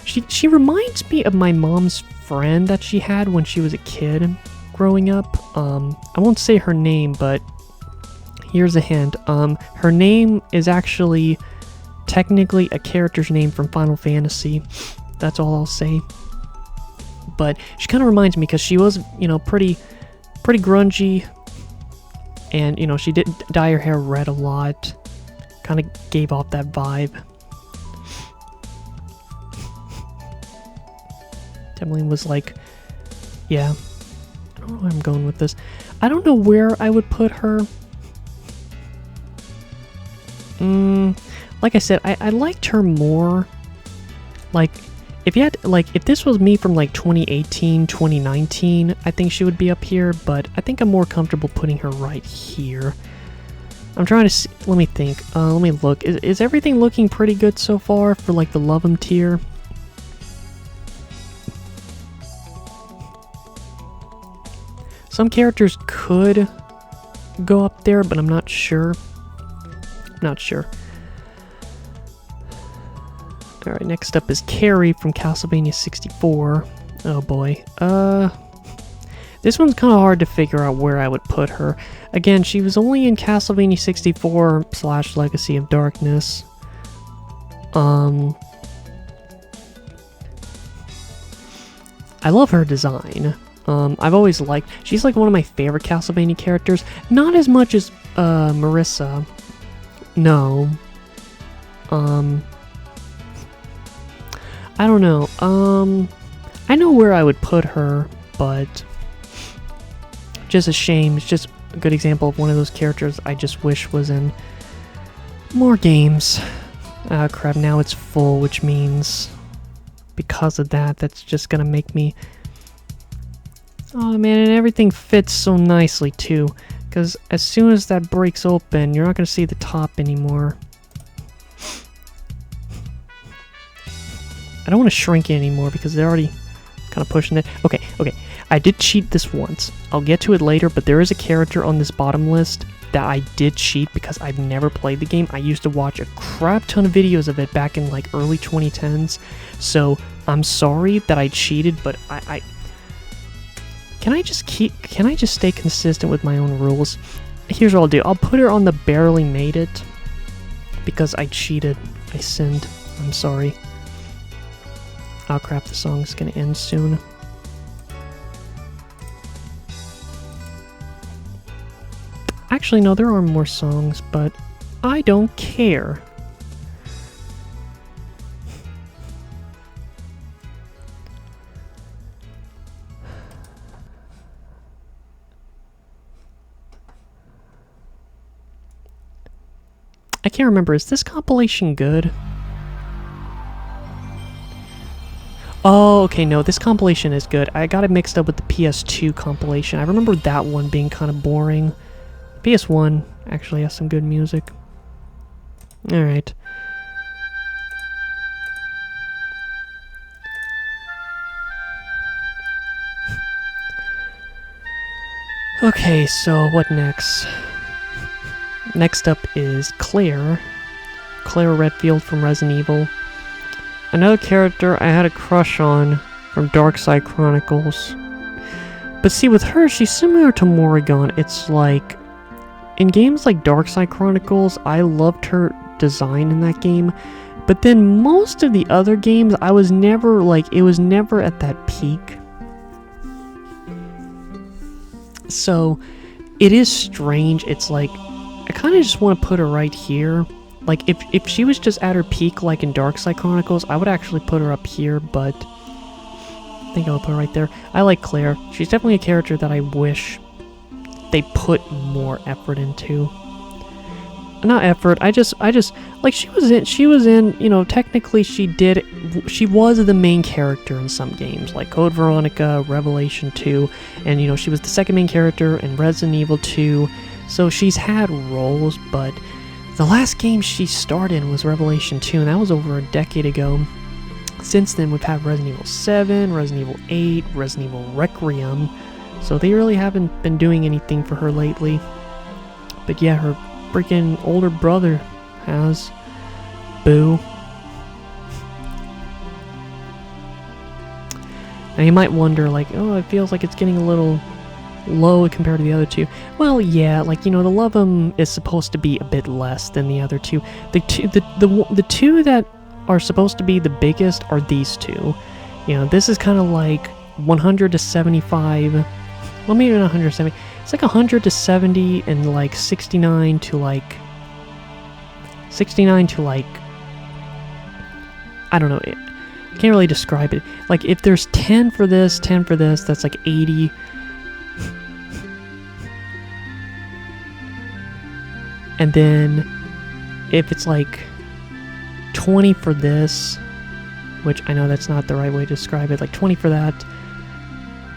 she reminds me of my mom's friend that she had when she was a kid growing up. I won't say her name, but here's a hint. Her name is actually technically a character's name from Final Fantasy. That's all I'll say. But she kind of reminds me because she was, you know, pretty grungy. And, you know, she did dye her hair red a lot. Kind of gave off that vibe. Definitely was like, yeah. I don't know where I'm going with this. I don't know where I would put her. Like I said, I liked her more. Like, if you had, like, if this was me from like 2018, 2019, I think she would be up here, but I think I'm more comfortable putting her right here. I'm trying to see, let me think, let me look. Is everything looking pretty good so far for like the Love 'em tier? Some characters could go up there, but I'm not sure. Not sure. Alright, next up is Carrie from Castlevania 64. Oh boy. This one's kind of hard to figure out where I would put her. Again, she was only in Castlevania 64 / Legacy of Darkness. I love her design. I've always liked... She's like one of my favorite Castlevania characters. Not as much as Marisa. No. I don't know. I know where I would put her, but just a shame. It's just a good example of one of those characters I just wish was in more games. Ah, crap, now it's full, which means because of that, that's just gonna make me... Oh man, and everything fits so nicely too, because as soon as that breaks open, you're not gonna see the top anymore. I don't want to shrink it anymore because they're already kind of pushing it. Okay, I did cheat this once. I'll get to it later, but there is a character on this bottom list that I did cheat because I've never played the game. I used to watch a crap ton of videos of it back in like early 2010s. So I'm sorry that I cheated, but I can I just stay consistent with my own rules? Here's what I'll do. I'll put her on the barely made it because I cheated. I sinned. I'm sorry. Oh crap, the song's gonna end soon. Actually, no, there are more songs, but I don't care. I can't remember, is this compilation good? Oh, okay, no, this compilation is good. I got it mixed up with the PS2 compilation. I remember that one being kind of boring. PS1 actually has some good music. Alright. Okay, so what next? Next up is Claire. Claire Redfield from Resident Evil. Another character I had a crush on from Darkside Chronicles. But see, with her, she's similar to Morrigan. It's like, in games like Darkside Chronicles, I loved her design in that game. But then most of the other games, I was never, like, it was never at that peak. So, it is strange. It's like, I kind of just want to put her right here. Like, if she was just at her peak, like in Darkside Chronicles, I would actually put her up here, but I think I would put her right there. I like Claire. She's definitely a character that I wish they put more effort into. Not effort, I just, like, she was in, you know, technically she was the main character in some games, like Code Veronica, Revelation 2, and, you know, she was the second main character in Resident Evil 2, so she's had roles, but the last game she starred in was Revelation 2, and that was over a decade ago. Since then, we've had Resident Evil 7, Resident Evil 8, Resident Evil Requiem, so they really haven't been doing anything for her lately. But yeah, her freaking older brother has. Boo. Now you might wonder, like, oh, it feels like it's getting a little low compared to the other two. Well, yeah, like, you know, the Lovem is supposed to be a bit less than the other two. The two that are supposed to be the biggest are these two. You know, this is kind of like 100 to 75. Well, maybe not 170. It's like 100 to 70 and like 69 to like I don't know. I can't really describe it. Like, if there's 10 for this, 10 for this, that's like 80. And then if it's like 20 for this, which I know that's not the right way to describe it, like 20 for that,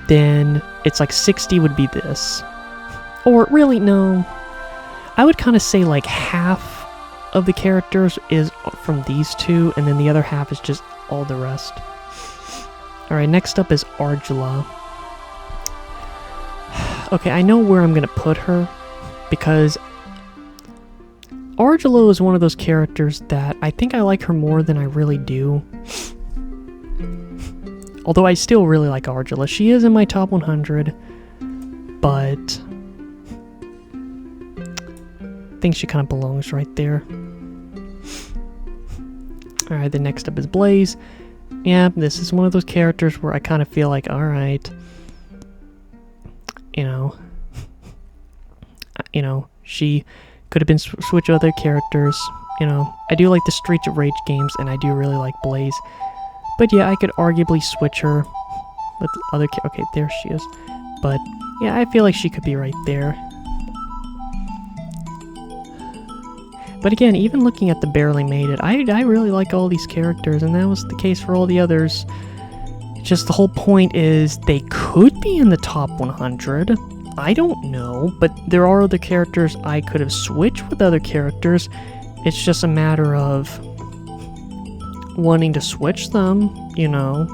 then it's like 60 would be this. Or really, no. I would kind of say like half of the characters is from these two, and then the other half is just all the rest. Alright, next up is Argela. Okay, I know where I'm going to put her, because Argela is one of those characters that I think I like her more than I really do. Although I still really like Argela. She is in my top 100, but I think she kind of belongs right there. Alright, the next up is Blaze. Yeah, this is one of those characters where I kind of feel like, alright, you know, she could have been switch other characters. You know, I do like the Streets of Rage games, and I do really like Blaze. But yeah, I could arguably switch her with other okay, there she is. But Yeah, I feel like she could be right there. But again, even looking at the Barely Made It, I really like all these characters, and that was the case for all the others. Just the whole point is they could be in the top 100. I don't know, but there are other characters I could have switched with other characters. It's just a matter of wanting to switch them, you know.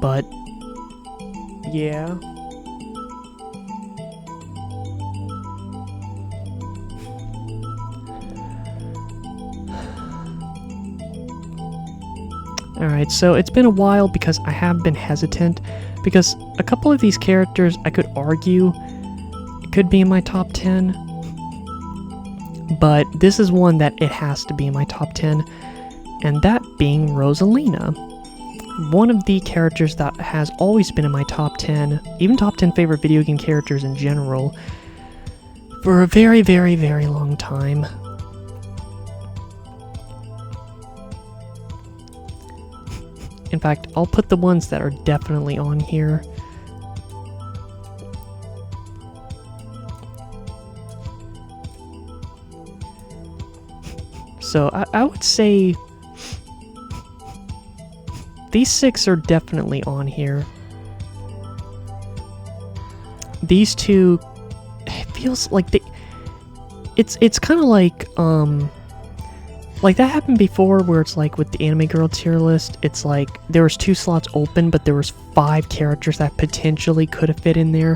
But yeah. Alright, so it's been a while because I have been hesitant, because a couple of these characters I could argue could be in my top 10, but this is one that it has to be in my top 10, and that being Rosalina. One of the characters that has always been in my top 10, even top 10 favorite video game characters in general, for a very, very, very long time. In fact, I'll put the ones that are definitely on here. So I would say these 6 are definitely on here. These 2, it feels like it's kind of like that happened before, where it's like with the Anime Girl tier list, it's like there was 2 slots open, but there was 5 characters that potentially could have fit in there.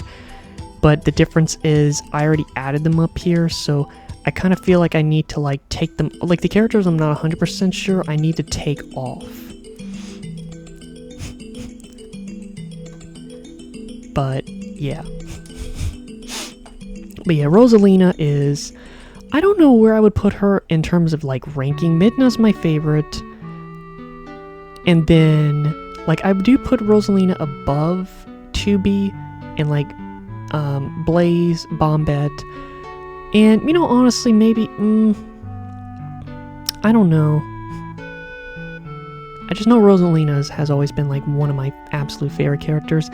But the difference is I already added them up here, so I kind of feel like I need to like take them, like the characters I'm not 100% sure I need to take off. But yeah. But yeah, Rosalina is, I don't know where I would put her in terms of like ranking. Midna's my favorite. And then like I do put Rosalina above 2B and like Blaze, Bombette. And you know, honestly, maybe I don't know. I just know Rosalina has always been like one of my absolute favorite characters.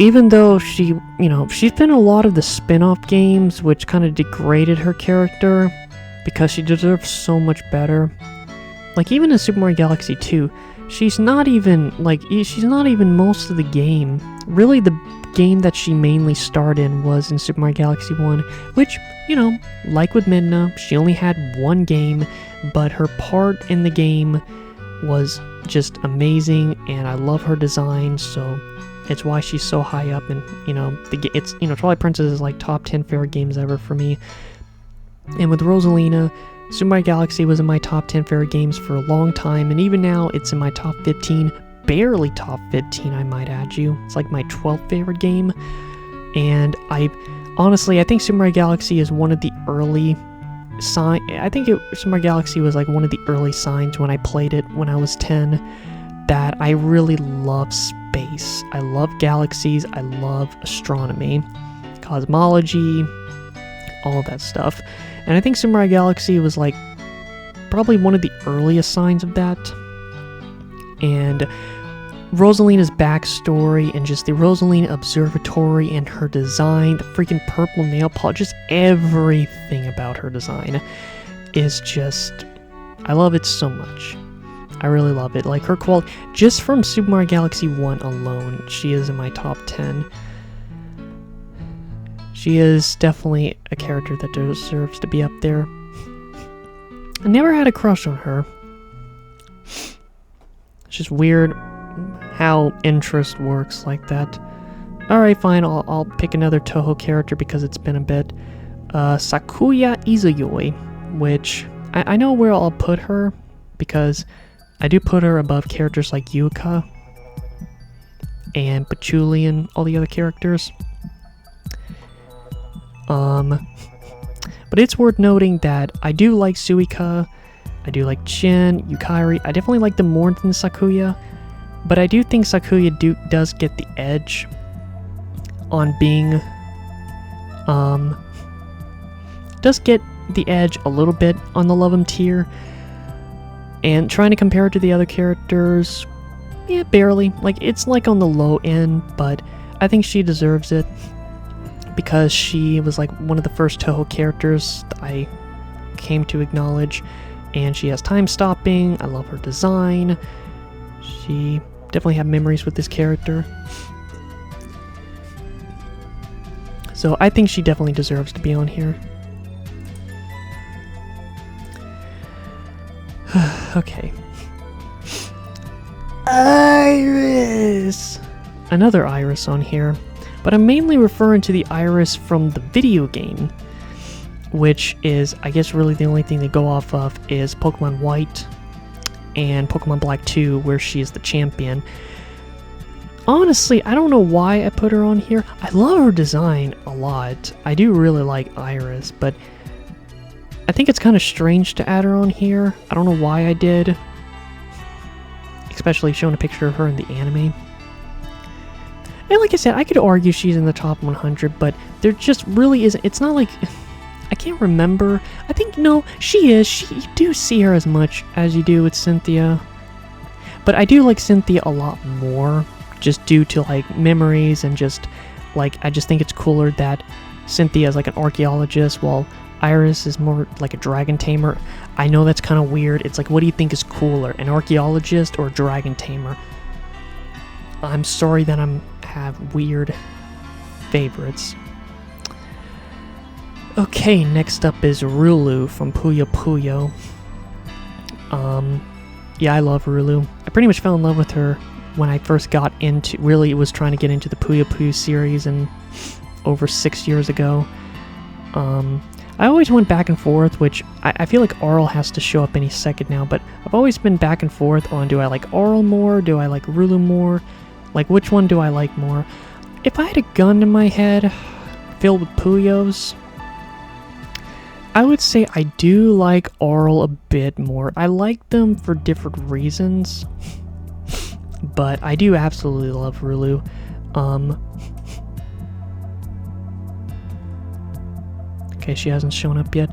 Even though she, you know, she's been in a lot of the spin-off games, which kind of degraded her character, because she deserves so much better. Like, even in Super Mario Galaxy 2, she's not even most of the game. Really, the game that she mainly starred in was in Super Mario Galaxy 1, which, you know, like with Midna, she only had one game, but her part in the game was just amazing, and I love her design, so it's why she's so high up, and you know, it's, you know, Twilight Princess is like top 10 favorite games ever for me. And with Rosalina, Super Mario Galaxy was in my top 10 favorite games for a long time, and even now it's in my top 15, barely top 15, I might add you. It's like my 12th favorite game, and honestly, I think Super Mario Galaxy is one of the early Super Mario Galaxy was like one of the early signs when I played it when I was 10, that I really love space. I love galaxies, I love astronomy, cosmology, all of that stuff. And I think Super Mario Galaxy was like probably one of the earliest signs of that. And Rosalina's backstory and just the Rosalina Observatory and her design, the freaking purple nail polish, just everything about her design is just, I love it so much. I really love it. Like her quality, just from Super Mario Galaxy 1 alone, she is in my top 10. She is definitely a character that deserves to be up there. I never had a crush on her. It's just weird how interest works like that. Alright, fine, I'll pick another Touhou character because it's been a bit. Sakuya Izuyoi, which I know where I'll put her, because I do put her above characters like Yuka and Patchouli and all the other characters. But it's worth noting that I do like Suika, I do like Chin, Yukari. I definitely like them more than Sakuya, but I do think Sakuya does get the edge on being, does get the edge a little bit on the Love 'em tier. And trying to compare it to the other characters, yeah, barely. Like, it's like on the low end, but I think she deserves it because she was like one of the first Touhou characters that I came to acknowledge, and she has time stopping. I love her design. She definitely have memories with this character. So I think she definitely deserves to be on here. Okay. Iris! Another Iris on here, but I'm mainly referring to the Iris from the video game, which is, I guess, really the only thing they go off of is Pokemon White and Pokemon Black 2, where she is the champion. Honestly, I don't know why I put her on here. I love her design a lot. I do really like Iris, but I think it's kind of strange to add her on here. I don't know why I did. Especially showing a picture of her in the anime. And like I said, I could argue she's in the top 100, but there just really isn't. It's not like... I can't remember. I think, no, she is. You do see her as much as you do with Cynthia. But I do like Cynthia a lot more, just due to, like, memories and just, like, I just think it's cooler that Cynthia is, like, an archaeologist, while Iris is more like a dragon tamer. I know that's kind of weird. It's like, what do you think is cooler, an archaeologist or a dragon tamer? I'm sorry that I have weird favorites. Okay, next up is Rulu from Puyo Puyo. Yeah, I love Rulu. I pretty much fell in love with her when I first got into, really was trying to get into the Puyo Puyo series, and over 6 years ago. I always went back and forth, which I feel like Arl has to show up any second now, but I've always been back and forth on, do I like Arl more, do I like Rulu more, like which one do I like more? If I had a gun to my head filled with Puyos, I would say I do like Arl a bit more. I like them for different reasons, but I do absolutely love Rulu. Okay, she hasn't shown up yet.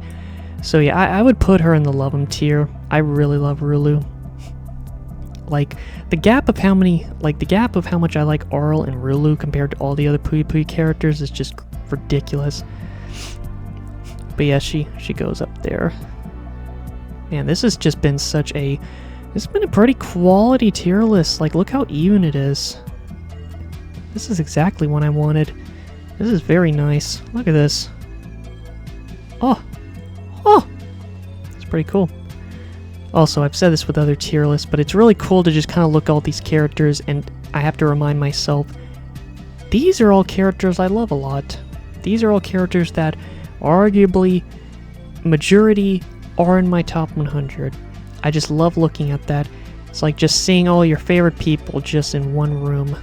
So yeah, I would put her in the love 'em tier. I really love Rulu. Like, the gap of how much I like Arl and Rulu compared to all the other Puyo Puyo characters is just ridiculous. But yeah, she goes up there. Man, this has just been it's been a pretty quality tier list. Like, look how even it is. This is exactly what I wanted. This is very nice. Look at this. Oh! It's pretty cool. Also, I've said this with other tier lists, but it's really cool to just kind of look at all these characters, and I have to remind myself, these are all characters I love a lot. These are all characters that arguably majority are in my top 100. I just love looking at that. It's like just seeing all your favorite people just in one room.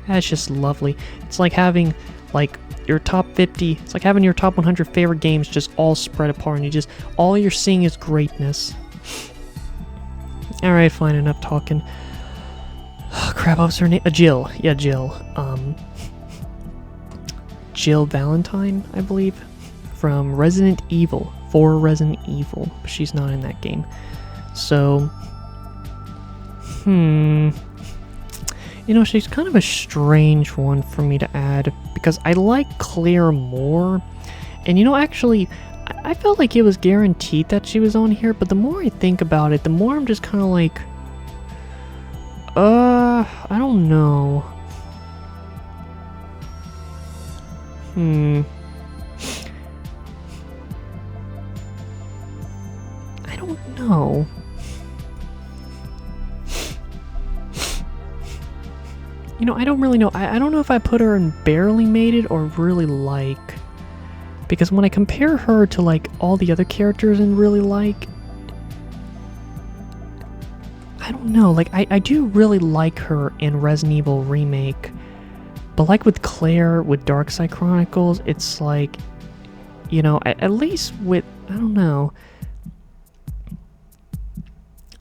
That's just lovely. It's like having like your top 50, it's like having your top 100 favorite games just all spread apart, and all you're seeing is greatness. Alright, fine, enough talking. Oh, crap, what was her name? Jill. Yeah, Jill. Jill Valentine, I believe, from Resident Evil, for Resident Evil. But she's not in that game. So, you know, she's kind of a strange one for me to add, because I like Claire more. And you know, actually, I felt like it was guaranteed that she was on here, but the more I think about it, the more I'm just kind of like, I don't know. I don't know. You know, I don't really know. I don't know if I put her in barely made it or really like. Because when I compare her to, like, all the other characters in really like, I don't know. Like, I do really like her in Resident Evil Remake. But like with Claire, with Darkside Chronicles, it's like, you know, at least with, I don't know.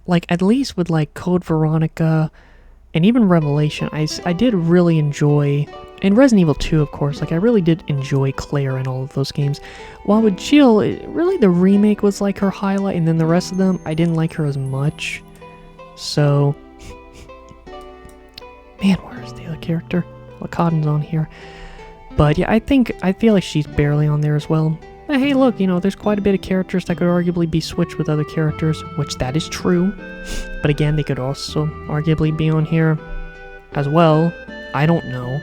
Like, at least with, like, Code Veronica and even Revelation, I did really enjoy, and Resident Evil 2, of course, like, I really did enjoy Claire in all of those games. While with Jill, really the remake was, like, her highlight, and then the rest of them, I didn't like her as much. So, man, where's the other character? Lakaden's on here. But yeah, I feel like she's barely on there as well. But hey, look, you know, there's quite a bit of characters that could arguably be switched with other characters, which that is true. But again, they could also arguably be on here as well. I don't know.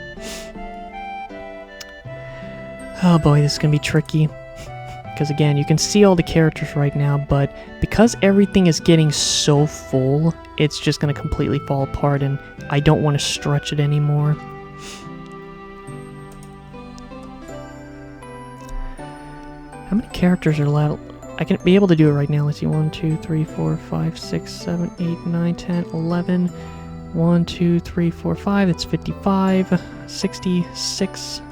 Oh boy, this is gonna be tricky. Because again, you can see all the characters right now, but because everything is getting so full, it's just gonna completely fall apart, and I don't want to stretch it anymore. How many characters are left? I can be able to do it right now. Let's see. 1, 2, 3, 4, 5, 6, 7, 8, 9, 10, 11. 1, 2, 3, 4, 5. It's 55. 66.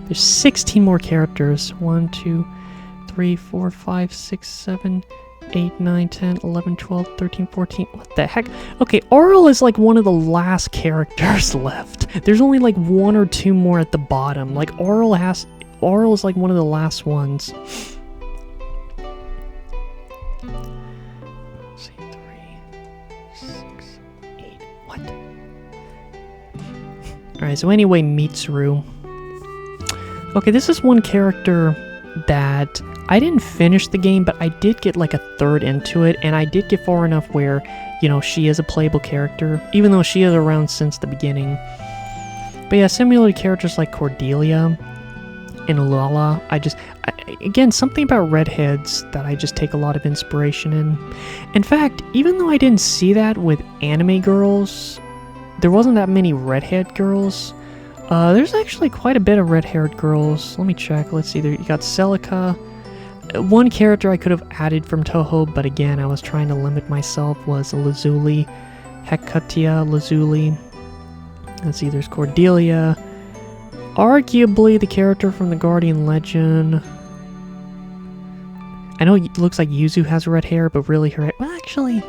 There's 16 more characters. 1, 2, 3, 4, 5, 6, 7, 8, 9, 10, 11, 12, 13, 14. What the heck? Okay, Auril is like one of the last characters left. There's only like 1 or 2 more at the bottom. Like Auril is like one of the last ones. Let's see, 3, 6, 8. What? Alright, so anyway, Mitsuru. Okay, this is one character that I didn't finish the game, but I did get like a third into it, and I did get far enough where, you know, she is a playable character, even though she is around since the beginning. But yeah, similar to characters like Cordelia and Ulala, again, something about redheads that I just take a lot of inspiration in. In fact, even though I didn't see that with anime girls, there wasn't that many redhead girls. There's actually quite a bit of red-haired girls. Let me check. Let's see. There you got Celica. One character I could have added from Toho, but again, I was trying to limit myself, was Lazuli. Hekatia Lazuli. Let's see. There's Cordelia. Arguably the character from the Guardian Legend. I know it looks like Yuzu has red hair, but really her hair... Well, actually,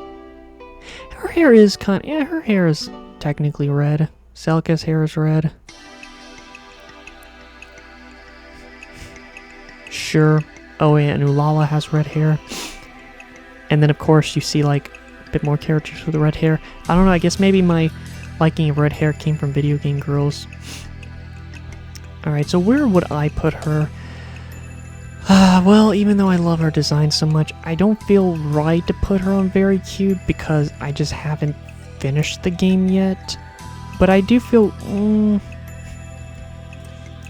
her hair is kind of... Yeah, her hair is technically red. Celica's hair is red. Sure. Oh yeah, and Ulala has red hair. And then of course you see like a bit more characters with red hair. I don't know, I guess maybe my liking of red hair came from video game girls. Alright, so where would I put her? Well, even though I love her design so much, I don't feel right to put her on Very Cute because I just haven't finished the game yet. But I do feel...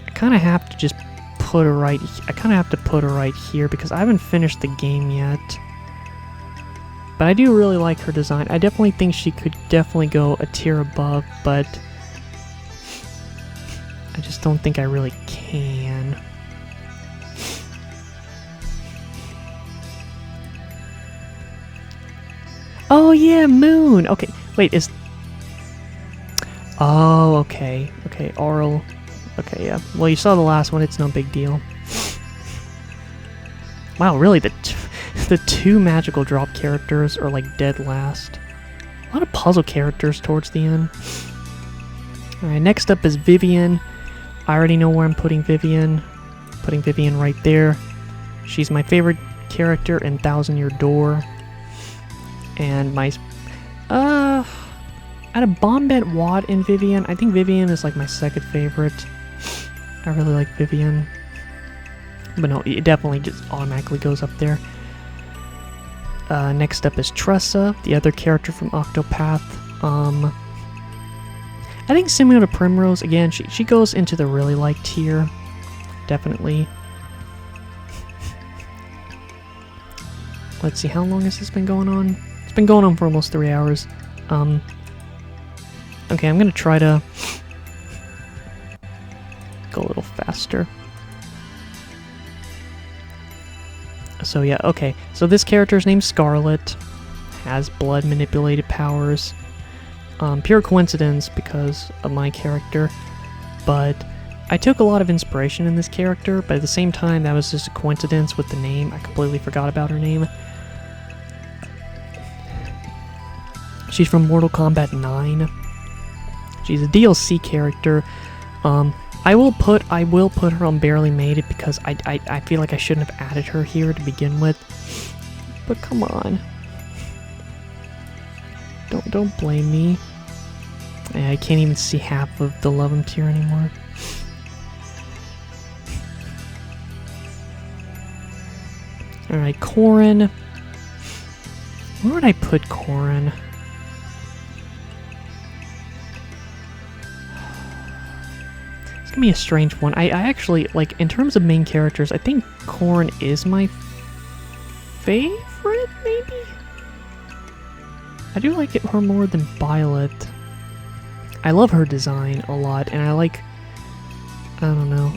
I kind of have to just put her right... I kind of have to put her right here because I haven't finished the game yet. But I do really like her design. I definitely think she could definitely go a tier above, but... I just don't think I really can. Oh yeah, Moon! Okay, wait, is... Oh, okay. Okay, Auril. Okay, yeah. Well, you saw the last one. It's no big deal. Wow, really? The 2 magical drop characters are, like, dead last. A lot of puzzle characters towards the end. Alright, next up is Vivian. I already know where I'm putting Vivian. Putting Vivian right there. She's my favorite character in Thousand Year Door. And my... Out of Bombette, Watt, and Vivian, I think Vivian is like my second favorite. I really like Vivian. But no, it definitely just automatically goes up there. Next up is Tressa, the other character from Octopath. I think similar to Primrose, again, she goes into the really like tier. Definitely. Let's see, how long has this been going on? It's been going on for almost 3 hours. Okay, I'm gonna try to go a little faster. So yeah, okay. So this character's named Scarlet, has blood manipulated powers. Pure coincidence because of my character, but I took a lot of inspiration in this character, but at the same time that was just a coincidence with the name. I completely forgot about her name. She's from Mortal Kombat 9. She's a DLC character. I will put her on Barely Made It because I feel like I shouldn't have added her here to begin with. But come on. Don't blame me. I can't even see half of the Love 'em tier anymore. Alright, Corrin. Where would I put Corrin? It's gonna be a strange one. I actually, like, in terms of main characters, I think Corrin is my favorite, maybe? I do like her more than Violet. I love her design a lot, and I like... I don't know.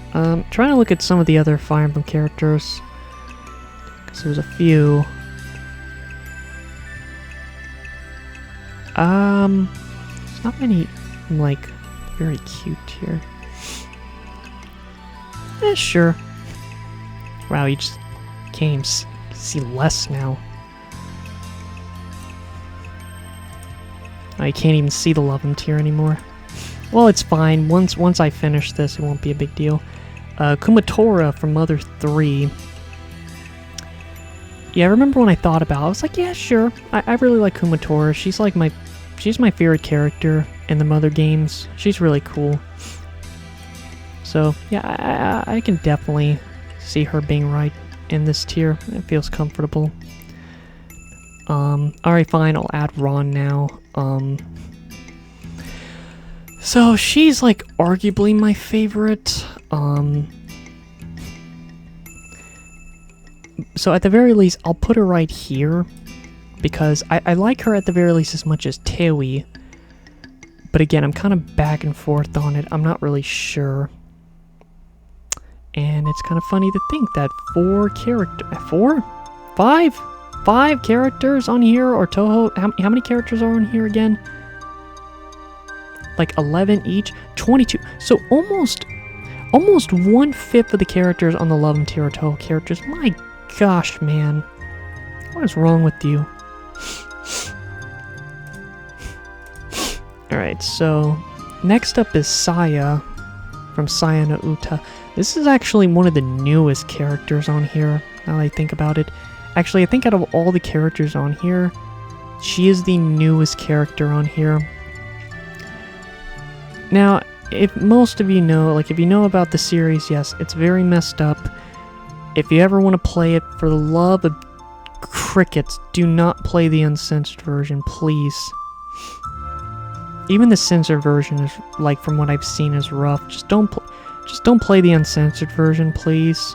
Trying to look at some of the other Fire Emblem characters. Because there's a few. There's not many, like, very cute here. Sure. Wow, you just can't even see less now. I can't even see the Love 'em tier anymore. Well, it's fine. Once I finish this, it won't be a big deal. Kumatora from Mother 3. Yeah, I remember when I thought about it, I was like, yeah, sure. I really like Kumatora. She's my favorite character in the Mother games. She's really cool. So, yeah, I can definitely see her being right in this tier. It feels comfortable. Alright, fine, I'll add Ron now. So she's, like, arguably my favorite. So at the very least, I'll put her right here, because I like her at the very least as much as Tewi. But again, I'm kind of back and forth on it. I'm not really sure. And it's kind of funny to think that 5 characters on here, or Touhou, how many characters are on here again? Like 11 each? 22. So almost 1/5 of the characters on the Love 'em tier are Touhou characters. My gosh, man. What is wrong with you? Alright, so next up is Saya from Saya no Uta. This is actually one of the newest characters on here, now that I think about it. Actually, I think out of all the characters on here, she is the newest character on here. Now, if most of you know, like if you know about the series, yes, it's very messed up. If you ever want to play it, for the love of crickets, do not play the uncensored version, please. Even the censored version is, like, from what I've seen, is rough. Just don't play the uncensored version, please.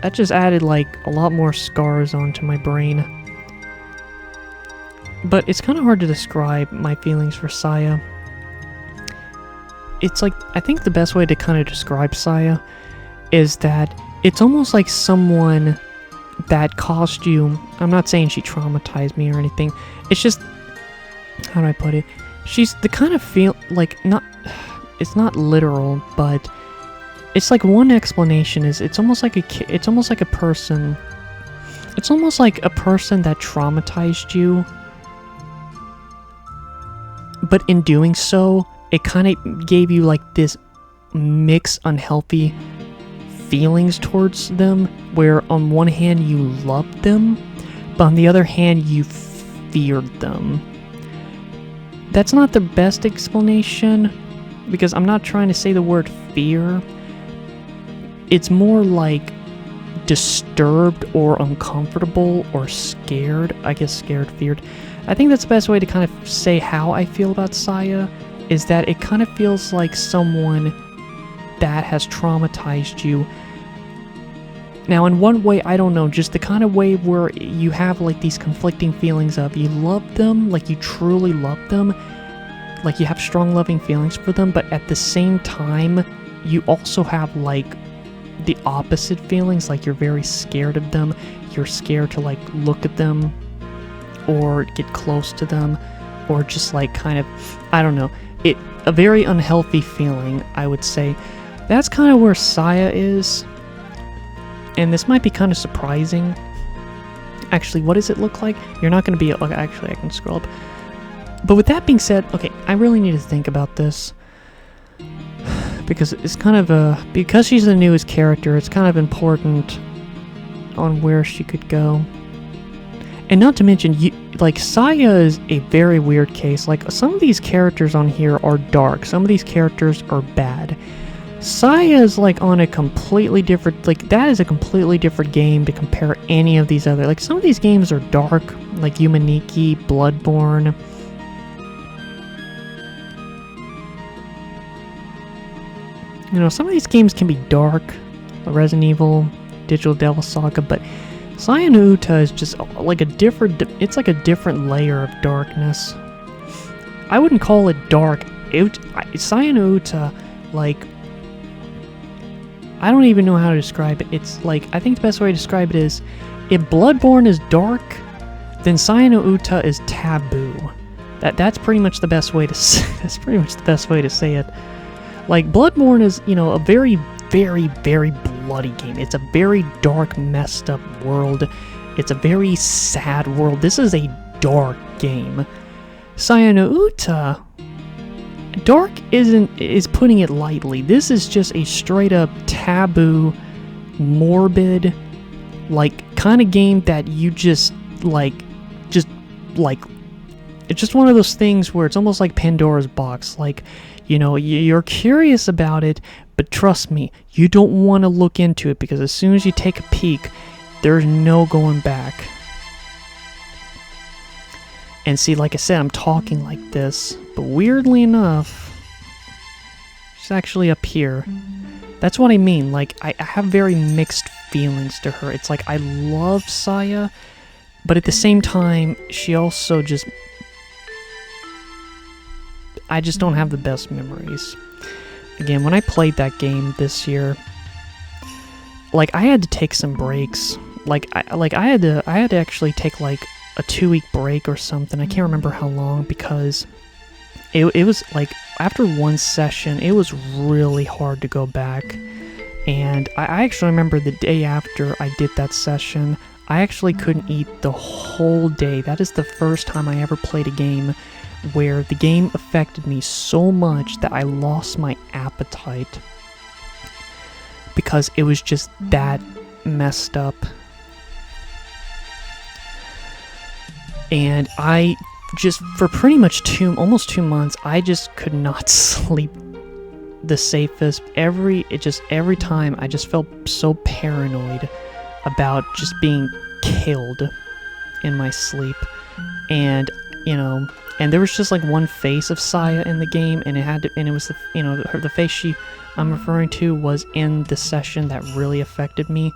That just added, like, a lot more scars onto my brain. But it's kind of hard to describe my feelings for Saya. It's like, I think the best way to kind of describe Saya is that it's almost like someone that caused you... I'm not saying she traumatized me or anything. It's just... How do I put it? She's the kind of feel... Like, not... It's not literal, but... It's like one explanation is it's almost like a person... It's almost like a person that traumatized you. But in doing so, it kind of gave you like this mixed unhealthy feelings towards them, where on one hand you loved them, but on the other hand you feared them. That's not the best explanation, because I'm not trying to say the word fear. It's more like disturbed or uncomfortable or scared. I guess scared, feared. I think that's the best way to kind of say how I feel about Saya, is that it kind of feels like someone that has traumatized you. Now, in one way, I don't know, just the kind of way where you have like these conflicting feelings of you love them, like you truly love them, like you have strong loving feelings for them, but at the same time, you also have like the opposite feelings, like you're very scared of them, you're scared to like look at them or get close to them, or just like kind of, I don't know, a very unhealthy feeling, I would say. That's kind of where Saya is, and this might be kind of surprising. Actually, what does it look like? You're not going to be, okay, actually I can scroll up. But with that being said, okay, I really need to think about this, because it's kind of because she's the newest character, it's kind of important on where she could go. And not to mention, like, Saya is a very weird case. Like, some of these characters on here are dark. Some of these characters are bad. Saya is, like, on a completely different... Like, that is a completely different game to compare any of these other... Like, some of these games are dark, like Yumaniki, Bloodborne. You know, some of these games can be dark, Resident Evil, Digital Devil Saga, but Saya no Uta is just like a different... It's like a different layer of darkness. I wouldn't call it dark. Saya no Uta, like... I don't even know how to describe it. It's like, I think the best way to describe it is, if Bloodborne is dark, then Saya no Uta is taboo. That's pretty much the best way to that's pretty much the best way to say it. Like, Bloodborne is, you know, a very, very, very bloody game. It's a very dark, messed up world. It's a very sad world. This is a dark game. Saya no Uta, dark is putting it lightly. This is just a straight up taboo, morbid, like, kind of game that you just like, it's just one of those things where it's almost like Pandora's box. Like, you know, you're curious about it, but trust me, you don't want to look into it, because as soon as you take a peek, there's no going back. And see, like I said, I'm talking like this, but weirdly enough, she's actually up here. That's what I mean. Like, I have very mixed feelings to her. It's like, I love Saya, but at the same time, she also just... I just don't have the best memories. Again, when I played that game this year, like, I had to take some breaks. Like, I had to actually take, like, a 2-week break or something. I can't remember how long, because it was like, after one session, it was really hard to go back. And I actually remember the day after I did that session, I actually couldn't eat the whole day. That is the first time I ever played a game where the game affected me so much that I lost my appetite, because it was just that messed up. And I just, for pretty much almost 2 months, I just could not sleep the safest. Every time I just felt so paranoid about just being killed in my sleep. And, you know, and there was just like one face of Saya in the game, and it was the, you know, the face I'm referring to was in the session that really affected me.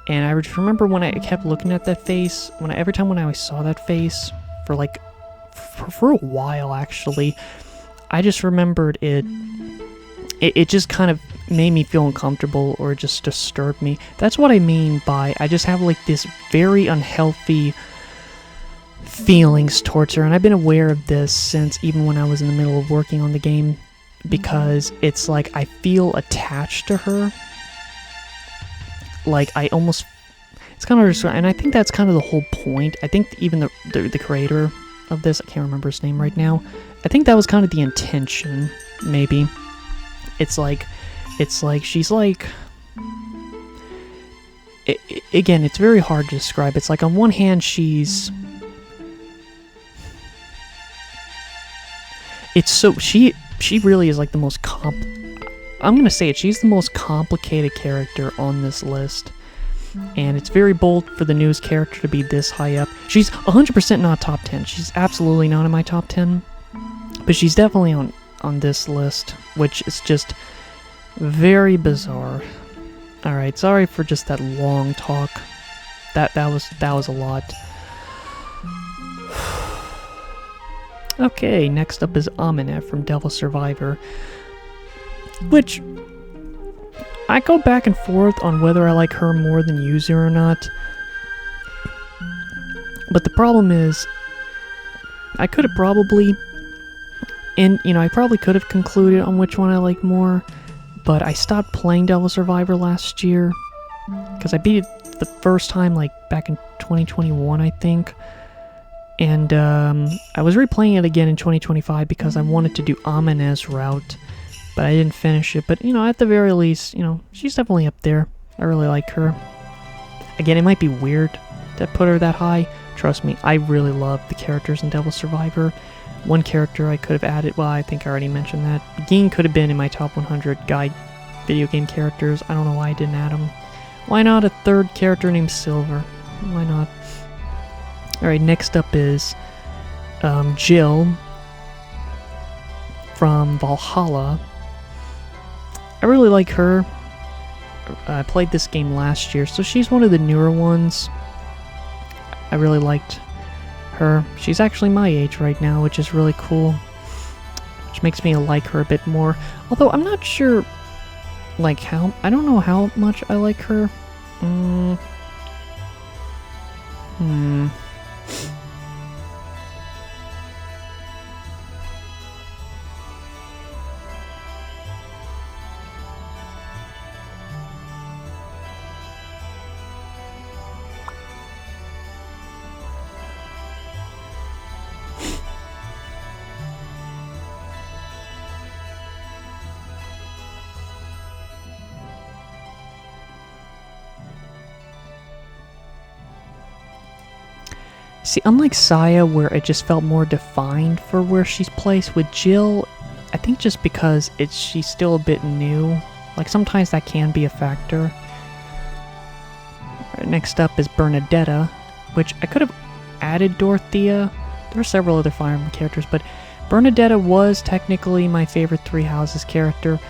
And I just remember when I kept looking at that face, every time when I saw that face, for a while actually, I just remembered it just kind of made me feel uncomfortable, or it just disturbed me. That's what I mean by, I just have like this very unhealthy feelings towards her, and I've been aware of this since even when I was in the middle of working on the game, because it's like I feel attached to her. Like, it's kind of, and I think that's kind of the whole point. I think even the creator of this, I can't remember his name right now, I think that was kind of the intention, maybe. It's like she's like, again, it's very hard to describe. It's like, on one hand, she really is like the most I'm gonna say it, she's the most complicated character on this list. And it's very bold for the newest character to be this high up. She's 100% not top 10. She's absolutely not in my top 10. But she's definitely on this list, which is just very bizarre. Alright, sorry for just that long talk. That was a lot. Okay, next up is Aminet from Devil Survivor, which I go back and forth on whether I like her more than Yuzu or not. But the problem is, I could have probably, and you know, I probably could have concluded on which one I like more, but I stopped playing Devil Survivor last year because I beat it the first time like back in 2021, I think. And I was replaying it again in 2025 because I wanted to do Aminet's route, but I didn't finish it. But, you know, at the very least, you know, she's definitely up there. I really like her. Again, it might be weird to put her that high. Trust me, I really love the characters in Devil Survivor. One character I could have added, well, I think I already mentioned that. Ging could have been in my top 100 guide video game characters. I don't know why I didn't add him. Why not a third character named Silver? Why not? Alright, next up is Jill from Valhalla. I really like her. I played this game last year, so she's one of the newer ones. I really liked her. She's actually my age right now, which is really cool. Which makes me like her a bit more. Although I'm not sure, like, how... I don't know how much I like her. See, unlike Saya, where it just felt more defined for where she's placed, with Jill, I think just because she's still a bit new. Like, sometimes that can be a factor. Right, next up is Bernadetta, which I could have added Dorothea. There are several other Fire Emblem characters, but Bernadetta was technically my favorite Three Houses character,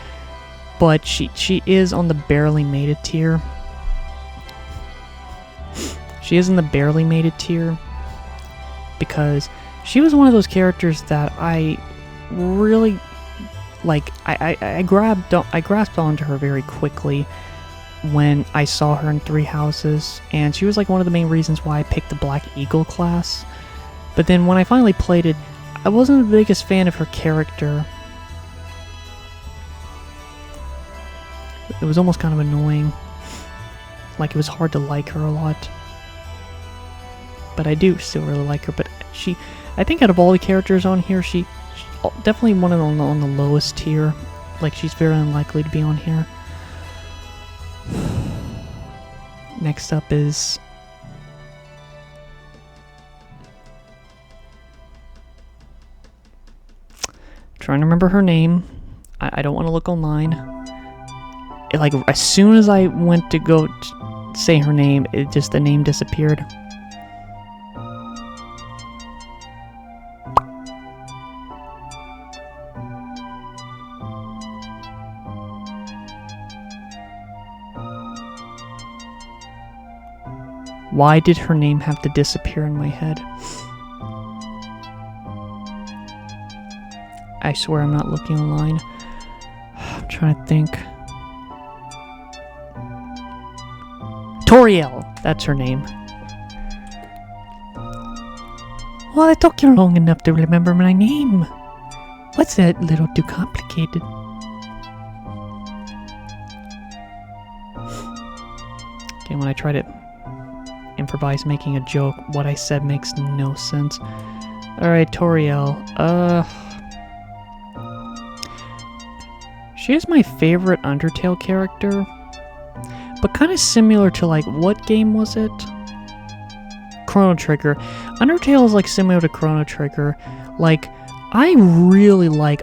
but she is on the barely made it tier. She is in the barely made it tier because she was one of those characters that I really like. I grasped onto her very quickly when I saw her in Three Houses, and she was like one of the main reasons why I picked the Black Eagle class. But then when I finally played it, I wasn't the biggest fan of her character. It was almost kind of annoying. Like, it was hard to like her a lot. But I do still really like her. But I think out of all the characters on here, she's definitely one of them on the lowest tier. Like, she's very unlikely to be on here. Next up is... trying to remember her name. I don't want to look online. Like, as soon as I went to go say her name, the name disappeared. Why did her name have to disappear in my head? I swear I'm not looking online. I'm trying to think. Toriel! That's her name. Well, it took you long enough to remember my name. What's that little too complicated? Okay, when I try to improvise making a joke, what I said makes no sense. Alright, Toriel. She is my favorite Undertale character, but kind of similar to, like, what game was it? Chrono Trigger. Undertale is, like, similar to Chrono Trigger. Like, I really like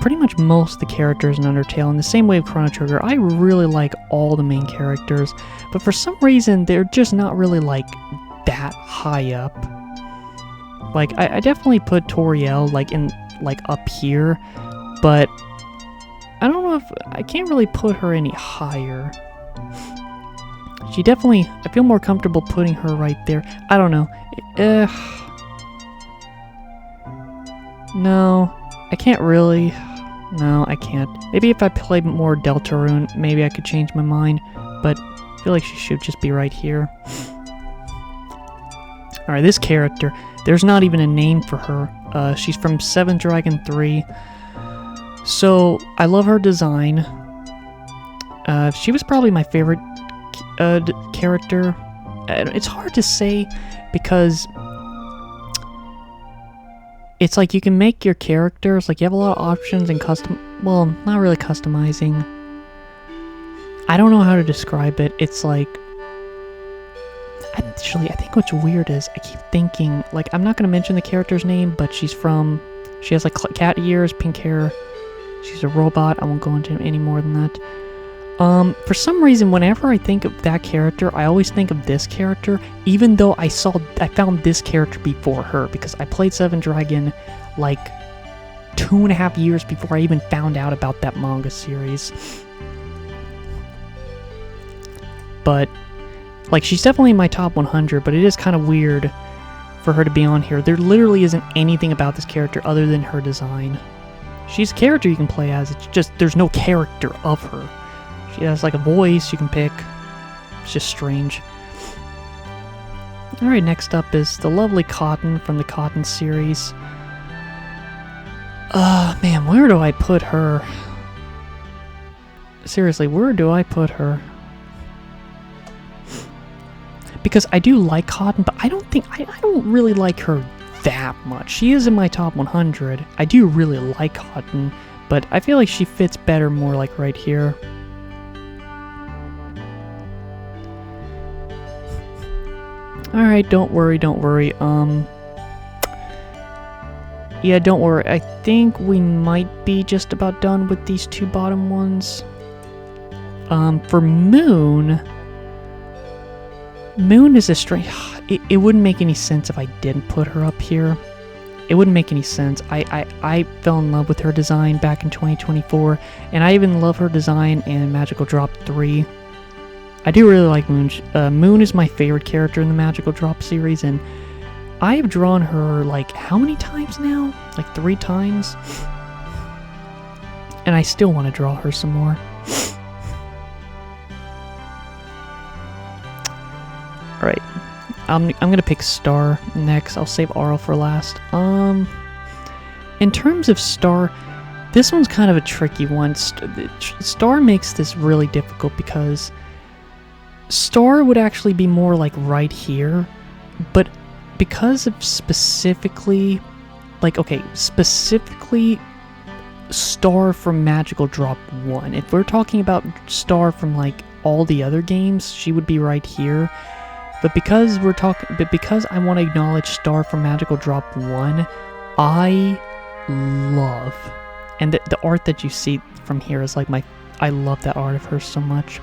pretty much most of the characters in Undertale. In the same way of Chrono Trigger, I really like all the main characters, but for some reason, they're just not really, like, that high up. Like, I definitely put Toriel, like, in, like, up here, but I don't know if... I can't really put her any higher. She definitely... I feel more comfortable putting her right there. I don't know. No. I can't really... No, I can't. Maybe if I played more Deltarune, maybe I could change my mind. But I feel like she should just be right here. Alright, this character. There's not even a name for her. She's from Seven Dragon 3. So, I love her design. She was probably my favorite character. It's hard to say because it's like you can make your characters, like you have a lot of options and well, not really customizing. I don't know how to describe it. It's like actually, I think what's weird is I keep thinking, like, I'm not going to mention the character's name, but she has like cat ears, pink hair. She's a robot. I won't go into any more than that. For some reason, whenever I think of that character, I always think of this character, even though I found this character before her, because I played Seven Dragon like 2.5 years before I even found out about that manga series. But, like, she's definitely in my top 100, but it is kind of weird for her to be on here. There literally isn't anything about this character other than her design. She's a character you can play as, it's just, there's no character of her. She has, like, a voice you can pick. It's just strange. Alright, next up is the lovely Cotton from the Cotton series. Man, where do I put her? Seriously, where do I put her? Because I do like Cotton, but I don't really like her that much. She is in my top 100. I do really like Cotton, but I feel like she fits better more like right here. Alright, don't worry. Yeah, don't worry. I think we might be just about done with these two bottom ones. For Moon is a strange... It wouldn't make any sense if I didn't put her up here. It wouldn't make any sense. I fell in love with her design back in 2024, and I even love her design in Magical Drop 3. I do really like Moon. Moon is my favorite character in the Magical Drop series, and I've drawn her, like, how many times now? Like 3 times? And I still want to draw her some more. Alright. I'm gonna pick Star next. I'll save Aurel for last. In terms of Star, this one's kind of a tricky one. Star makes this really difficult because Star would actually be more like right here, but because of specifically, like, okay, specifically Star from Magical Drop 1. If we're talking about Star from, like, all the other games, she would be right here. But because I want to acknowledge Star from Magical Drop 1, I love, and the art that you see from here is like I love that art of hers so much.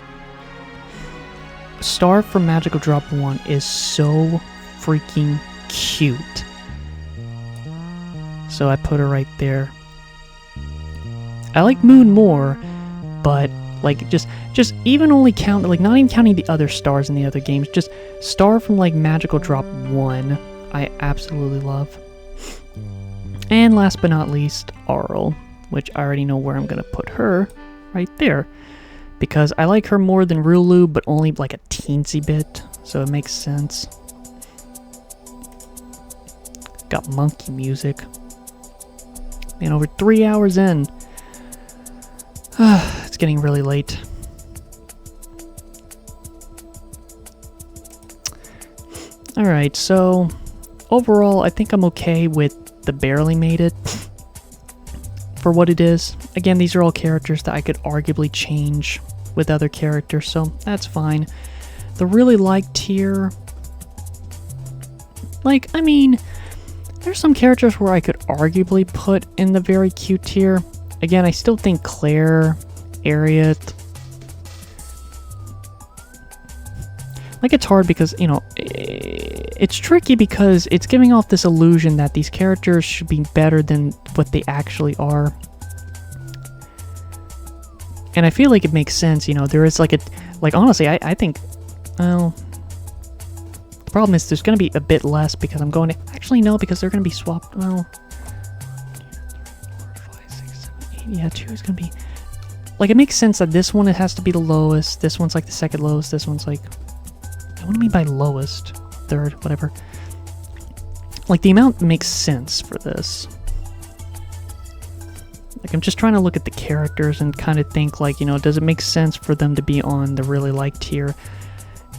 Star from Magical Drop 1 is so freaking cute. So I put her right there. I like Moon more, but like just even only count, like, not even counting the other stars in the other games, just Star from, like, Magical Drop 1, I absolutely love. And last but not least, Aurel, which I already know where I'm gonna put her, right there. Because I like her more than Riolu, but only like a teensy bit, so it makes sense. Got monkey music. Man, over 3 hours in. It's getting really late. Alright, so overall, I think I'm okay with the Barely Made It for what it is. Again, these are all characters that I could arguably change with other characters, so that's fine. The Really Like tier, like, I mean, there's some characters where I could arguably put in the Very Cute tier. Again, I still think Claire, Ariat, like, it's hard because, you know, it's tricky because it's giving off this illusion that these characters should be better than what they actually are. And I feel like it makes sense, you know, there is like honestly, I think, well, the problem is there's going to be a bit less because I'm going to, actually no, because they're going to be swapped, well, 4, 5, 6, 7, 8, yeah, 2 is going to be, like, it makes sense that this one, it has to be the lowest, this one's like the second lowest, this one's like, what do I mean by lowest? Third, whatever. Like, the amount makes sense for this. Like, I'm just trying to look at the characters and kind of think, like, you know, does it make sense for them to be on the Really Like tier?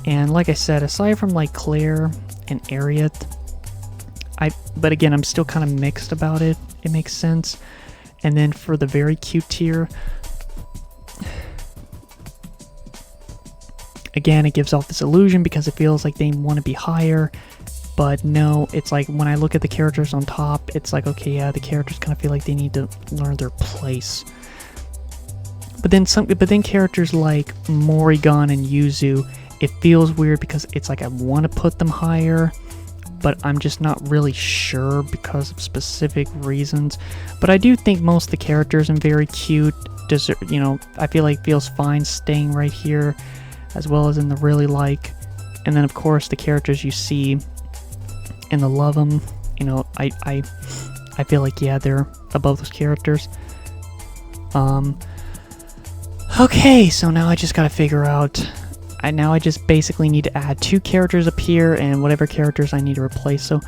And like I said, aside from, like, Claire and Ariat, but again, I'm still kind of mixed about it. It makes sense. And then for the Very Cute tier, again, it gives off this illusion because it feels like they want to be higher. But no, it's like when I look at the characters on top, it's like, okay, yeah, the characters kind of feel like they need to learn their place. But then characters like Morrigan and Yuzu, it feels weird because it's like I want to put them higher, but I'm just not really sure because of specific reasons. But I do think most of the characters are very cute. You know, I feel like feels fine staying right here, as well as in the really like. And then of course the characters you see in the love 'em, you know, I feel like, yeah, they're above those characters. Okay, so now I just gotta figure out. Now I just basically need to add 2 characters up here and whatever characters I need to replace. So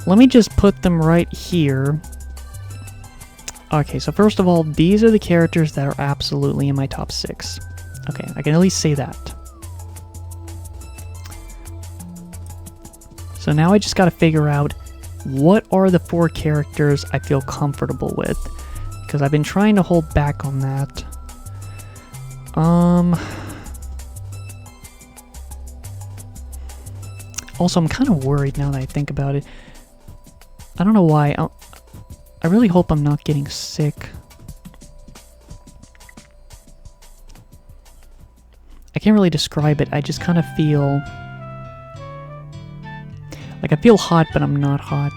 let me just put them right here. Okay, so first of all, these are the characters that are absolutely in my top 6. Okay, I can at least say that. So now I just gotta figure out what are the 4 characters I feel comfortable with, because I've been trying to hold back on that. Also, I'm kind of worried now that I think about it. I don't know why. I really hope I'm not getting sick. I can't really describe it. I just kind of feel... like, I feel hot, but I'm not hot.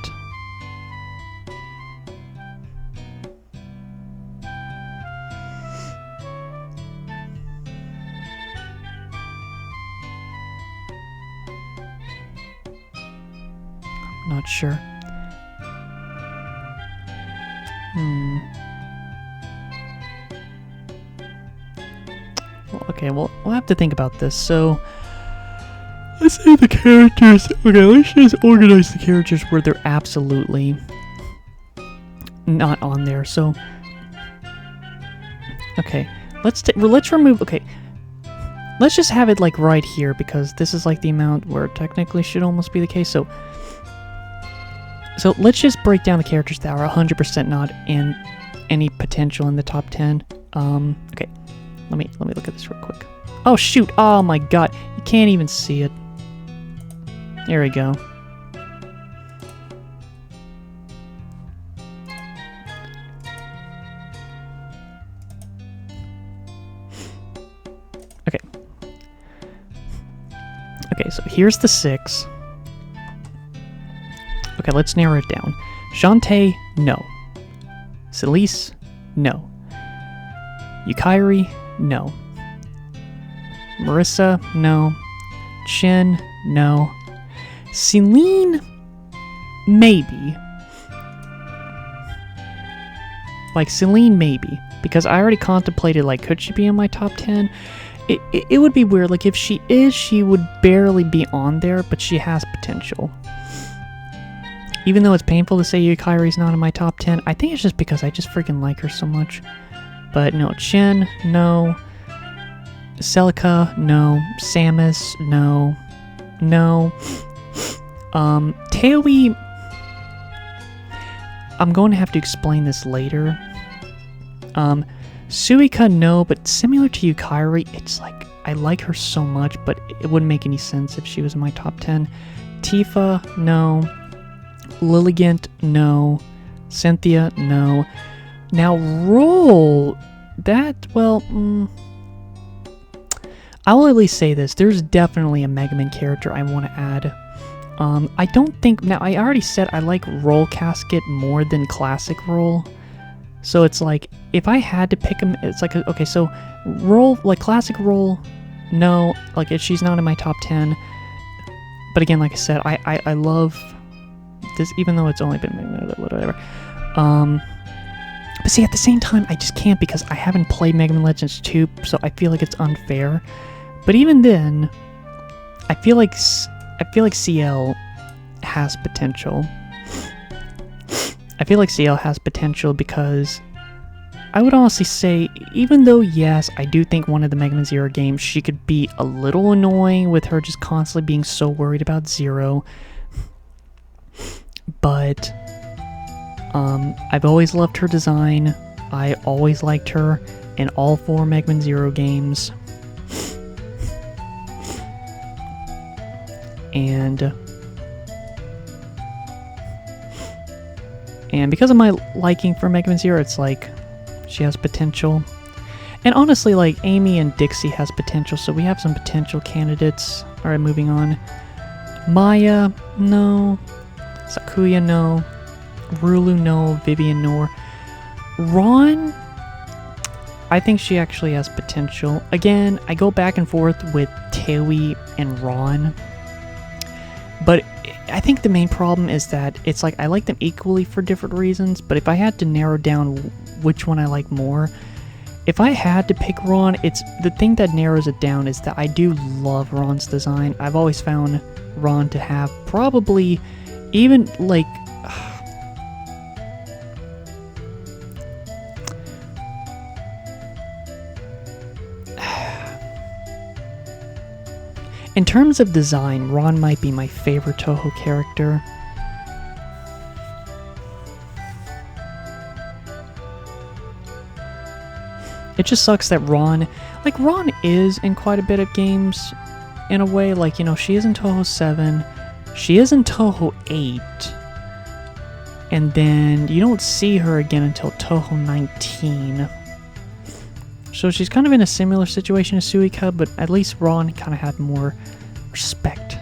Not sure. Well, okay, well, we'll have to think about this. So, let's say the characters... Okay, let's just organize the characters where they're absolutely not on there. So, okay, let's remove... Okay, let's just have it like right here, because this is like the amount where it technically should almost be the case. So let's just break down the characters that are 100% not in any potential in the top 10. Okay, let me look at this real quick. Oh shoot! Oh my god, you can't even see it. There we go. Okay. Okay, so here's the 6. Okay, let's narrow it down. Shantae, no. Celise, no. Yukari, no. Marissa, no. Chin, no. Celine, maybe. Like, Celine, maybe. Because I already contemplated, like, could she be in my top 10? It would be weird. Like, if she is, she would barely be on there, but she has potential. Even though it's painful to say Yukari's not in my top 10, I think it's just because I just freaking like her so much. But no, Chin, no. Celica, no. Samus, no. No. Taoi... I'm going to have to explain this later. Suika, no, but similar to Yukari, it's like, I like her so much, but it wouldn't make any sense if she was in my top 10. Tifa, no. Lilligant, no. Cynthia, no. Now, Roll, that, well, I will at least say this. There's definitely a Mega Man character I want to add. I don't think... Now, I already said I like Roll Casket more than Classic Roll. So it's like, if I had to pick him, it's like, okay, so Roll, like Classic Roll, no. Like, if she's not in my top 10. But again, like I said, I love this, even though it's only been whatever. But see, at the same time, I just can't because I haven't played Mega Man Legends 2, so I feel like it's unfair. But even then, I feel like CL has potential. I feel like CL has potential because I would honestly say, even though, yes, I do think one of the Mega Man Zero games, she could be a little annoying with her just constantly being so worried about Zero. But I've always loved her design. I always liked her in all 4 Mega Man Zero games. And because of my liking for Mega Man Zero, it's like she has potential. And honestly, like Amy and Dixie has potential, so we have some potential candidates. Alright, moving on. Maya, no. Sakuya, no. Rulu, no. Vivian, no. Ron, I think she actually has potential. Again, I go back and forth with Tewi and Ron. But I think the main problem is that it's like I like them equally for different reasons, but if I had to narrow down which one I like more, if I had to pick Ron, it's the thing that narrows it down is that I do love Ron's design. I've always found Ron to have probably even like in terms of design, Ron might be my favorite Touhou character. It just sucks that Ron is in quite a bit of games in a way. Like, you know, she is in Touhou 7, she is in Touhou 8, and then you don't see her again until Touhou 19. So she's kind of in a similar situation as Suika, but at least Ron kind of had more respect.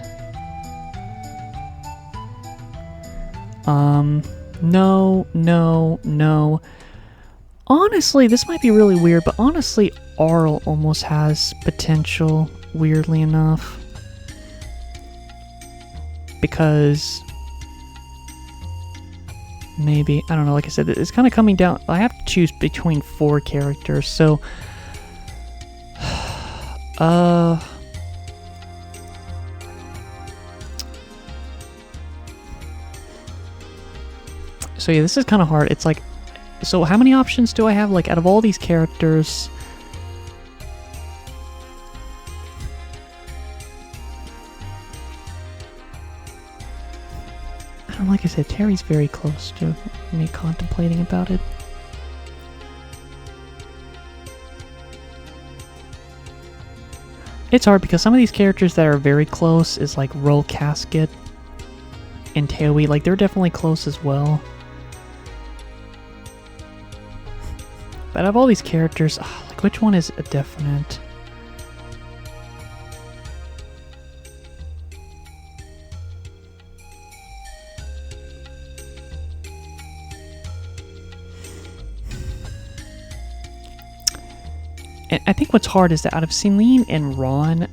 No. Honestly, this might be really weird, but honestly, Arl almost has potential, weirdly enough. Because maybe, I don't know, like I said, it's kind of coming down. I have to choose between 4 characters, so so yeah, this is kind of hard. It's like, so how many options do I have? Like, out of all these characters, I don't know, like I said, Terry's very close to me contemplating about it. It's hard because some of these characters that are very close is like Roll Casket and Tewi. Like, they're definitely close as well. But out of all these characters, like, which one is a definite? And I think what's hard is that out of Celine and Ron,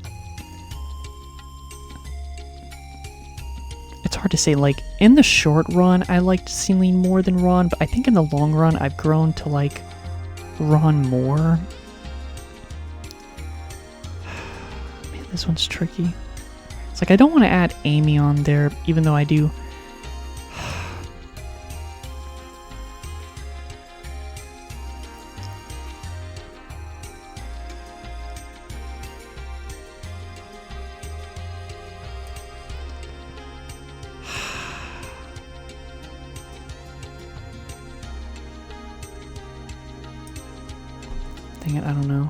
it's hard to say. Like, in the short run, I liked Celine more than Ron, but I think in the long run, I've grown to like Ron more. Man, this one's tricky. It's like I don't want to add Amy on there, even though I do. Dang it, I don't know.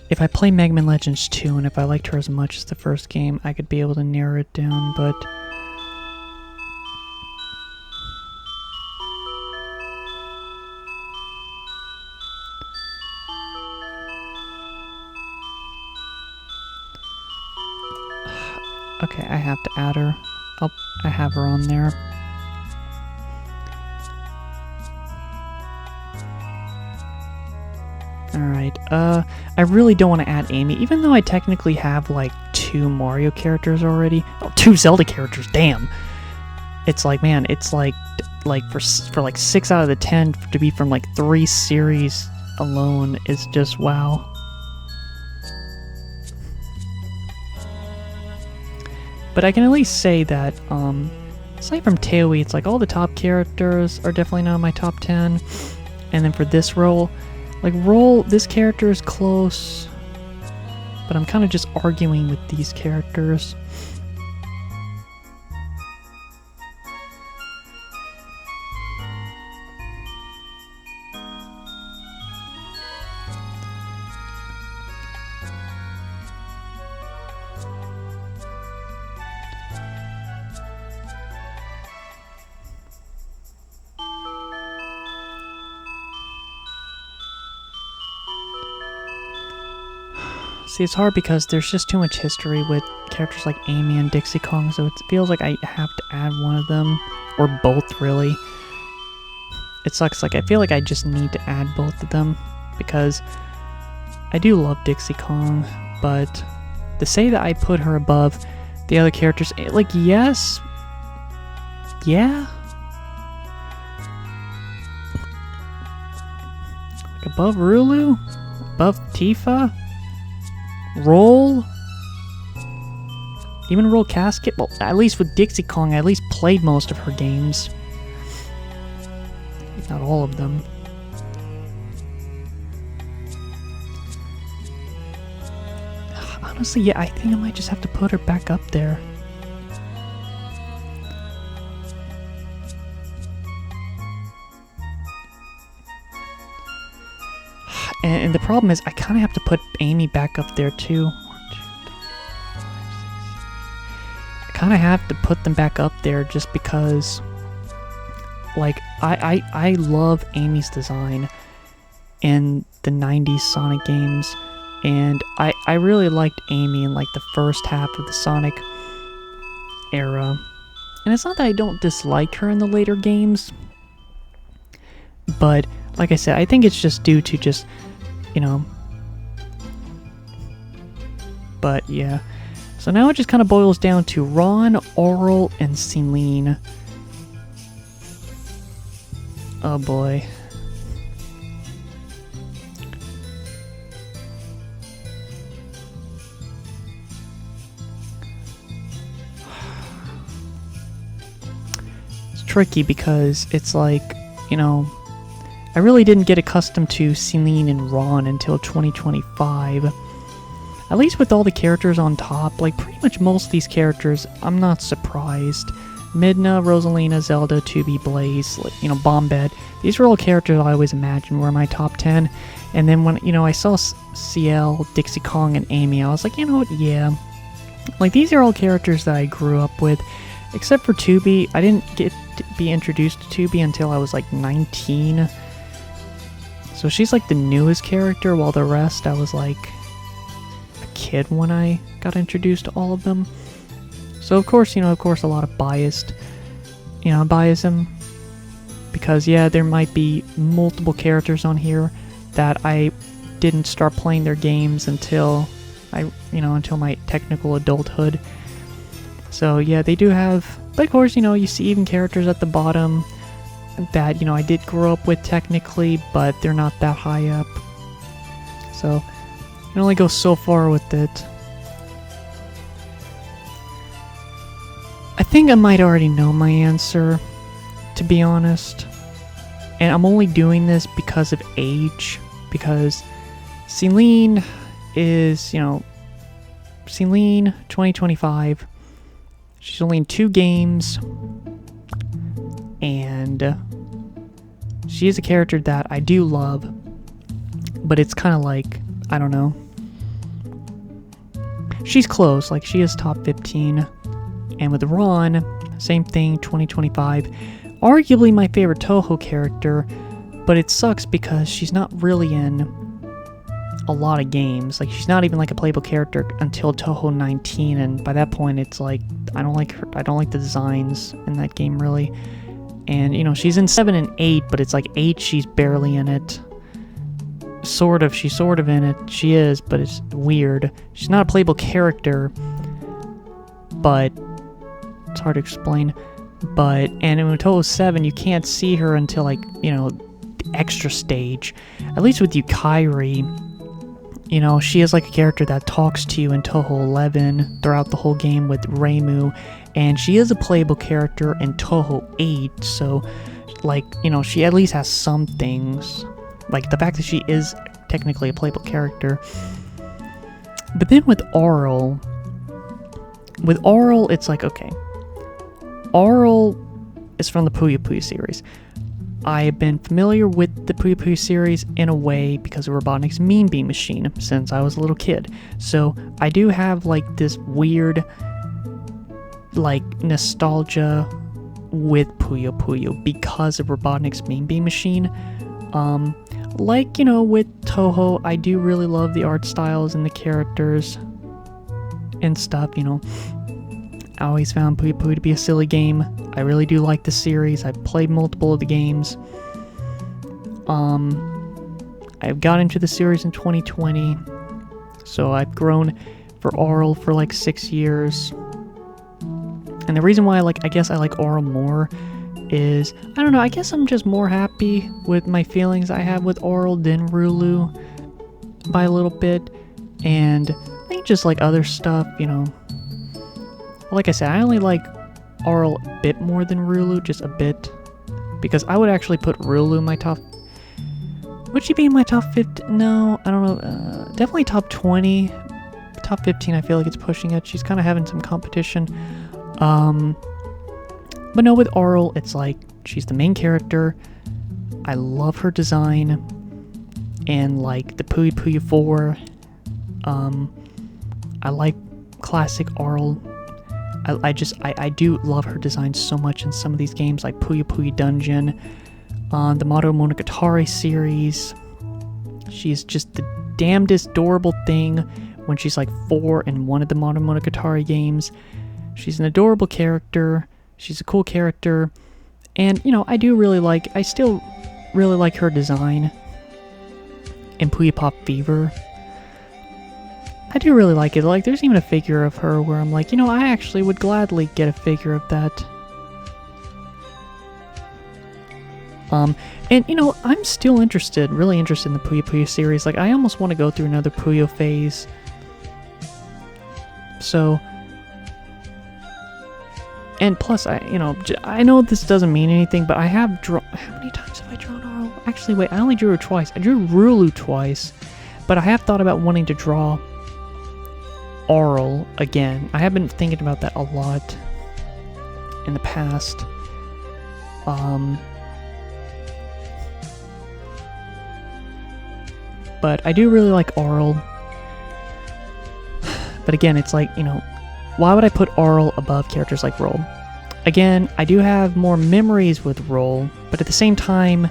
If I play Mega Man Legends 2 and if I liked her as much as the first game, I could be able to narrow it down, but okay, I have to add her. I have her on there. Alright, I really don't want to add Amy, even though I technically have, like, 2 Mario characters already. Oh, 2 Zelda characters, damn! It's like, man, it's like for like 6 out of the 10 to be from, like, 3 series alone is just wow. But I can at least say that, aside from Tewi, it's like all the top characters are definitely not in my top 10. And then for this role, like, this character is close, but I'm kind of just arguing with these characters. See, it's hard because there's just too much history with characters like Amy and Dixie Kong, so it feels like I have to add one of them, or both, really. It sucks, like, I feel like I just need to add both of them, because I do love Dixie Kong, but to say that I put her above the other characters, like, yes, yeah, like above Rulu, above Tifa, Roll, even Roll Casket. Well, at least with Dixie Kong, I at least played most of her games, if not all of them. Honestly, yeah, I think I might just have to put her back up there. And the problem is, I kind of have to put Amy back up there too. 1, 2, 3, 4, 5, 6, 7. I kind of have to put them back up there just because, like, I love Amy's design in the 90s Sonic games. And I really liked Amy in, like, the first half of the Sonic era. And it's not that I don't dislike her in the later games, but, like I said, I think it's just due to just, you know... But, yeah. So now it just kind of boils down to Ron, Aurel, and Celine. Oh boy. Tricky because it's like, you know, I really didn't get accustomed to Celine and Ron until 2025. At least with all the characters on top, like pretty much most of these characters, I'm not surprised. Midna, Rosalina, Zelda, 2B, Blaze, like, you know, Bombette. These are all characters I always imagined were in my top 10. And then when, you know, I saw CL, Dixie Kong, and Amy, I was like, you know what, yeah. Like, these are all characters that I grew up with. Except for 2B, I didn't get to be introduced to 2B until I was like 19. So she's like the newest character, while the rest I was like a kid when I got introduced to all of them. So of course, you know, a lot of biased, you know, biasm. Because yeah, there might be multiple characters on here that I didn't start playing their games until until my technical adulthood. So yeah, they do have, but of course, you know, you see even characters at the bottom that, you know, I did grow up with technically, but they're not that high up. So, you can only go so far with it. I think I might already know my answer, to be honest. And I'm only doing this because of age, because Celine is, you know, Celine, 2025. She's only in 2 games, and she is a character that I do love, but it's kind of like, I don't know. She's close, like she is top 15, and with Ron, same thing, 2025. Arguably my favorite Touhou character, but it sucks because she's not really in a lot of games. Like, she's not even like a playable character until Touhou 19, and by that point it's like I don't like her, I don't like the designs in that game really. And you know, she's in 7 and 8, but it's like 8 she's barely in it. She's sort of in it. She is, but it's weird. She's not a playable character, but it's hard to explain. But and in Touhou 7 you can't see her until, like, you know, the extra stage. At least with Yukari, you know, she is like a character that talks to you in Touhou 11 throughout the whole game with Reimu, and she is a playable character in Touhou 8, so, like, you know, she at least has some things. Like, the fact that she is technically a playable character. But then with Aurel, it's like, okay, Aurel is from the Puyo Puyo series. I have been familiar with the Puyo Puyo series in a way because of Robotnik's Mean Bean Machine since I was a little kid. So I do have like this weird like nostalgia with Puyo Puyo because of Robotnik's Mean Bean Machine. like, you know, with Touhou, I do really love the art styles and the characters and stuff, you know. I always found Puyo Puyo to be a silly game. I really do like the series. I've played multiple of the games. I got into the series in 2020, so I've grown for Aural for like 6 years. And the reason why I guess I like Aural more is, I don't know, I guess I'm just more happy with my feelings I have with Aural than Rulu by a little bit. And I think just like other stuff, you know. Like I said, I only like Aural a bit more than Rulu, just a bit. Because I would actually put Rulu in my top... Would she be in my top 15? No, I don't know. Definitely top 20. Top 15, I feel like it's pushing it. She's kind of having some competition. But no, with Aural, it's like, she's the main character. I love her design. And like the Puyo Puyo 4. I like classic Aural. I do love her design so much in some of these games, like Puyo Puyo Dungeon, the Madoka Monogatari series. She's just the damnedest adorable thing when she's like 4 in one of the Madoka Monogatari games. She's an adorable character. She's a cool character. And, you know, I still really like her design in Puyo Pop Fever. I do really like it. Like, there's even a figure of her where I'm like, you know, I actually would gladly get a figure of that. And, you know, I'm still really interested in the Puyo Puyo series. Like, I almost want to go through another Puyo phase. So... And plus, I know this doesn't mean anything, but I have drawn... How many times have I drawn Aural? Actually, wait, I only drew her twice. I drew Rulu twice, but I have thought about wanting to draw Aural again. I have been thinking about that a lot in the past. But I do really like Aural. But again, it's like, you know, why would I put Aural above characters like Roll? Again, I do have more memories with Roll, but at the same time,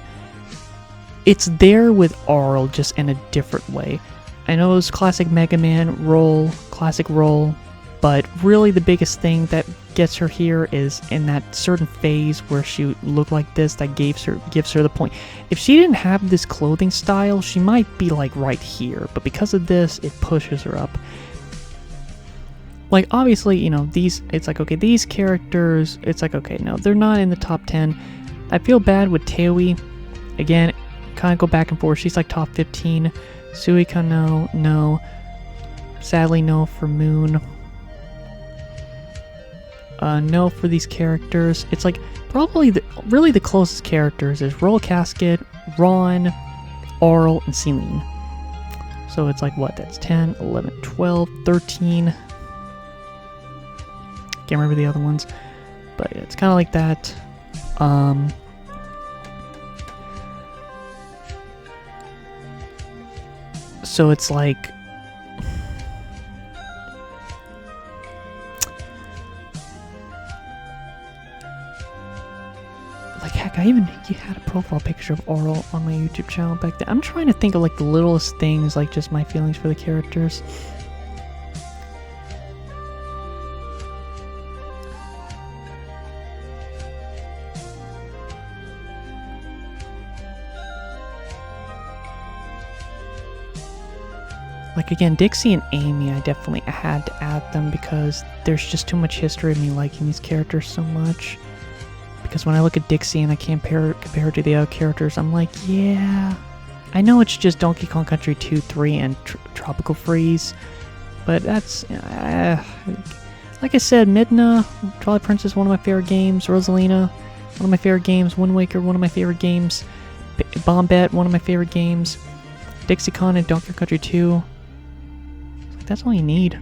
it's there with Aural, just in a different way. I know it's classic Mega Man, Roll, classic Roll, but really the biggest thing that gets her here is in that certain phase where she looked like this that gives her the point. If she didn't have this clothing style, she might be like right here, but because of this, it pushes her up. Like, obviously, you know, it's like, okay, these characters, it's like, okay, no, they're not in the top 10. I feel bad with Teoi. Again, kind of go back and forth. She's like top 15. Suika, no. Sadly, no for Moon. No for these characters. It's like, probably really the closest characters is Roll Casket, Ron, Aural, and Celine. So it's like, what, that's 10, 11, 12, 13... Can't remember the other ones, but it's kind of like that. So it's like, heck, you had a profile picture of Aural on my YouTube channel back then. I'm trying to think of like the littlest things, like just my feelings for the characters. Like, again, Dixie and Amy, I definitely had to add them because there's just too much history of me liking these characters so much. Because when I look at Dixie and I compare her to the other characters, I'm like, yeah. I know it's just Donkey Kong Country 2, 3, and Tropical Freeze. But that's... like I said, Midna, Twilight Princess, one of my favorite games. Rosalina, one of my favorite games. Wind Waker, one of my favorite games. Bombette, one of my favorite games. Dixie Kong and Donkey Kong Country 2. That's all you need.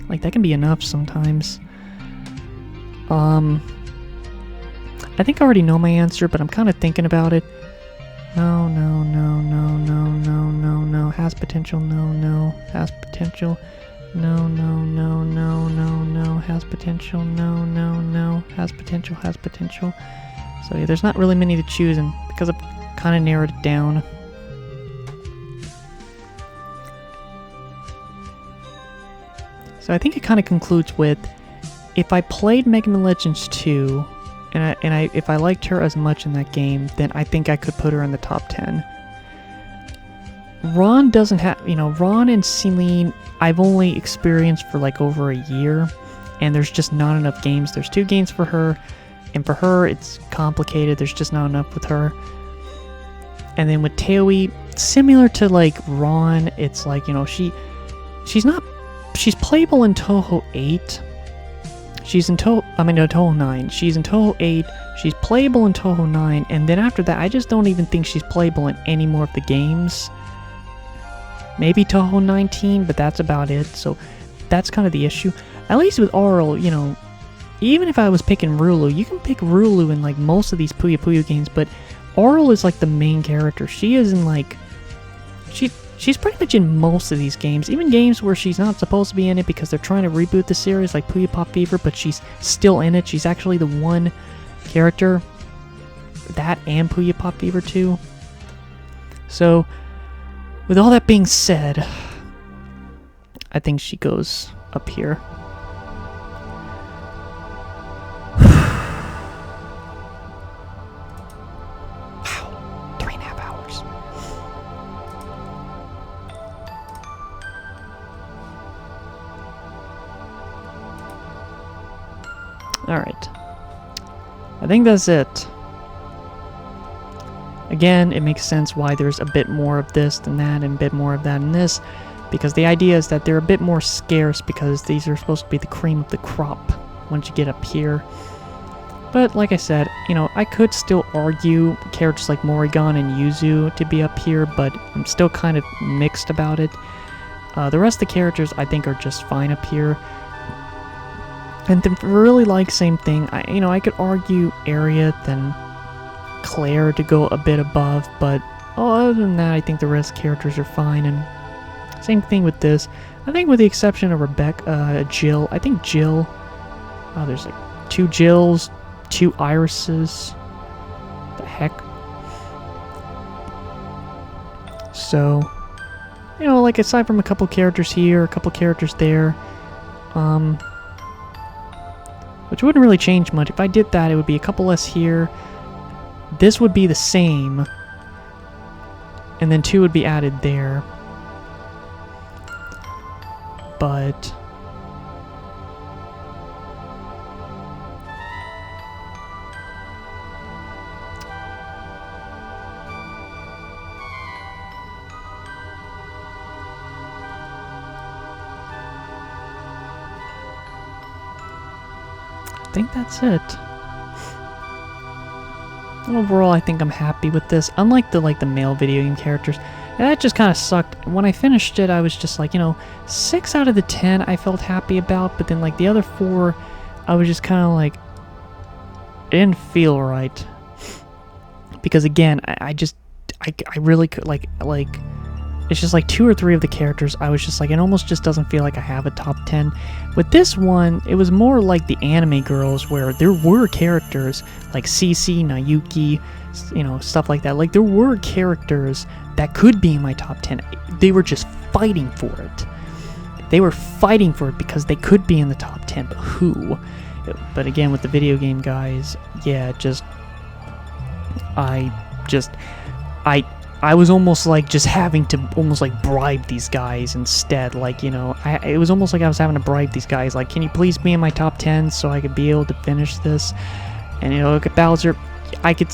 Like, that can be enough sometimes. I think I already know my answer, but I'm kind of thinking about it. No. Has potential, no. Has potential. No. Has potential, no. Has potential. So yeah, there's not really many to choose, and because I've kind of narrowed it down. So I think it kind of concludes with, if I played Mega Man Legends 2, and if I liked her as much in that game, then I think I could put her in the top 10. Ron doesn't have, Ron and Celine, I've only experienced for like over a year, and there's just not enough games. There's 2 games for her, and for her, it's complicated. There's just not enough with her. And then with Taoi, similar to like Ron, it's like, she's playable in Touhou 8. She's in Touhou 9. She's in Touhou 8. She's playable in Touhou 9. And then after that, I just don't even think she's playable in any more of the games. Maybe Touhou 19, but that's about it. So that's kind of the issue. At least with Aurel, even if I was picking Rulu, you can pick Rulu in like most of these Puyo Puyo games, but Aurel is like the main character. She is in like... She's pretty much in most of these games, even games where she's not supposed to be in it because they're trying to reboot the series, like Puyo Pop Fever, but she's still in it. She's actually the one character, that and Puyo Pop Fever 2. So, with all that being said, I think she goes up here. Wow, 3.5 hours. Alright. I think that's it. Again, it makes sense why there's a bit more of this than that and a bit more of that in this, because the idea is that they're a bit more scarce because these are supposed to be the cream of the crop once you get up here. But like I said, I could still argue characters like Morrigan and Yuzu to be up here, but I'm still kind of mixed about it. The rest of the characters I think are just fine up here. And then really like same thing, I could argue Ariat and Claire to go a bit above, but other than that, I think the rest characters are fine. And same thing with this. I think with the exception of Jill, I think Jill, there's like 2 Jills, 2 Irises. The heck? So, like aside from a couple characters here, a couple characters there, which wouldn't really change much. If I did that, it would be a couple less here. This would be the same. And then 2 would be added there. But... I think that's it. Overall, I think I'm happy with this. Unlike the male video game characters, and that just kind of sucked. When I finished it, I was just like, 6 out of the 10 I felt happy about, but then like the other 4, I was just kind of like, it didn't feel right. Because again, I really could like it's just like 2 or 3 of the characters, I was just like, it almost just doesn't feel like I have a top 10. With this one, it was more like the anime girls, where there were characters like Cece, Nayuki, stuff like that. Like, there were characters that could be in my top 10. They were just fighting for it. They were fighting for it because they could be in the top 10, but who? But again, with the video game guys, yeah, I was almost like just having to almost like bribe these guys instead. Like, it was almost like I was having to bribe these guys. Like, can you please be in my top 10 so I could be able to finish this? And, look at Bowser. I could,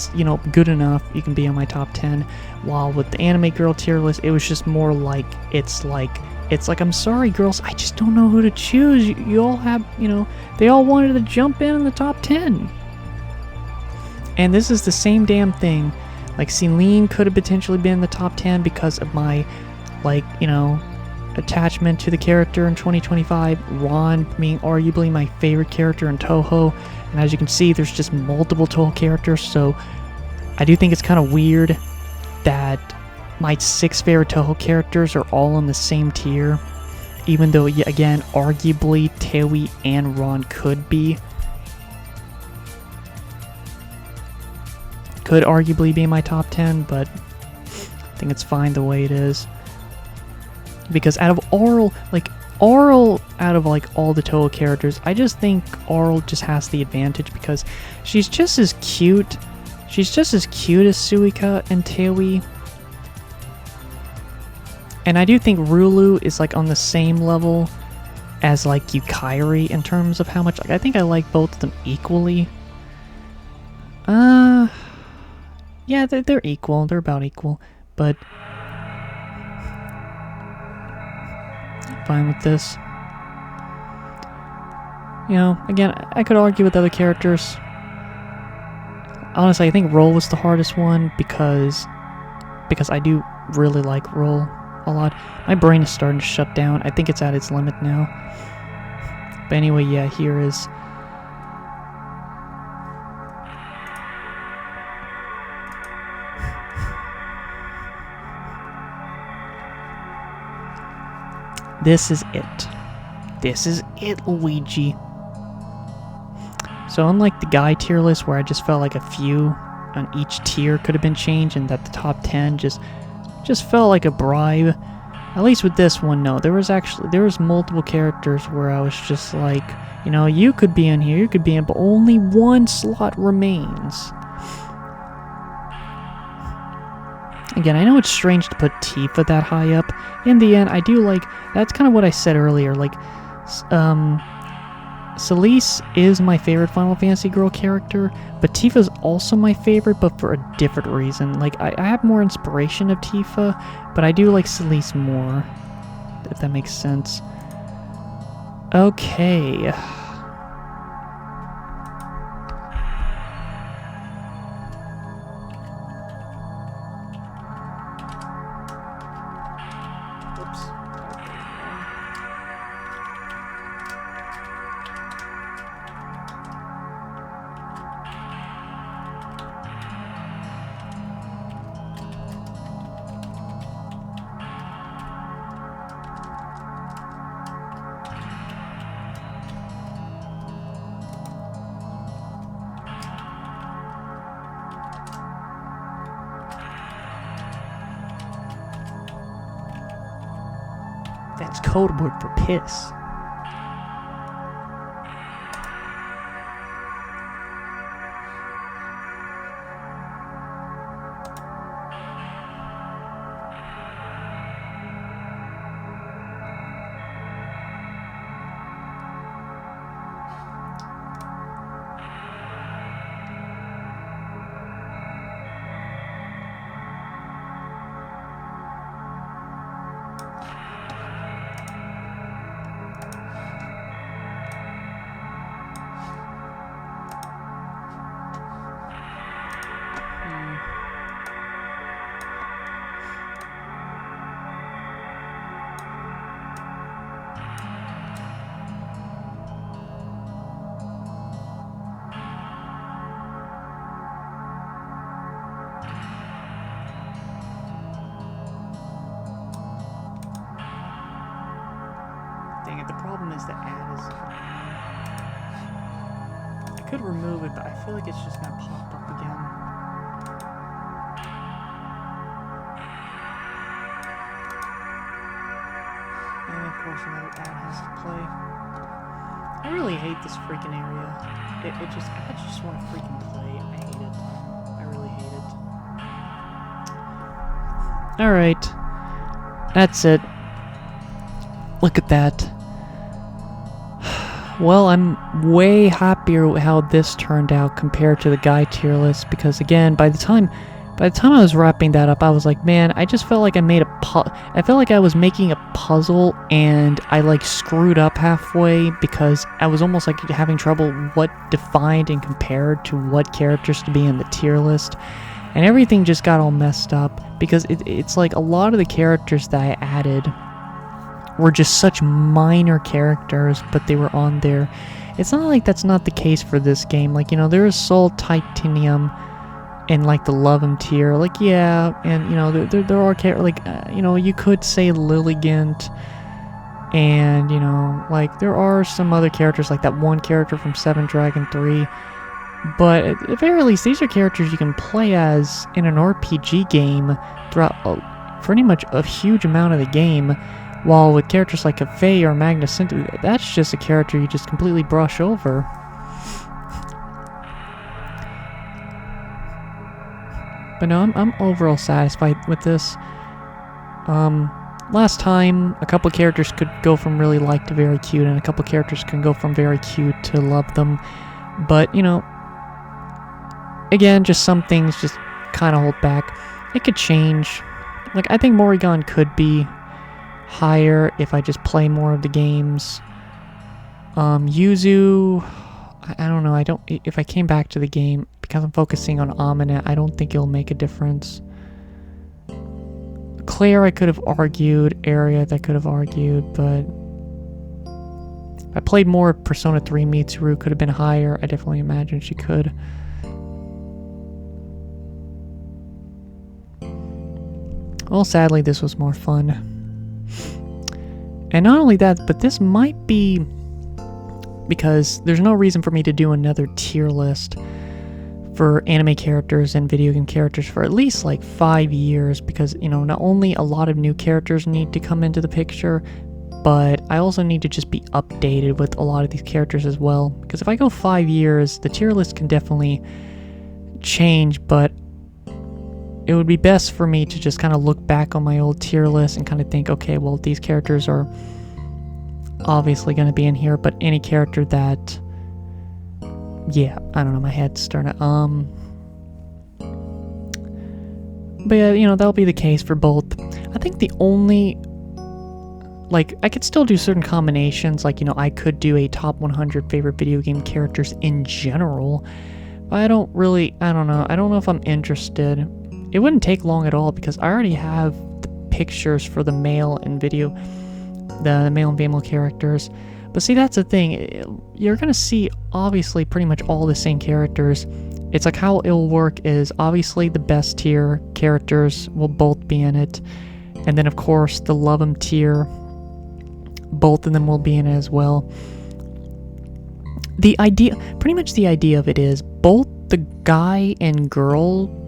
good enough. You can be on my top 10. While with the anime girl tier list, it was just more like, it's like, I'm sorry, girls. I just don't know who to choose. You all have, they all wanted to jump in the top 10. And this is the same damn thing. Like, Celine could have potentially been in the top 10 because of my, attachment to the character in 2025. Ron being arguably my favorite character in Touhou. And as you can see, there's just multiple Touhou characters, so I do think it's kind of weird that my 6 favorite Touhou characters are all in the same tier. Even though, again, arguably, Taoi and Ron could be. could arguably be in my top 10, but I think it's fine the way it is. Because out of Aurel, out of like all the Touhou characters, I just think Aurel just has the advantage because she's just as cute. She's just as cute as Suika and Teoi. And I do think Rulu is like on the same level as like Yukari in terms of how much, like, I think I like both of them equally. Yeah, they're equal. They're about equal, but I'm fine with this. You know, again, I could argue with other characters. Honestly, I think Roll was the hardest one because I do really like Roll a lot. My brain is starting to shut down. I think it's at its limit now. But anyway, yeah, here is... This is it. This is it, Luigi. So unlike the guy tier list where I just felt like a few on each tier could have been changed and that the top 10 just felt like a bribe, at least with this one, no. There was multiple characters where I was just like, you know, you could be in here, you could be in, but only one slot remains. Again, I know it's strange to put Tifa that high up. In the end, I do like, that's kind of what I said earlier, like, Celeste is my favorite Final Fantasy girl character, but Tifa's also my favorite, but for a different reason. Like, I have more inspiration of Tifa, but I do like Celeste more, if that makes sense. Okay. That's code word for piss. Dang it, the problem is the ad is... I could remove it, but I feel like it's just gonna pop up again. And of course another ad has to play. I really hate this freaking area. Ads just want to freaking play. I hate it. I really hate it. Alright. That's it. Look at that. Well, I'm way happier with how this turned out compared to the guy tier list because again, by the time I was wrapping that up, I was like, man, I just felt like I made I felt like I was making a puzzle and I like screwed up halfway because I was almost like having trouble what defined and compared to what characters to be in the tier list. And everything just got all messed up because it's like a lot of the characters that I added were just such minor characters, but they were on there. It's not like that's not the case for this game. Like, you know, there is Soul Titanium and like the Lovem tier. Like, yeah, and you know, there are characters, like, you know, you could say Lilligant, and you know, like, there are some other characters, like that one character from Seven Dragon 3. But at the very least, these are characters you can play as in an RPG game throughout pretty much a huge amount of the game, while with characters like a Faye or Magnus Cintu, that's just a character you just completely brush over. But no, I'm overall satisfied with this. Last time, a couple characters could go from really like to very cute, and a couple characters can go from very cute to love them. But, you know, again, just some things just kind of hold back. It could change. Like, I think Morrigan could be higher if I just play more of the games. Yuzu, I don't know. If I came back to the game, because I'm focusing on Aminet, I don't think it'll make a difference. Claire, I could have argued. Aria, I could have argued, but if I played more Persona 3, Mitsuru could have been higher. I definitely imagine she could. Well, sadly, this was more fun. And not only that, but this might be because there's no reason for me to do another tier list for anime characters and video game characters for at least like 5 years, because, you know, not only a lot of new characters need to come into the picture, but I also need to just be updated with a lot of these characters as well. Because if I go 5 years, the tier list can definitely change, but it would be best for me to just kind of look back on my old tier list and kind of think, okay, well, these characters are obviously going to be in here, but any character that, yeah, I don't know, my head's starting to, but yeah, you know, that'll be the case for both. I think the only, like, I could still do certain combinations, like, you know, I could do a top 100 favorite video game characters in general, but I don't know if I'm interested. It wouldn't take long at all, because I already have the pictures for the male and female characters. But see, that's the thing. You're going to see, obviously, pretty much all the same characters. It's like how it'll work is, obviously, the best tier characters will both be in it. And then, of course, the love 'em tier, both of them will be in it as well. Pretty much the idea of it is, both the guy and girl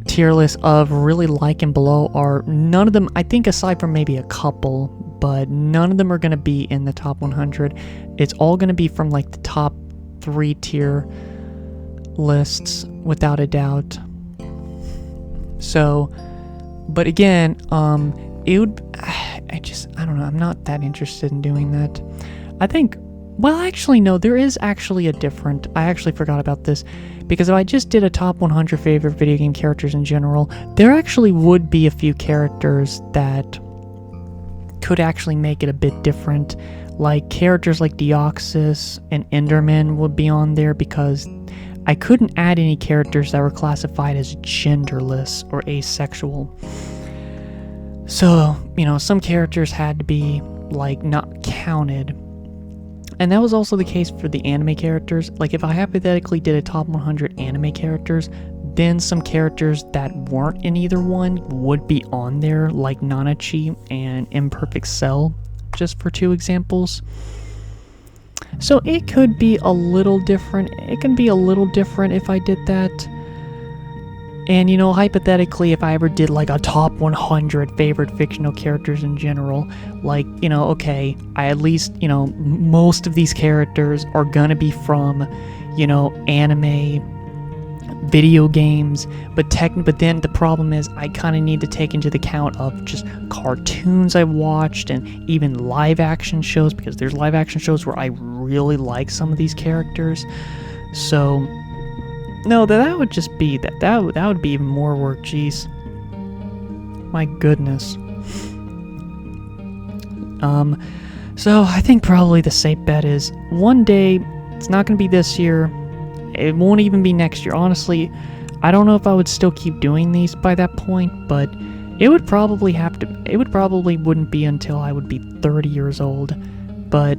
tier list of really like and below are, none of them, I think aside from maybe a couple, but none of them are going to be in the top 100. It's all going to be from like the top 3 tier lists, without a doubt. So, but again, it would, I don't know, I'm not that interested in doing that. I think, well, actually, no, there is actually a different, I actually forgot about this, because if I just did a top 100 favorite video game characters in general, there actually would be a few characters that could actually make it a bit different. Like, characters like Deoxys and Enderman would be on there, because I couldn't add any characters that were classified as genderless or asexual. So, you know, some characters had to be, like, not counted. And that was also the case for the anime characters. Like, if I hypothetically did a top 100 anime characters, then some characters that weren't in either one would be on there, like Nanachi and Imperfect Cell, just for 2 examples. So it could be a little different. It can be a little different if I did that. And, you know, hypothetically, if I ever did, like, a top 100 favorite fictional characters in general, like, you know, okay, I at least, you know, most of these characters are gonna be from, you know, anime, video games, but then the problem is I kind of need to take into the account of just cartoons I've watched and even live action shows, because there's live action shows where I really like some of these characters. So no, that would just be that would be even more work. Jeez, my goodness. So I think probably the safe bet is one day. It's not going to be this year. It won't even be next year. Honestly, I don't know if I would still keep doing these by that point, but it would probably wouldn't be until I would be 30 years old. But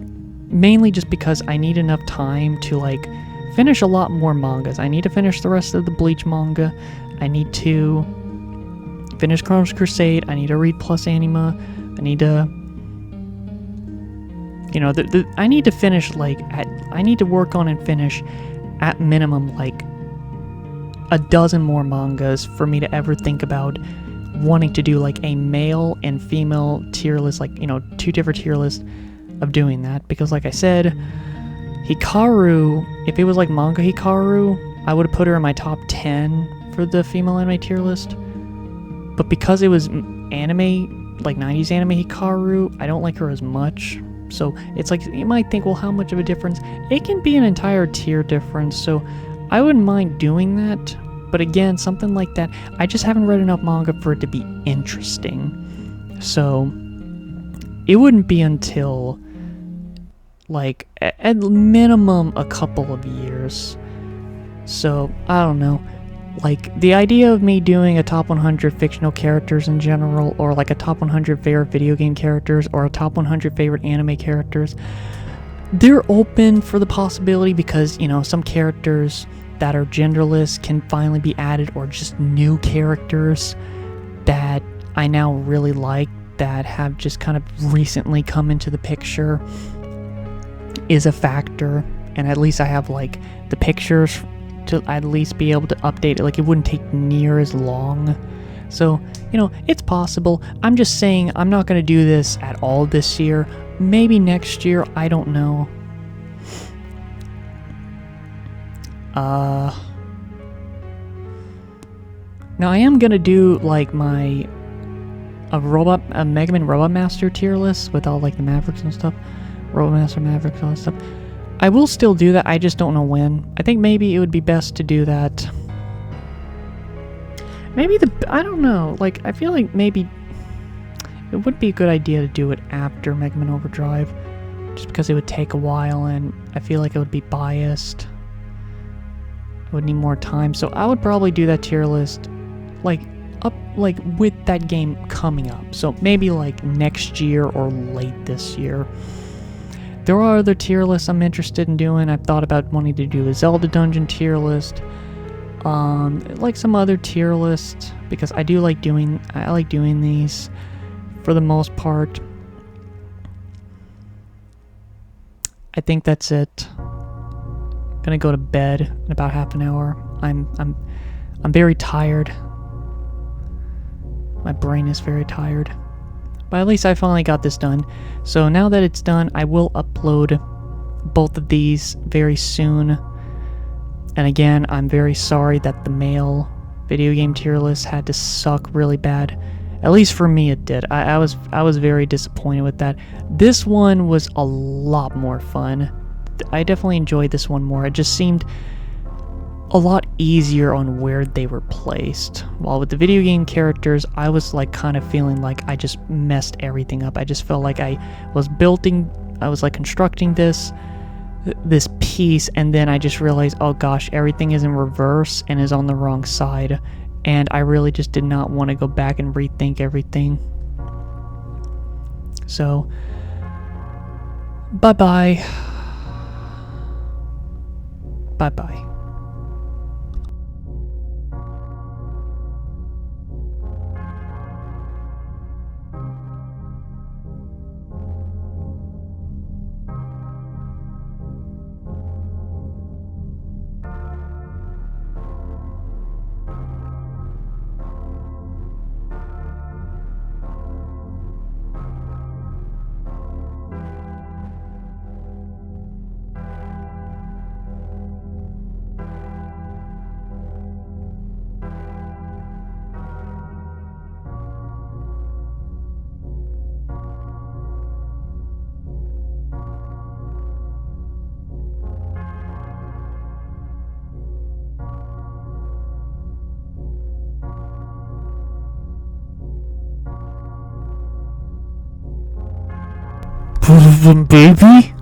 mainly just because I need enough time to, like, finish a lot more mangas. I need to finish the rest of the Bleach manga. I need to finish Chronos Crusade. I need to read Plus Anima. I need to, You know, I need to finish like I need to work on and finish at minimum like a dozen more mangas for me to ever think about wanting to do like a male and female tier list, like, you know, 2 different tier lists of doing that. Because like I said, Hikaru, if it was like manga Hikaru, I would have put her in my top 10 for the female anime tier list. But because it was anime, like 90s anime Hikaru, I don't like her as much. So it's like, you might think, well, how much of a difference? It can be an entire tier difference, so I wouldn't mind doing that. But again, something like that, I just haven't read enough manga for it to be interesting. So it wouldn't be until like at minimum a couple of years. So I don't know. Like, the idea of me doing a top 100 fictional characters in general, or like a top 100 favorite video game characters, or a top 100 favorite anime characters, they're open for the possibility because, you know, some characters that are genderless can finally be added, or just new characters that I now really like that have just kind of recently come into the picture is a factor. And at least I have like the pictures to at least be able to update it. Like, it wouldn't take near as long. So, you know, it's possible. I'm just saying I'm not going to do this at all this year. Maybe next year, I don't know. Now I am going to do like a Mega Man Robot Master tier list with all like the Mavericks and stuff. Robot Master, Mavericks, all that stuff. I will still do that, I just don't know when. I think maybe it would be best to do that. Maybe I don't know, like, I feel like maybe it would be a good idea to do it after Mega Man Overdrive, just because it would take a while, and I feel like it would be biased. I would need more time, so I would probably do that tier list, like, with that game coming up. So maybe, like, next year or late this year. There are other tier lists I'm interested in doing. I've thought about wanting to do a Zelda Dungeon tier list, like some other tier lists, because I like doing these for the most part. I think that's it. I'm gonna go to bed in about half an hour. I'm very tired. My brain is very tired. But at least I finally got this done. So now that it's done, I will upload both of these very soon. And again, I'm very sorry that the male video game tier list had to suck really bad. At least for me it did. I was very disappointed with that. This one was a lot more fun. I definitely enjoyed this one more. It just seemed a lot easier on where they were placed. While with the video game characters, I was like kind of feeling like I just messed everything up. I just felt like I was like constructing this piece, and then I just realized, oh gosh, everything is in reverse and is on the wrong side. And I really just did not want to go back and rethink everything. So, bye-bye. Bye-bye. Baby?